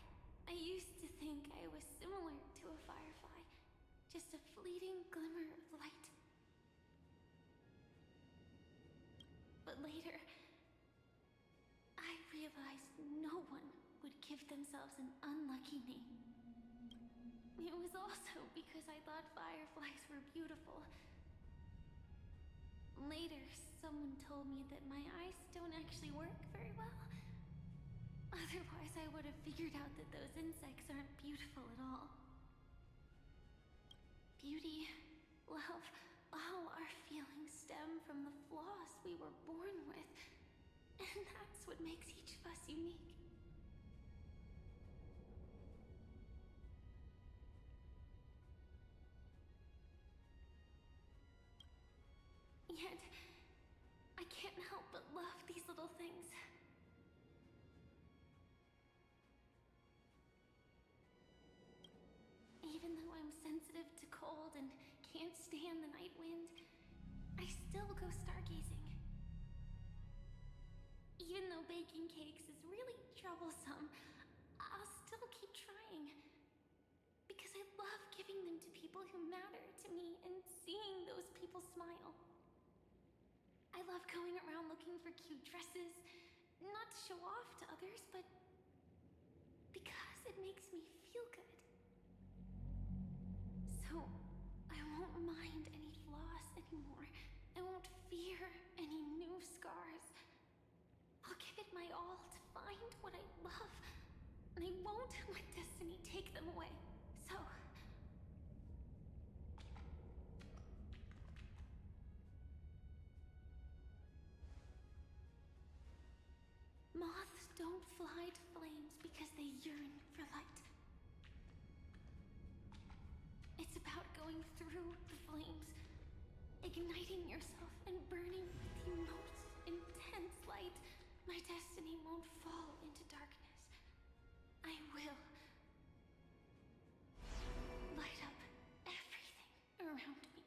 I used to think I was similar to a firefly, just a fleeting glimmer of light. But later, I realized no one would give themselves an unlucky name. It was also because I thought fireflies were beautiful. Later, someone told me that my eyes don't actually work very well. Otherwise, I would have figured out that those insects aren't beautiful at all. Beauty, love, all our feelings stem from the flaws we were born with. And that's what makes each of us unique. Yet, I can't help but love these little things. Even though I'm sensitive to cold and can't stand the night wind, I still go stargazing. Even though baking cakes is really troublesome, I'll still keep trying. Because I love giving them to people who matter to me and seeing those people smile. I love going around looking for cute dresses, not to show off to others, but because it makes me feel good. So, I won't mind any flaws anymore. I won't fear any new scars. I'll give it my all to find what I love, and I won't let destiny take them away. So, moths don't fly to flames because they yearn for light. It's about going through the flames, igniting yourself and burning with the most intense light. My destiny won't fall into darkness. I will light up everything around me.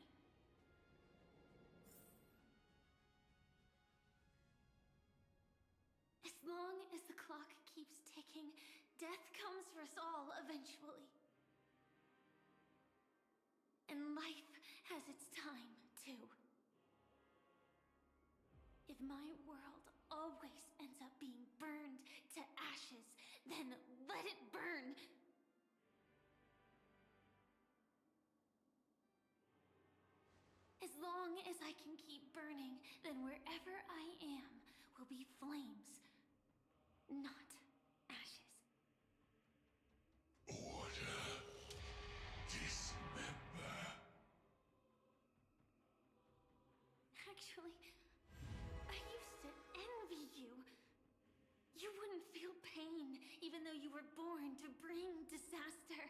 As long as the clock keeps ticking, death comes for us all eventually. And life has its time, too. If my world always ends up being burned to ashes, then let it burn! As long as I can keep burning, then wherever I am will be flames, not ashes. Order. Dismember. Actually, I used to envy you. You wouldn't feel pain, even though you were born to bring disaster.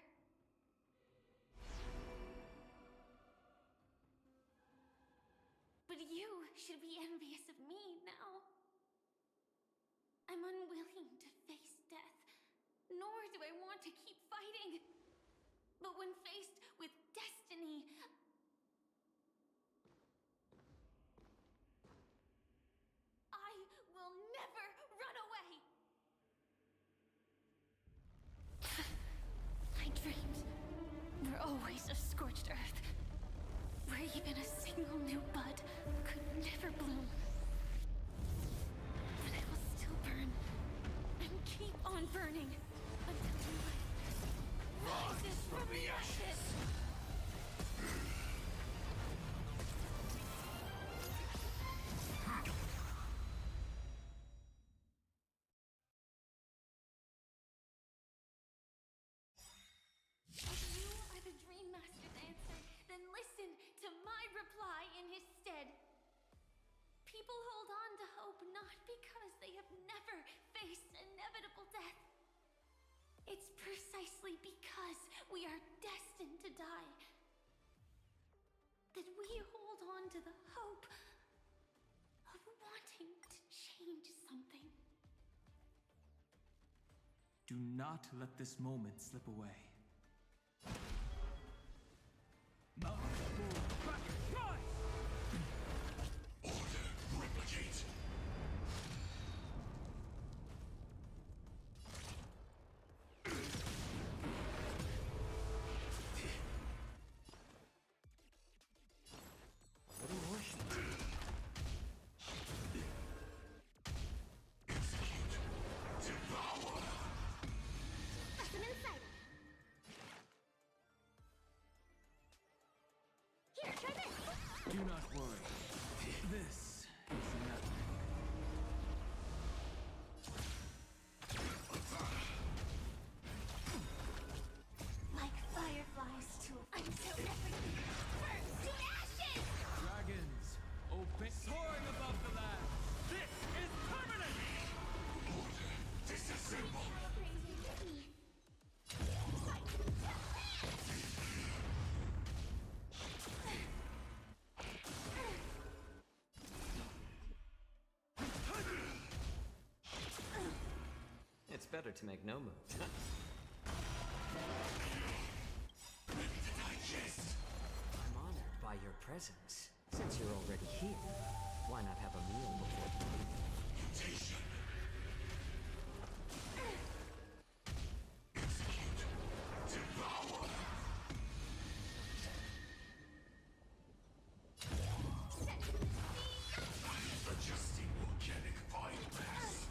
But you should be envious of me now. I'm unwilling to face death, nor do I want to keep fighting. But when faced with destiny, I will never run away! My dreams were always of scorched earth, where even a single new bud could never bloom. But I will still burn, and keep on burning, until life rises from the ashes! People hold on to hope not because they have never faced inevitable death. It's precisely because we are destined to die that we hold on to the hope of wanting to change something. Do not let this moment slip away. Mountain Bull Cracker Rise! Order, replicate. What in Washington? Devour. Specimen sighted. Here, try this. Do not worry. This is nothing. Like fireflies to until everything burns to ashes! Dragons, open, soaring above the land. This is permanent! Order, disassemble. It's better to make no move. Ready to digest. I'm honored by your presence. Since you're already here, why not have a meal before you leave? Mutation. Execute. Devour. Adjusting organic biomass.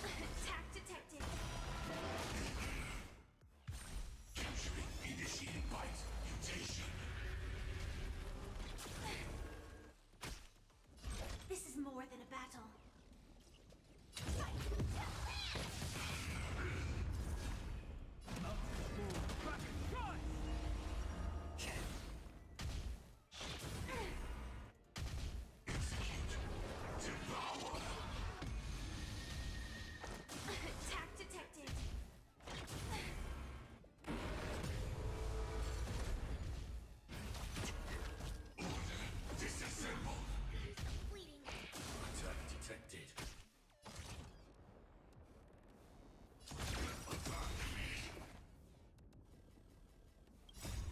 Attack detected. Capturing initiating bite. Mutation. This is more than a battle. Mountain Bull Cracker Rise! Execute. Devour. Attack detected. Order, disassemble. Bleeding. Attack detected.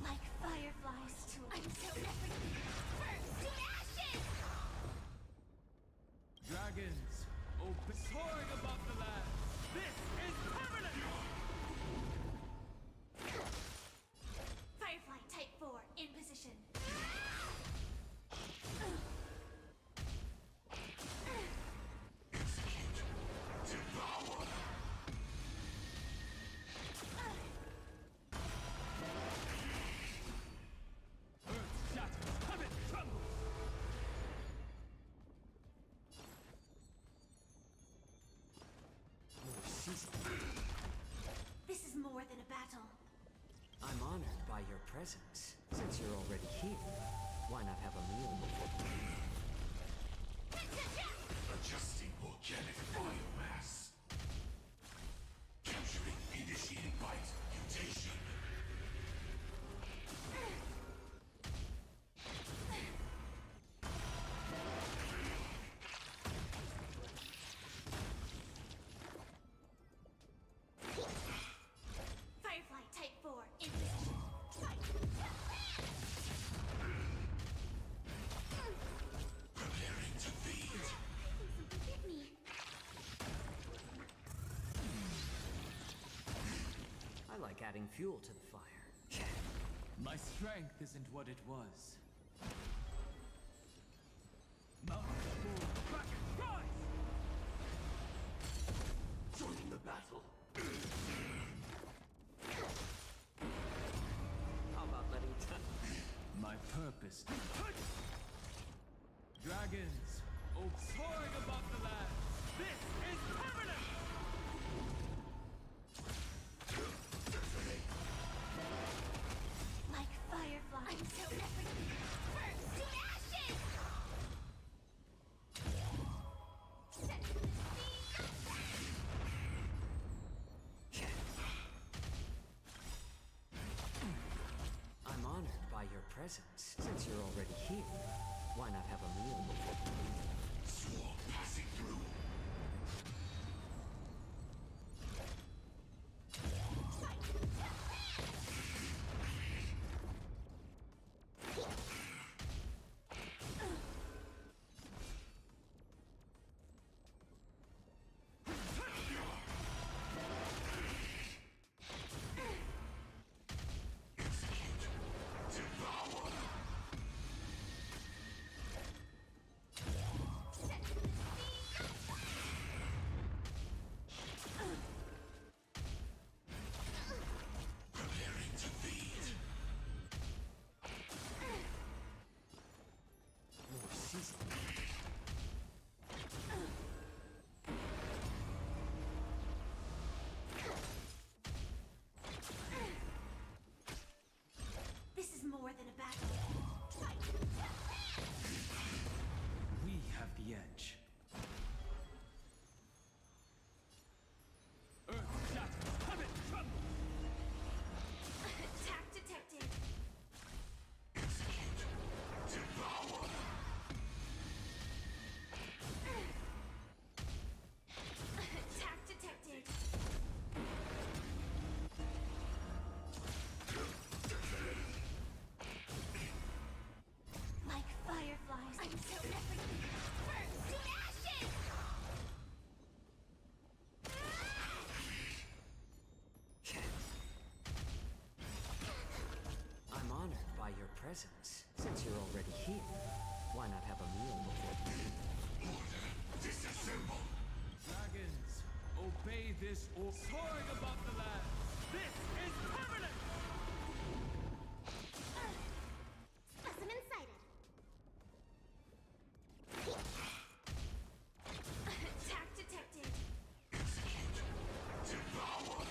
Like fireflies to until everything burns to ashes! Dragons, open, soaring above the land. This is permanent! Firefly Type 4 in position. Execute. Devour. Earth shatters, heaven trembles! More season. This is more than a battle. I'm honored by your presence. Since you're already here, why not have a meal before you leave? Adjusting organic biomass. Capturing initiating bite. Mutation. Firefly Type 4 in position. Preparing to feed. Hit me. I like adding fuel to the fire. My strength isn't what it was. Mountain Bull Cracker Rise! Joining the battle. How about letting My purpose. Dragons, soaring above the land. This is permanent! presence. Since you're already here, why not have a meal before? Swarm passing through. This is more than a battle. We have the edge. Earth shatters, heaven trembles! Attack detected. Devour. Attack detected. Like fireflies, I'm so everything burns to ashes! I'm honored by your presence. Since you're already here, why not have a meal before? Order. Disassemble. Dragons, obey this or soaring above the land. This is permanent! Specimen sighted. Attack detected. Devour.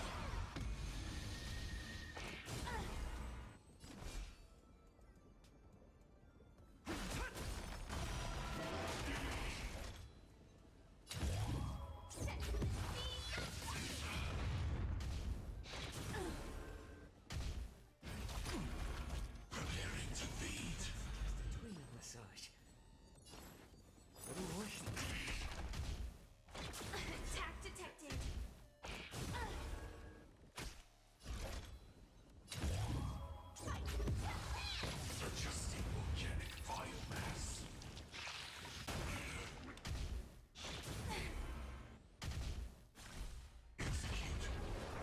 Preparing to feed. Between a massage. What do you worship? Attack detected. Adjusting organic biomass.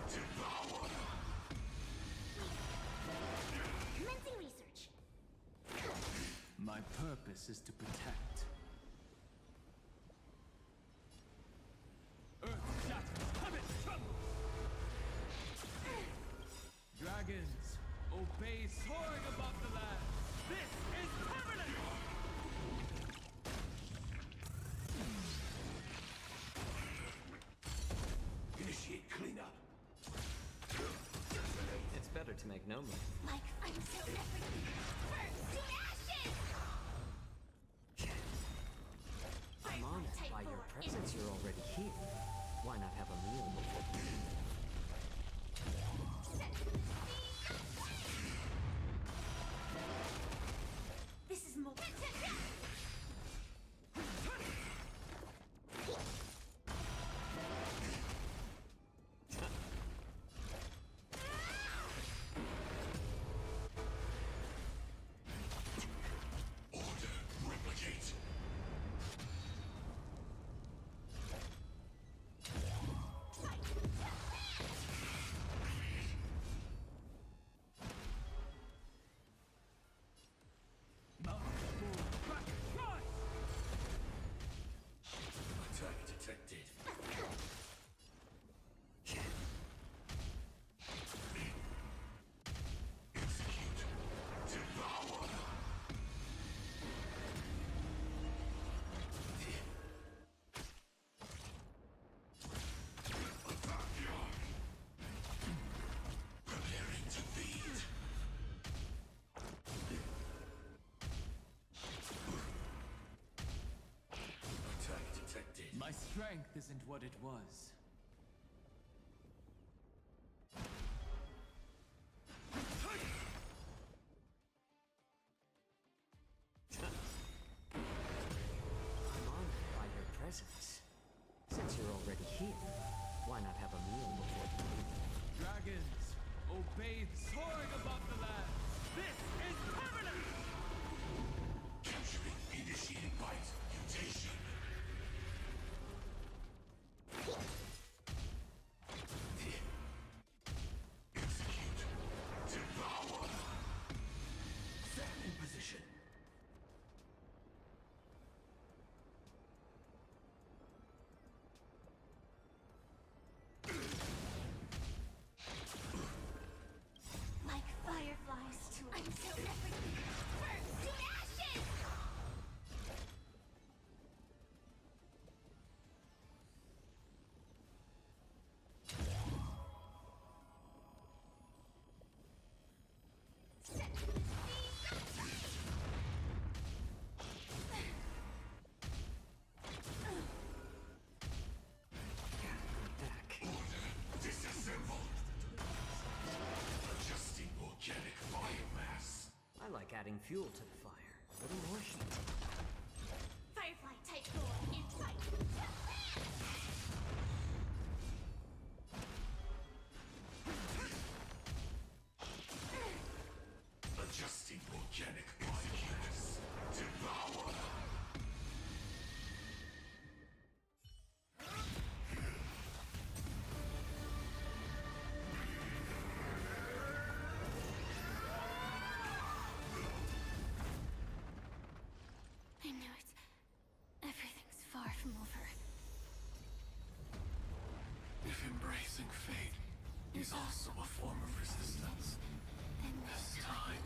Devour. Commencing research. My purpose is to protect. Earth shatters, heaven trembles! Dragons, obey soaring above the land. This is permanent! Initiate cleanup. It's better to make no move. Like I'm so everything burns to ashes! I'm honored by your presence. You're already here. Why not have a meal before? This is more. Order. Replicate. Mount full, crack, rise! Attack detected. Devour. Attack yard. Preparing to feed. Attack detected. My strength isn't what it was. dragons! Obey soaring above the lands! This is permanent! Capturing initiating bite mutation. Execute. Devour. Set in position. Like fireflies until everything burns to ashes! Disassemble. Adjusting organic biomass. I like adding fuel to the fire. A little more heat. Firefly Tycoon in fight! Adjusting organic biomass. Devour. I knew it. Everything's far from over. If embracing fate is also a form of resistance, Then this time.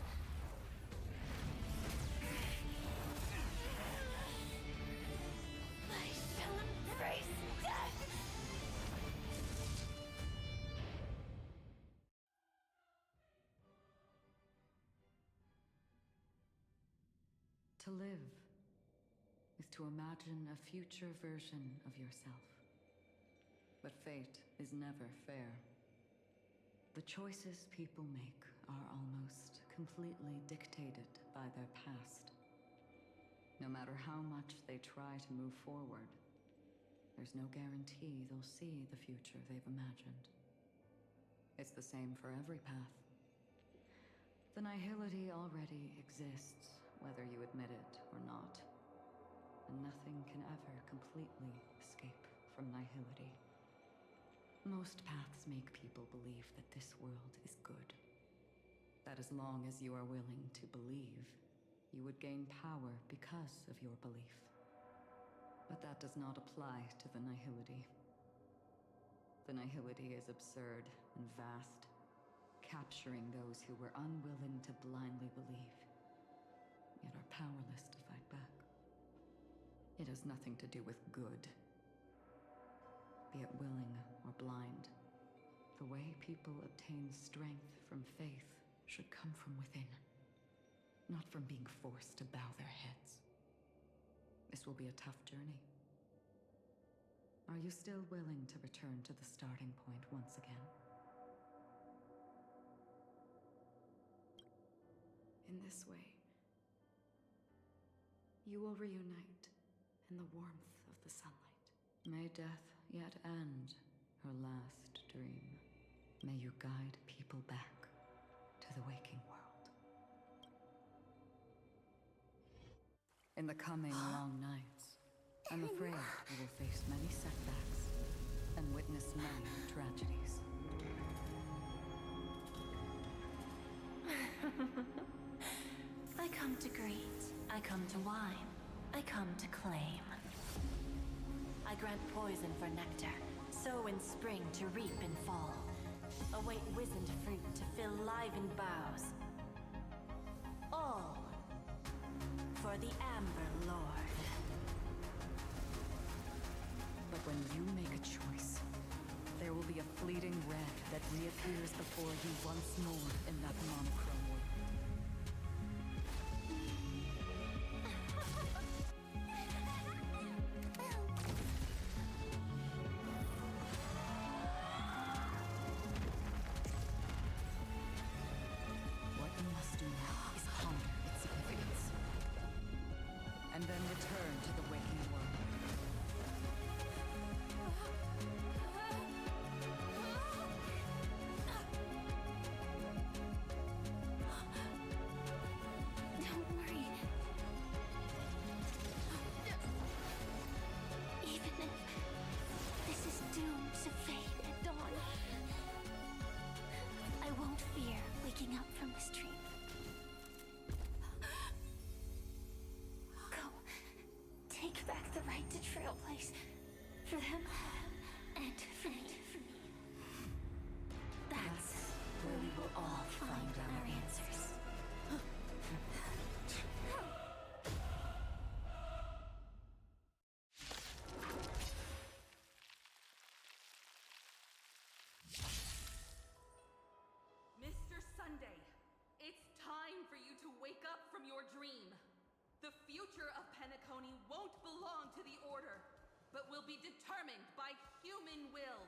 I shall embrace death! To live is to imagine a future version of yourself. But fate is never fair. The choices people make are almost completely dictated by their past. No matter how much they try to move forward, there's no guarantee they'll see the future they've imagined. It's the same for every path. The nihility already exists, whether you admit it or not. And nothing can ever completely escape from nihility. Most paths make people believe that this world is good. That as long as you are willing to believe, you would gain power because of your belief. But that does not apply to the nihility. The nihility is absurd and vast, capturing those who were unwilling to blindly believe, yet are powerless to fight back. It has nothing to do with good. Be it willing or blind, the way people obtain strength from faith should come from within, not from being forced to bow their heads. This will be a tough journey. Are you still willing to return to the starting point once again? In this way, you will reunite in the warmth of the sunlight. May death yet end her last dream. May you guide people back to the waking world. In the coming long nights, I'm afraid you will face many setbacks and witness many tragedies. I come to greet, I come to whine, I come to claim. I grant poison for nectar, sow in spring to reap in fall. Await wizened fruit to fill livened boughs. All for the Amber Lord. But when you make a choice, there will be a fleeting red that reappears before you once more in that monochrome world. What you must do now is ponder its significance, and then return to the waking world. from your dream. The future of Penacony won't belong to the Order, but will be determined by human will.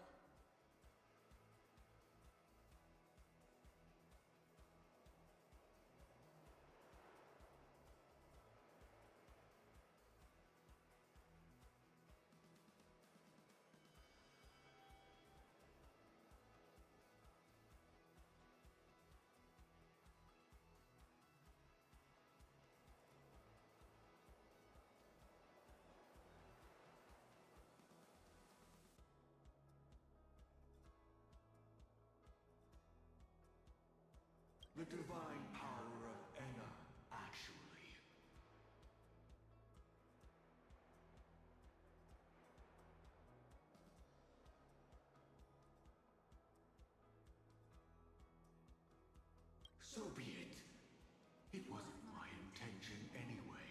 The divine power of Enna, actually. So be it. It wasn't my intention anyway.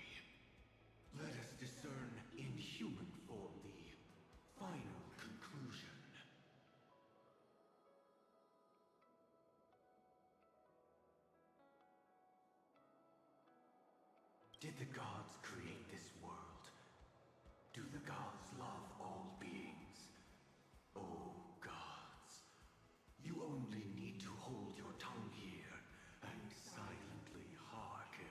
Let us discern in human form the final conclusion. Did the gods create this world? Do the gods love all beings? Oh gods, you only need to hold your tongue here and silently hearken.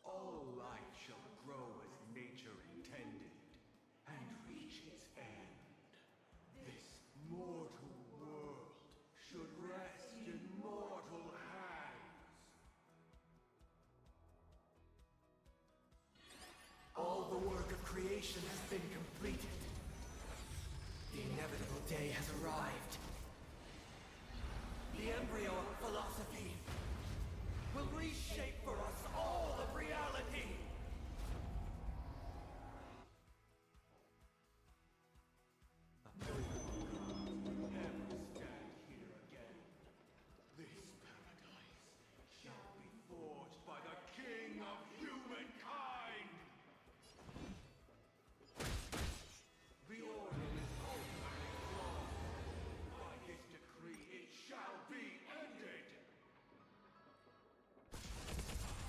All life shall grow as nature intended, and reach its end. This mortal world should rest in mortal hands. All the work of creation has been completed. The inevitable day has arrived. The embryo of philosophy will reshape for us all of reality! Ever stand here again? This paradise shall be forged by the King of humankind! The order is ultimately flawed. By this decree, it shall be ended!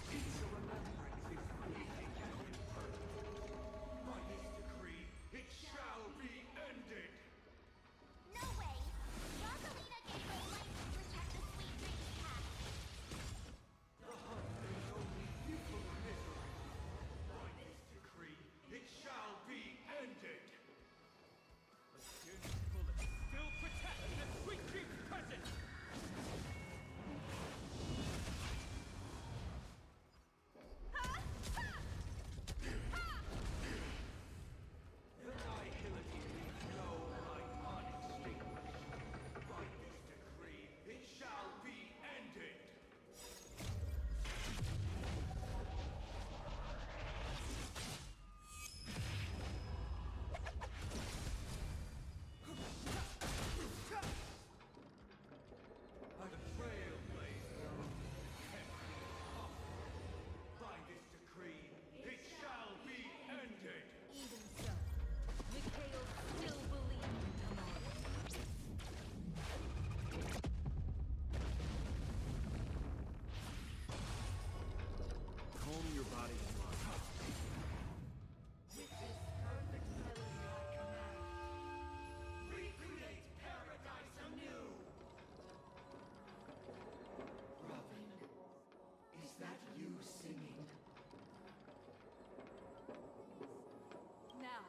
Its remembrance is fleeting and imperfect. By this decree, it shall be ended! No way! Rosalina gave her life to protect the Sweet Dreams Path. The hunt is only fuel misery. By this decree, it shall be ended! A scarce bullet still protects the Sweet Dream's presence! The nihility leaves no light unextinguished. By this decree, it shall be ended! A trailblazer can't be impossible. By this decree, it shall be ended! Even so, Mikhail still believes in tomorrow. Calm your body and mind. With this perfect melody I command, recreate paradise anew! Robin, is that you singing? Now,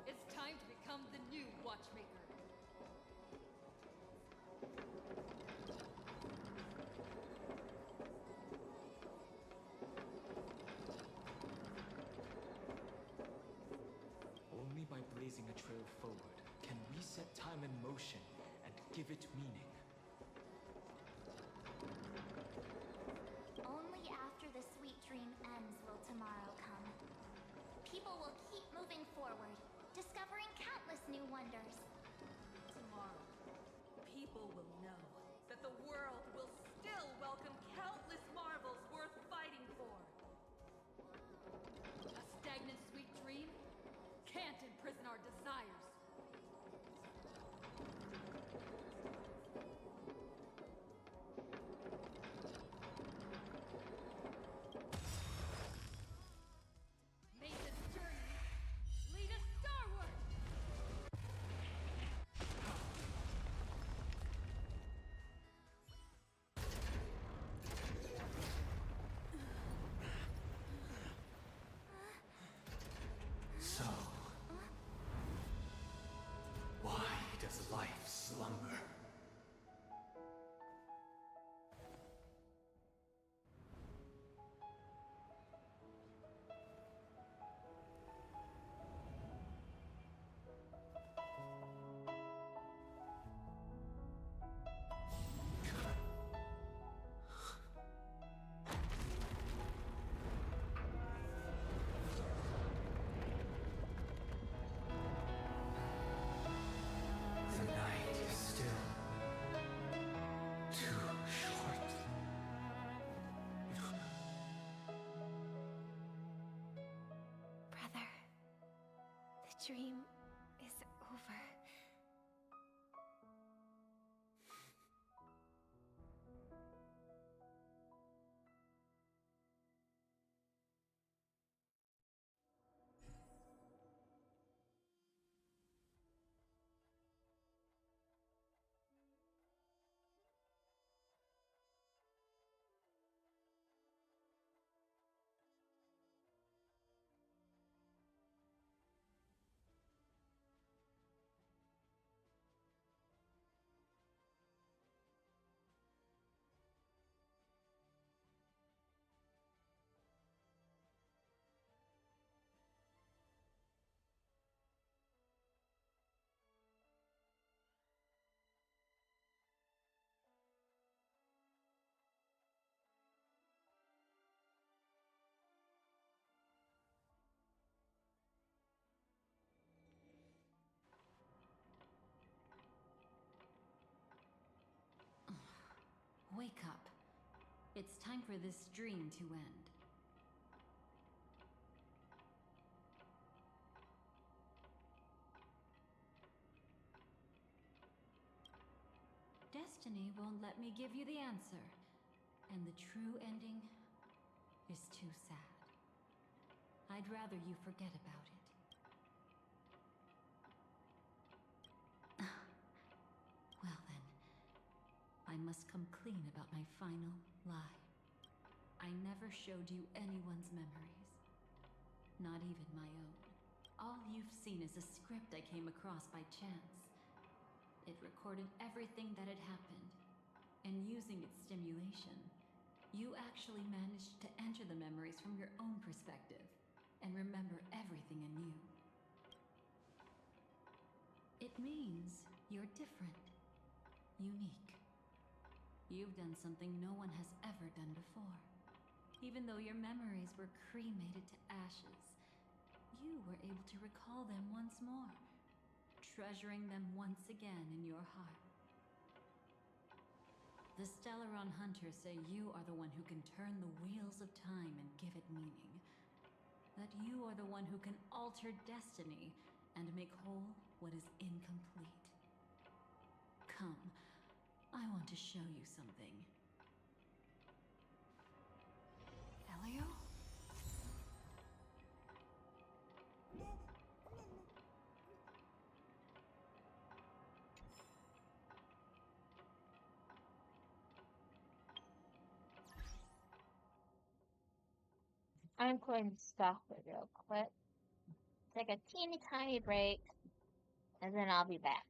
it's time to become the new Watchmaker. Only by blazing a trail forward can we set time in motion and give it meaning. Only after the sweet dream ends will tomorrow come. moving forward, discovering countless new wonders. Tomorrow, people will know that the world will still welcome countless marvels worth fighting for. A stagnant sweet dream can't imprison our desires. May this journey lead us starward! So, why does life slumber? The night is still too short. Brother, the dream is over. Wake up. It's time for this dream to end. Destiny won't let me give you the answer. And the true ending is too sad. I'd rather you forget about it. Well then, I must come clean about my final lie. I never showed you anyone's memories. Not even my own. All you've seen is a script I came across by chance. It recorded everything that had happened. And using its stimulation, you actually managed to enter the memories from your own perspective and remember everything anew. It means you're different, unique. You've done something no one has ever done before. Even though your memories were cremated to ashes, you were able to recall them once more, treasuring them once again in your heart. The Stellaron Hunters say you are the one who can turn the wheels of time and give it meaning. That you are the one who can alter destiny and make whole what is incomplete. Come, I want to show you something. Elio? I'm going to stop it real quick. Take a teeny tiny break, and then I'll be back.